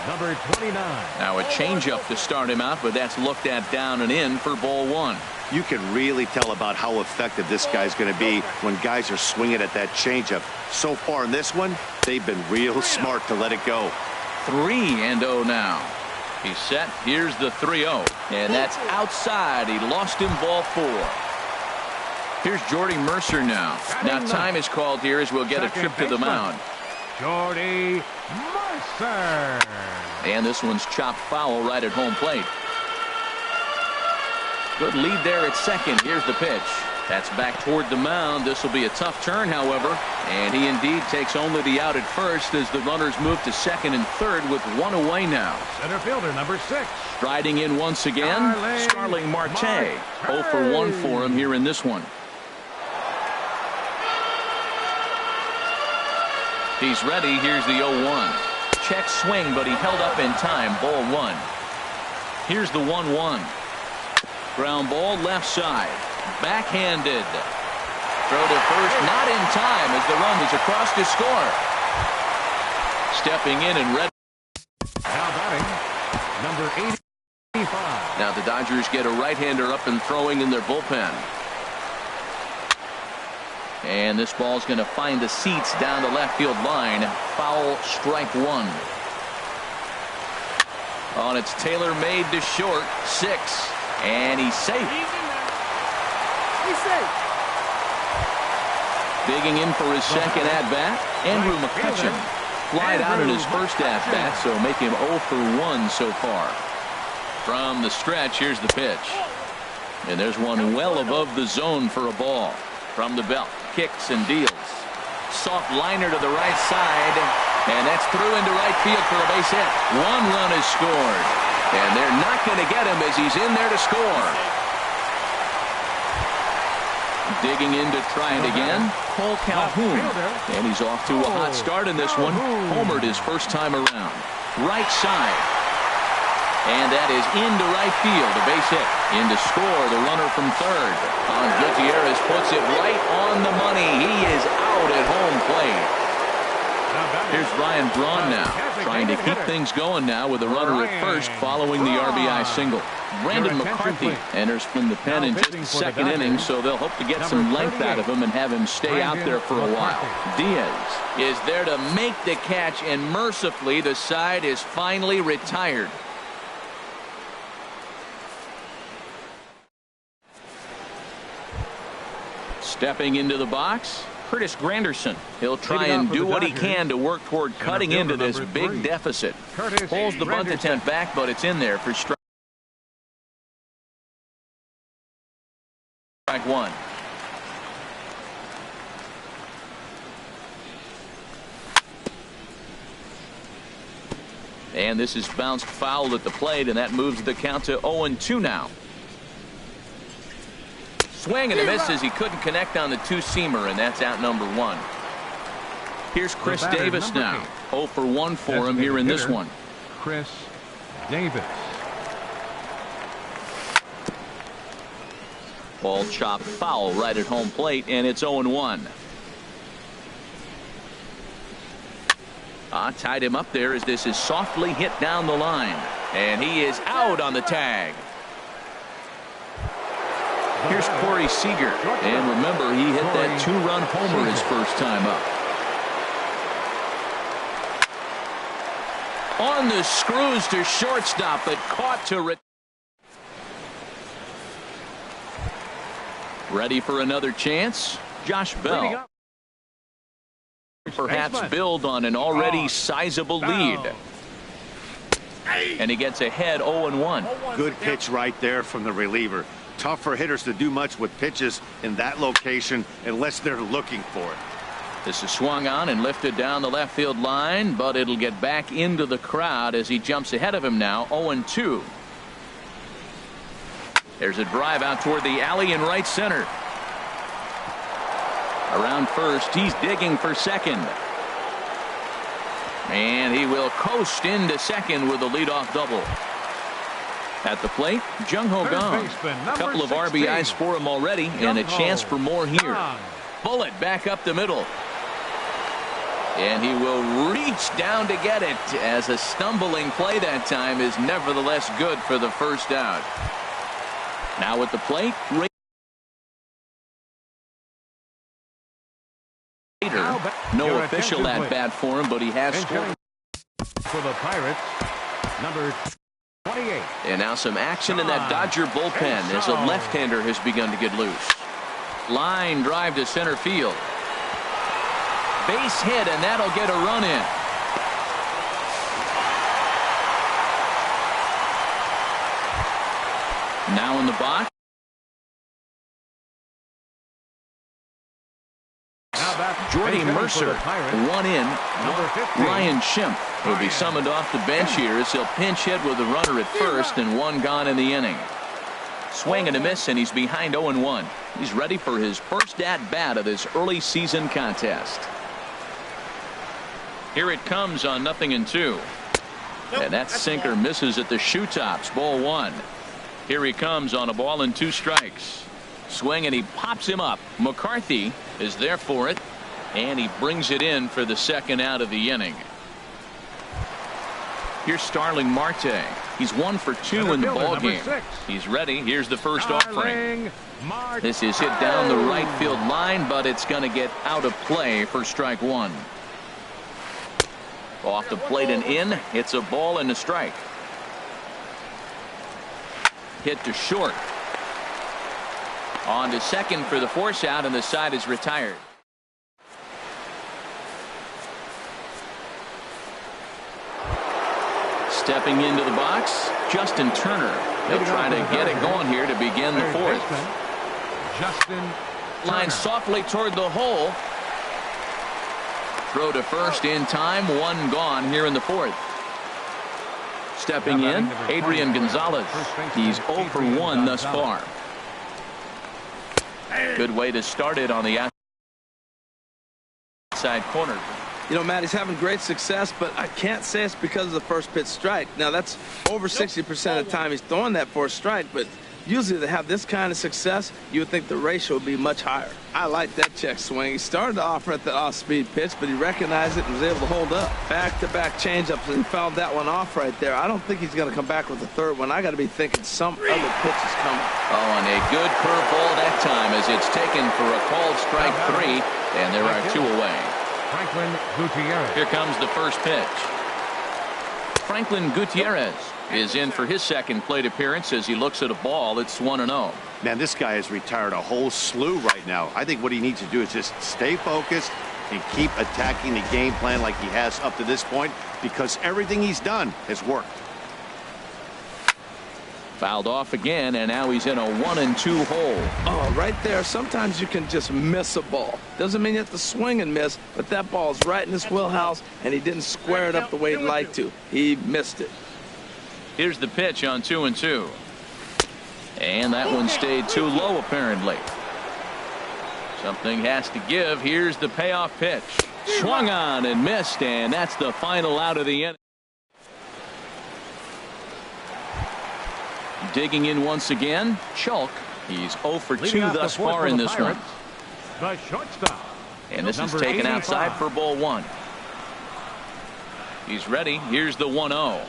Number 29. Now a changeup to start him out, but that's looked at down and in for ball 1. You can really tell about how effective this guy's going to be when guys are swinging at that changeup. So far in this one, they've been real smart to let it go. 3-0 now. He's set. Here's the 3-0. And that's outside. He lost him ball 4. Here's Jordy Mercer now. Now time is called here as we'll get a trip to the mound. Jordy Mercer. And this one's chopped foul right at home plate. Good lead there at second. Here's the pitch. That's back toward the mound. This will be a tough turn, however. And he indeed takes only the out at first as the runners move to second and third with one away now. Center fielder number 6. Striding in once again, Starling Marte. 0 for 1 for him here in this one. He's ready. Here's the 0-1. Check swing, but he held up in time. Ball 1. Here's the 1-1. Ground ball left side. Backhanded. Throw to first, not in time as the run is across to score. Stepping in and ready. number 85. Now the Dodgers get a right-hander up and throwing in their bullpen. And this ball's going to find the seats down the left field line. Foul, strike one. On it's Taylor made to short, 6, and he's safe. He's safe. Digging in for his second at-bat, Andrew McCutchen flied out in his first at-bat, so make him 0 for 1 so far. From the stretch, here's the pitch. And there's one well above the zone for a ball. From the belt, kicks and deals. Soft liner to the right side, and that's through into right field for a base hit. 1 run is scored, and they're not going to get him as he's in there to score. Digging in to try it again, Cole Calhoun, and he's off to a hot start in this one. Homered his first time around. Right side, and that is into right field, a base hit. In to score, the runner from third. Gutierrez puts it right on the money. He is out at home plate. Here's Ryan Braun now, trying to keep things going now with a runner at first following the RBI single. Brandon McCarthy enters from the pen in just the second inning, so they'll hope to get some length out of him and have him stay out there for a while. Diaz is there to make the catch, and mercifully the side is finally retired. Stepping into the box, Curtis Granderson. He'll try and do what he can to work toward cutting into this big deficit. Pulls the bunt attempt back, but it's in there for strike one. And this is bounced foul at the plate, and that moves the count to 0-2 now. Swing and a miss as he couldn't connect on the two-seamer, and that's out number 1. Here's Chris Davis now. 0 for 1 for him here in this one. Chris Davis. Ball chopped foul right at home plate, and it's 0-1. Tied him up there as this is softly hit down the line, and he is out on the tag. Here's Corey Seager, and remember, he hit that 2-run homer his first time up. On the screws to shortstop, but caught to ready for another chance. Josh Bell perhaps build on an already sizable lead, and he gets ahead 0-1. Good pitch right there from the reliever. Tough for hitters to do much with pitches in that location unless they're looking for it. This is swung on and lifted down the left field line, but it'll get back into the crowd as he jumps ahead of him now. 0-2. There's a drive out toward the alley in right center. Around first, he's digging for second, and he will coast into second with a leadoff double. At the plate, Jung Ho Gong. A couple of RBIs for him already, and a chance for more here. Bullet back up the middle, and he will reach down to get it, as a stumbling play that time is nevertheless good for the first out. Now at the plate, no official at bat for him, but he has scored for the Pirates, number 28. And now some action in that Dodger bullpen as a left-hander has begun to get loose. Line drive to center field. Base hit, and that'll get a run in. Now in the box. Jordy Mercer, one in. Ryan Schimpf will be summoned off the bench here as he'll pinch hit with a runner at first and 1 gone in the inning. Swing and a miss, and he's behind 0-1. He's ready for his first at-bat of this early season contest. Here it comes on 0-2. And that sinker misses at the shoe tops. Ball 1. Here he comes on a ball and 2 strikes. Swing, and he pops him up. McCarthy is there for it, and he brings it in for the second out of the inning. Here's Starling Marte. He's 1 for 2 in the ball game. He's ready. Here's the first offering. This is hit down the right field line, but it's going to get out of play for strike one. Off the plate and in. It's a ball and a strike. Hit to short. On to second for the force out, and the side is retired. Stepping into the box, Justin Turner. He'll try to get it going here to begin the fourth. Line softly toward the hole. Throw to first in time. One gone here in the fourth. Stepping in, Adrian Gonzalez. He's 0 for 1 thus far. Good way to start it on the outside corner. You know, Matt, he's having great success, but I can't say it's because of the first pitch strike. Now, that's over 60% of the time he's throwing that for a strike, but usually to have this kind of success, you would think the ratio would be much higher. I like that check swing. He started off at the off-speed pitch, but he recognized it and was able to hold up. Back-to-back changeups, and he fouled that one off right there. I don't think he's going to come back with the third one. I got to be thinking some other pitch is coming. Oh, and a good curveball that time as it's taken for a called strike 3, and there are 2 away. Franklin Gutierrez. Here comes the first pitch. Franklin Gutierrez is in for his second plate appearance as he looks at a ball. It's 1-0. Man, this guy has retired a whole slew right now. I think what he needs to do is just stay focused and keep attacking the game plan like he has up to this point, because everything he's done has worked. Fouled off again, and now he's in a 1-2 hole. Oh, right there. Sometimes you can just miss a ball. Doesn't mean you have to swing and miss, but that ball's right in his wheelhouse, and he didn't square it up the way he'd like to. He missed it. Here's the pitch on 2-2. And that one stayed too low, apparently. Something has to give. Here's the payoff pitch. Swung on and missed, and that's the final out of the inning. Digging in once again, Chalk. He's 0 for 2 thus far in this one. The shortstop. And this is taken outside for ball 1. He's ready. Here's the 1-0.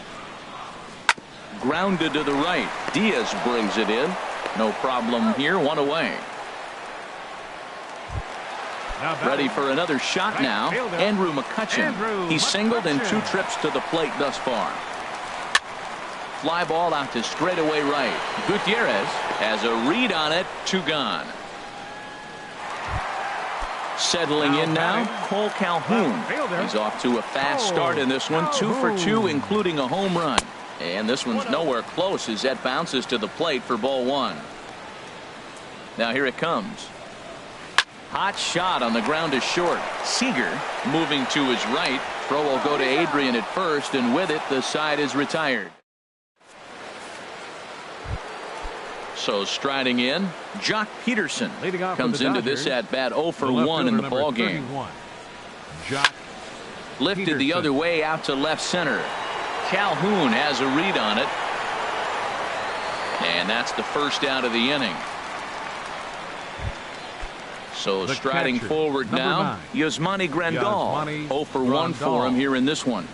Grounded to the right. Diaz brings it in. No problem here. 1 away. Ready for another shot now. Andrew McCutcheon. He's singled in 2 trips to the plate thus far. Fly ball out to straightaway right. Gutierrez has a read on it. 2 gone. Settling in now, Cole Calhoun. He's off to a fast start in this one. 2 for 2, including a home run. And this one's nowhere close as that bounces to the plate for ball 1. Now here it comes. Hot shot on the ground is short. Seager moving to his right. Throw will go to Adrian at first, and with it, the side is retired. So striding in, Jock Peterson comes into this at bat 0 for 1 in the ball game. Lifted the other way out to left center. Calhoun has a read on it, and that's the first out of the inning. So striding forward now, Yasmani Grandal. 0 for 1 for him here in this one.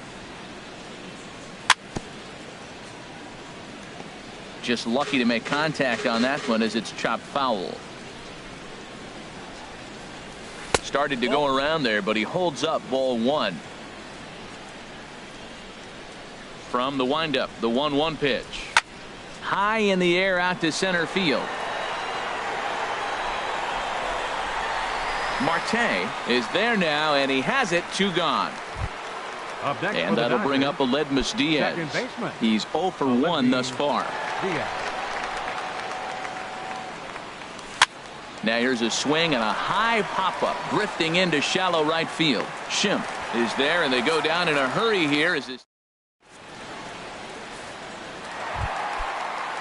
Just lucky to make contact on that one as it's chopped foul. Started to go around there, but he holds up ball 1. From the windup, the 1-1 pitch. High in the air out to center field. Marte is there now, and he has it. 2 gone. And that'll bring up Aledmus Diaz. He's 0 for 1 thus far. Now here's a swing and a high pop-up drifting into shallow right field. Schimpf is there, and they go down in a hurry here.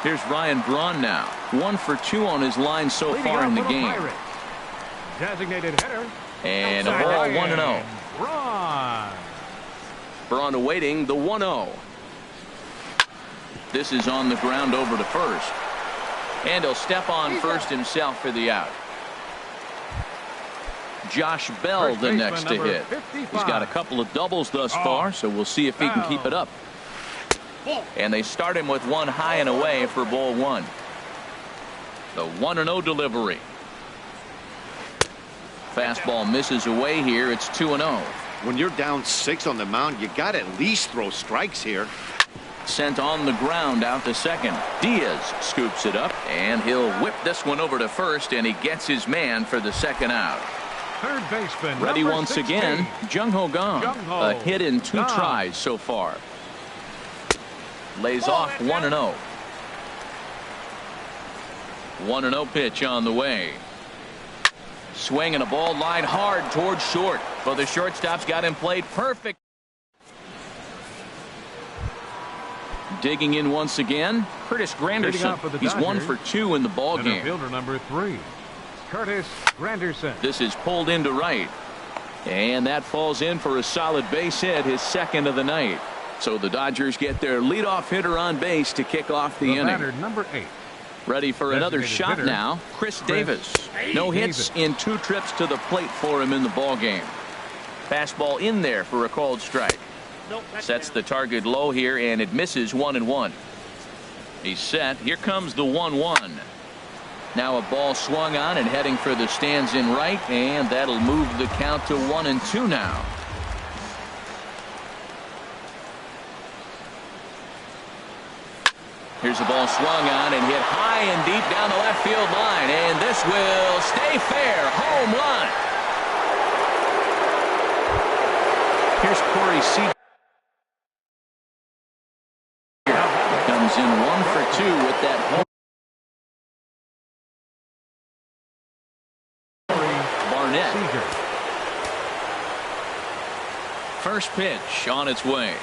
Here's Ryan Braun now. 1 for 2 on his line so far in the game. Designated hitter. And a ball 1-0. Braun awaiting the 1-0. This is on the ground over to first. And he'll step on first himself for the out. Josh Bell the next to hit. He's got a couple of doubles thus far, so we'll see if he can keep it up. And they start him with one high and away for ball one. The 1-0 delivery. Fastball misses away here. It's 2-0. When you're down 6 on the mound, you got to at least throw strikes here. Sent on the ground out to second. Diaz scoops it up, and he'll whip this one over to first, and he gets his man for the second out. Third baseman. Ready once 16. again, Jung-Ho Kang. A hit in 2 tries so far. Lays off 1-0. 1-0 pitch on the way. Swing and a ball line hard towards short. But the shortstop's got him played perfect. Digging in once again, Curtis Granderson. He's 1 for 2 in the ball game. Fielder number 3, Curtis Granderson. This is pulled into right. And that falls in for a solid base hit, his second of the night. So the Dodgers get their leadoff hitter on base to kick off the inning. Batter number 8. Ready for another shot hitter, now, Chris Davis. No hits in 2 trips to the plate for him in the ball game. Fastball in there for a called strike. Sets the target low here, and it misses 1-1. He's set. Here comes the 1-1. Now a ball swung on and heading for the stands in right, and that'll move the count to 1-2 now. Here's a ball swung on and hit high and deep down the left field line, and this will stay fair. Home run. Here's Corey Seager. Comes in 1 for 2 with that home. Barnett. First pitch on its way.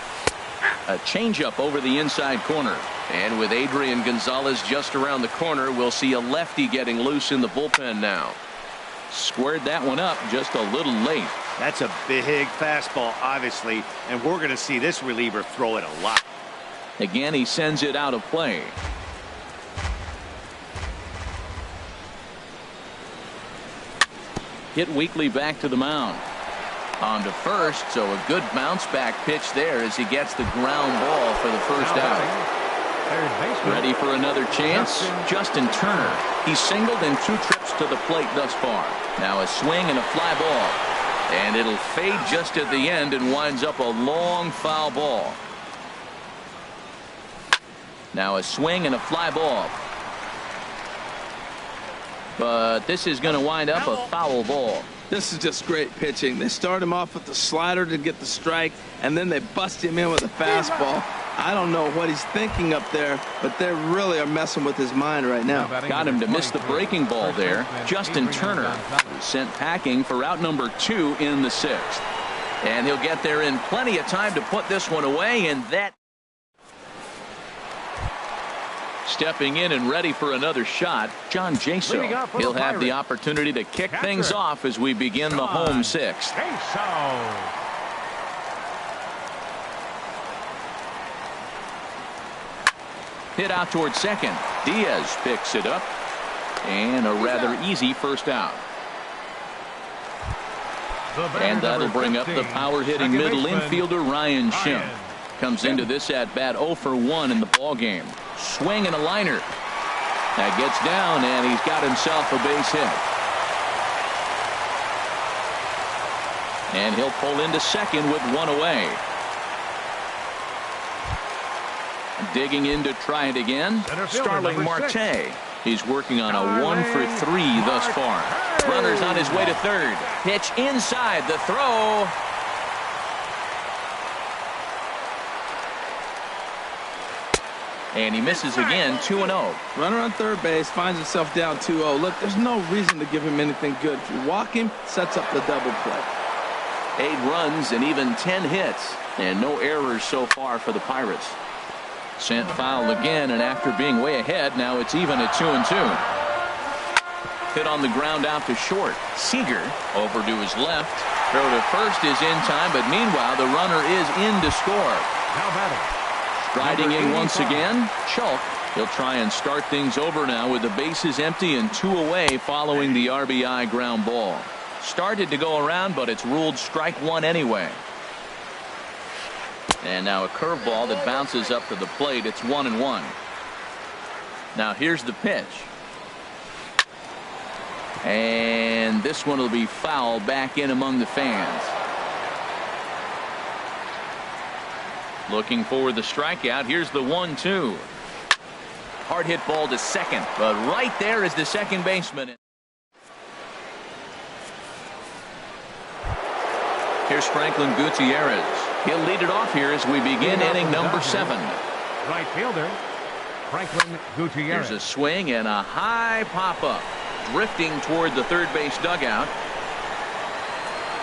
A changeup over the inside corner. And with Adrian Gonzalez just around the corner, we'll see a lefty getting loose in the bullpen now. Squared that one up just a little late. That's a big fastball, obviously, and we're going to see this reliever throw it a lot. Again, he sends it out of play. Hit weakly back to the mound. On to first, so a good bounce back pitch there as he gets the ground ball for the first out. Ready for another chance? Justin Turner. He's singled in 2 trips to the plate thus far. Now a swing and a fly ball. And it'll fade just at the end and winds up a long foul ball. Now a swing and a fly ball. But this is going to wind up a foul ball. This is just great pitching. They start him off with the slider to get the strike, and then they bust him in with a fastball. I don't know what he's thinking up there, but they really are messing with his mind right now. Got him to miss the breaking ball there. Justin Turner was sent packing for out number 2 in the 6th. And he'll get there in plenty of time to put this one away, and that. Stepping in and ready for another shot, John Jaso. He'll have the opportunity to kick things off as we begin the home 6th. Hit out towards second. Diaz picks it up. And a rather easy first out. And that'll bring up the power-hitting middle infielder Ryan Schimpf. Comes into this at-bat 0 for 1 in the ballgame. Swing and a liner. That gets down, and he's got himself a base hit. And he'll pull into second with 1 away. Digging in to try it again, Starling Marte. He's working on a 1 for 3 thus far. Runner's on his way to third. Pitch inside, the throw. And he misses again, 2-0. Runner on third base finds himself down 2-0. Look, there's no reason to give him anything good. If you walk him, sets up the double play. 8 runs and even 10 hits. And no errors so far for the Pirates. Sent foul again, and after being way ahead, now it's even at 2-2. Hit on the ground out to short. Seager over to his left. Throw to first is in time, but meanwhile the runner is in to score. Now batting. Striding in once again, Schulk. He'll try and start things over now with the bases empty and 2 away following the RBI ground ball. Started to go around, but it's ruled strike 1 anyway. And now a curveball that bounces up to the plate. It's 1-1. Now here's the pitch. And this one will be foul back in among the fans. Looking for the strikeout. Here's the 1-2. Hard hit ball to second, but right there is the second baseman. Here's Franklin Gutierrez. He'll lead it off here as we begin inning number 7. Right fielder, Franklin Gutierrez. Here's a swing and a high pop-up. Drifting toward the third base dugout.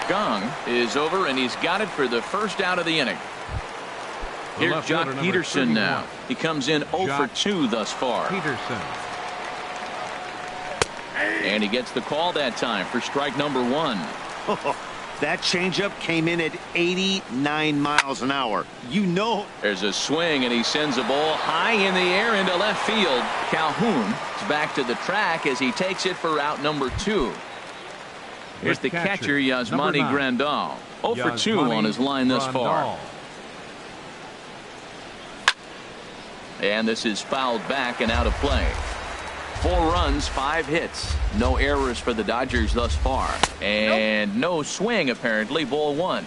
Gong is over, and he's got it for the first out of the inning. Here's Jock Peterson now. He comes in 0 for 2 thus far. Peterson. And he gets the call that time for strike number 1. That changeup came in at 89 miles an hour. You know. There's a swing, and he sends a ball high in the air into left field. Calhoun is back to the track as he takes it for out number 2. Here's the catcher, Yasmani Grandal. 0 for 2 on his line thus far. And this is fouled back and out of play. 4 runs, 5 hits. No errors for the Dodgers thus far. And no swing, apparently. Ball 1.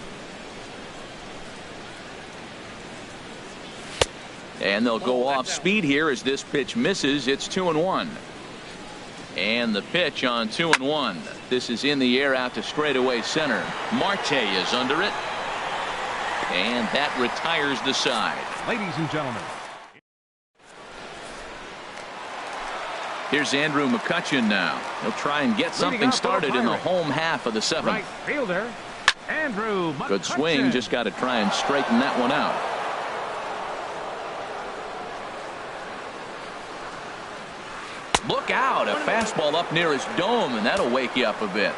And they'll go off speed here as this pitch misses. It's 2-1. And the pitch on 2-1. This is in the air out to straightaway center. Marte is under it. And that retires the side. Ladies and gentlemen. Here's Andrew McCutchen now. He'll try and get something started in the home half of the 7th. Right fielder, Andrew McCutchen. Good swing. Just got to try and straighten that one out. Look out. A fastball up near his dome, and that'll wake you up a bit.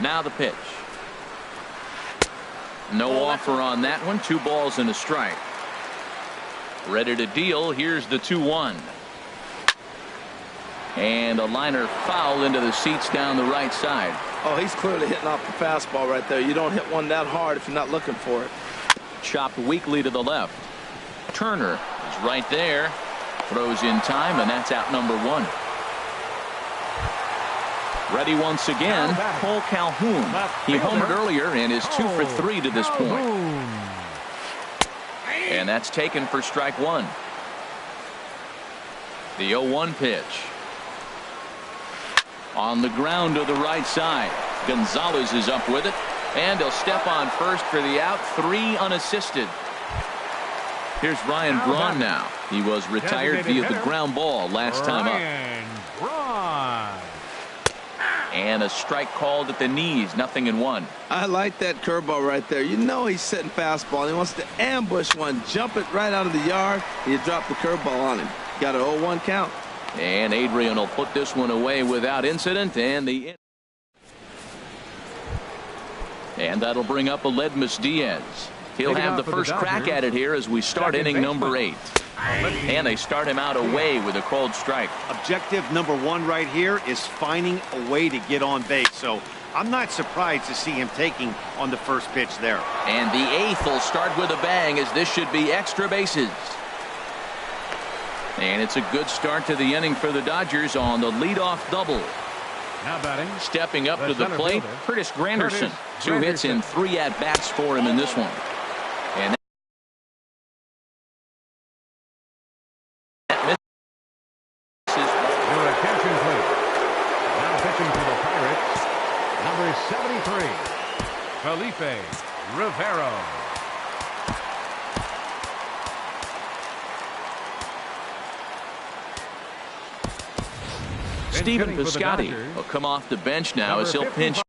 Now the pitch. No offer on that one. 2 balls and a strike. Ready to deal. Here's the 2-1. And a liner foul into the seats down the right side. Oh, he's clearly hitting off the fastball right there. You don't hit one that hard if you're not looking for it. Chopped weakly to the left. Turner is right there. Throws in time, and that's out number 1. Ready once again, Cole Calhoun. He homered earlier and is 2 for 3 to this point. And that's taken for strike 1. The 0-1 pitch. On the ground to the right side. Gonzalez is up with it. And he'll step on first for the out. 3 unassisted. Here's Ryan Braun now. He was retired via the ground ball last time up. And a strike called at the knees. 0-1. I like that curveball right there. You know he's setting fastball. He wants to ambush one. Jump it right out of the yard. And you drop the curveball on him. Got an 0-1 count. And Adrian will put this one away without incident. And that'll bring up Aledmus Diaz. He'll have the first crack at it here as we start inning number 8. And they start him out away with a called strike. Objective number 1 right here is finding a way to get on base. So I'm not surprised to see him taking on the first pitch there. And the 8th will start with a bang, as this should be extra bases. And it's a good start to the inning for the Dodgers on the leadoff double. Now batting. Stepping up to the plate, Curtis Granderson. 2 hits and 3 at-bats for him in this one. And that misses. Your attention, please. Now pitching for the Pirates, number 73, Felipe Rivero. Stephen Piscotty will come off the bench now as he'll pinch.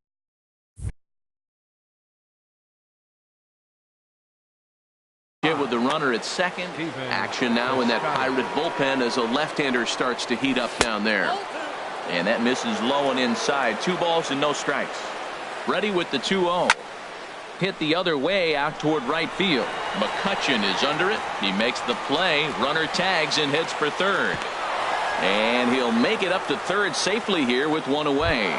Here with the runner at second. Action now in that Pirate bullpen as a left-hander starts to heat up down there. And that misses low and inside. 2 balls and no strikes. Ready with the 2-0. Hit the other way out toward right field. McCutchen is under it. He makes the play. Runner tags and heads for third. And he'll make it up to third safely here with 1 away.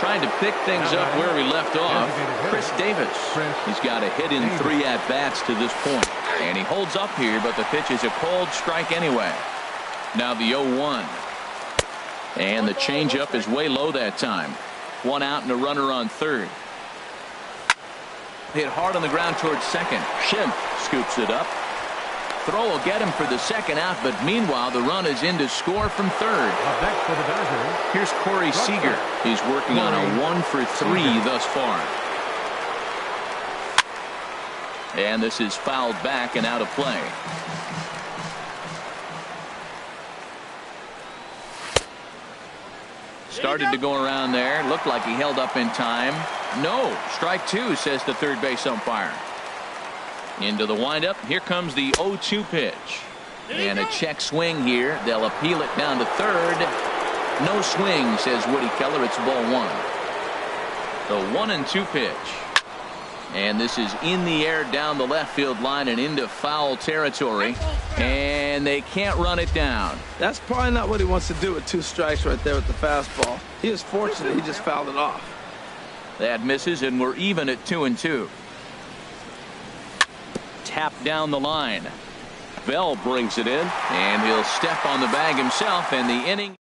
Trying to pick things up where we left off. Chris Davis. He's got a hit in 3 at-bats to this point. And he holds up here, but the pitch is a cold strike anyway. Now the 0-1. And the changeup is way low that time. 1 out and a runner on third. Hit hard on the ground towards second. Schimpf scoops it up. Throw will get him for the second out, but meanwhile the run is in to score from third. Here's Corey Seager. He's working on a 1 for 3 thus far. And this is fouled back and out of play. Started to go around there. Looked like he held up in time. No. Strike 2, says the third base umpire. Into the windup. Here comes the 0-2 pitch. And a check swing here. They'll appeal it down to third. No swing, says Woody Keller. It's ball 1. The 1-2 pitch. And this is in the air down the left field line and into foul territory. And they can't run it down. That's probably not what he wants to do with 2 strikes right there with the fastball. He is fortunate he just fouled it off. That misses, and we're even at 2-2. Tap down the line. Bell brings it in, and he'll step on the bag himself, and the inning.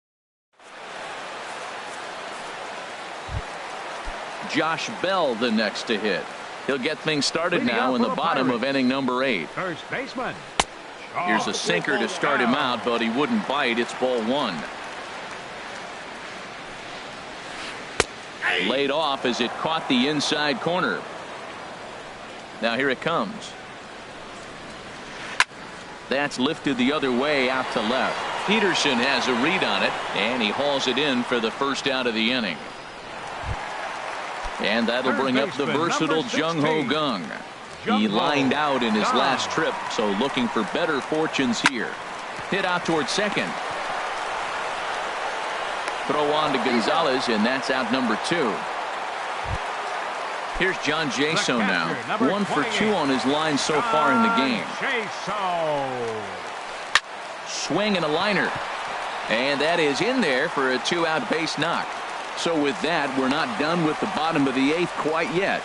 Josh Bell the next to hit. He'll get things started now in the bottom of inning number 8. First baseman. Here's a sinker to start him out, but he wouldn't bite. It's ball 1. Laid off as it caught the inside corner. Now here it comes. That's lifted the other way out to left. Peterson has a read on it, and he hauls it in for the first out of the inning. And that'll bring up the versatile Jung Ho Kang. He lined out in his last trip, so looking for better fortunes here. Hit out towards second. Throw on to Gonzalez, and that's out number 2. Here's John Jaso now. 1 for 2 on his line so far in the game. Swing and a liner. And that is in there for a 2-out base knock. So with that, we're not done with the bottom of the 8th quite yet.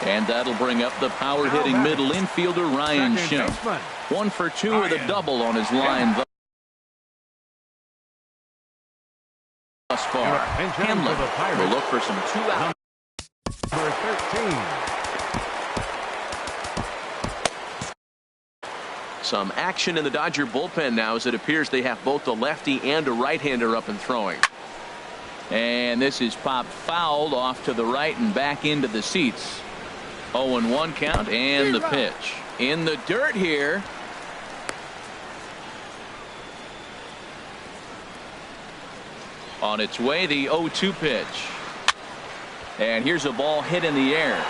And that'll bring up the power-hitting middle infielder Ryan Schimpf. 1 for 2 with a double on his line thus far. Hamlin will look for some 2-out. Number 13. Some action in the Dodger bullpen now, as it appears they have both a lefty and a right-hander up and throwing. And this is popped fouled off to the right and back into the seats. 0-1 count, and the pitch. In the dirt here. On its way, the 0-2 pitch. And here's a ball hit in the air.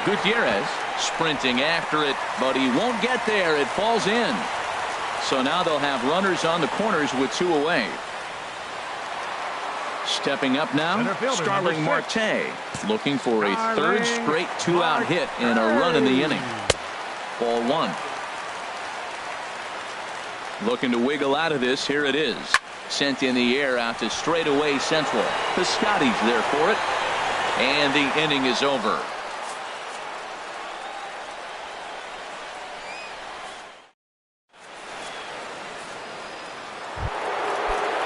Gutierrez sprinting after it, but he won't get there. It falls in. So now they'll have runners on the corners with 2 away. Stepping up now, Starling Marte, looking for a 3rd straight 2-out hit and a run in the inning. Ball 1. Looking to wiggle out of this. Here it is. Sent in the air out to straightaway central. Piscotty's there for it. And the inning is over.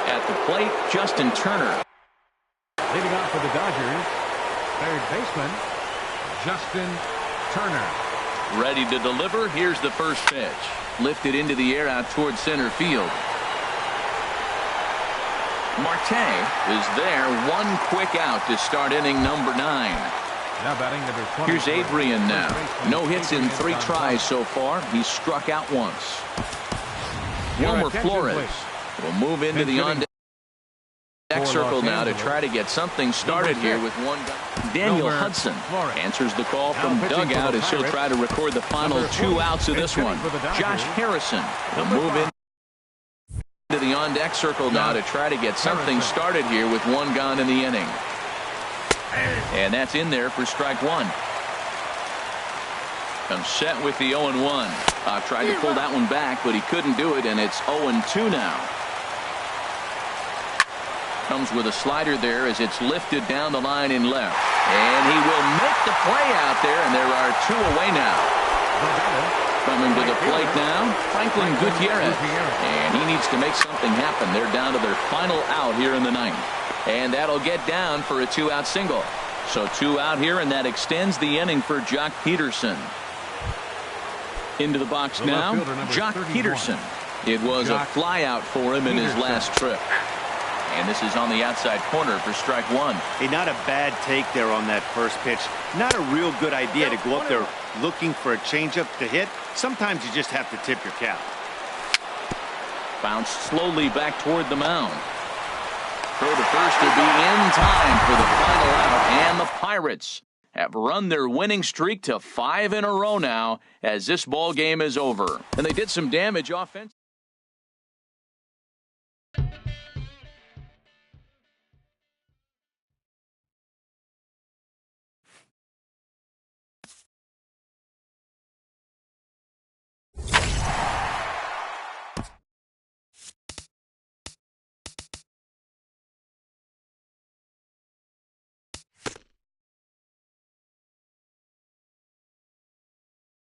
At the plate, Justin Turner. Leading off for the Dodgers, 3rd baseman, Justin Turner. Ready to deliver. Here's the first pitch. Lifted into the air out towards center field. Marte is there. 1 quick out to start inning number 9. Now batting number 20. Here's Adrian now. No hits in 3 tries so far. He's struck out once. Wilmer Flores will move into the on-deck circle now to try to get something started here with 1 guy. Daniel Hudson answers the call from dugout as he'll try to record the final 2 outs of this one. Josh Harrison will move in to the on-deck circle now to try to get something started here with 1 gone in the inning. And that's in there for strike 1. Comes set with the 0-1. Tried to pull that one back, but he couldn't do it, and it's 0-2 now. Comes with a slider there as it's lifted down the line in left. And he will make the play out there, and there are 2 away now. Coming to the plate now, Franklin Gutierrez. And he needs to make something happen. They're down to their final out here in the 9th. And that'll get down for a 2-out single. So 2 out here, and that extends the inning for Jock Peterson. Into the box now, Jock Peterson. It was a fly out for him in his last trip. And this is on the outside corner for strike 1. Hey, not a bad take there on that first pitch. Not a real good idea to go up there looking for a changeup to hit. Sometimes you just have to tip your cap. Bounced slowly back toward the mound. Throw to first to be in time for the final out. And the Pirates have run their winning streak to 5 in a row now as this ball game is over. And they did some damage offensively.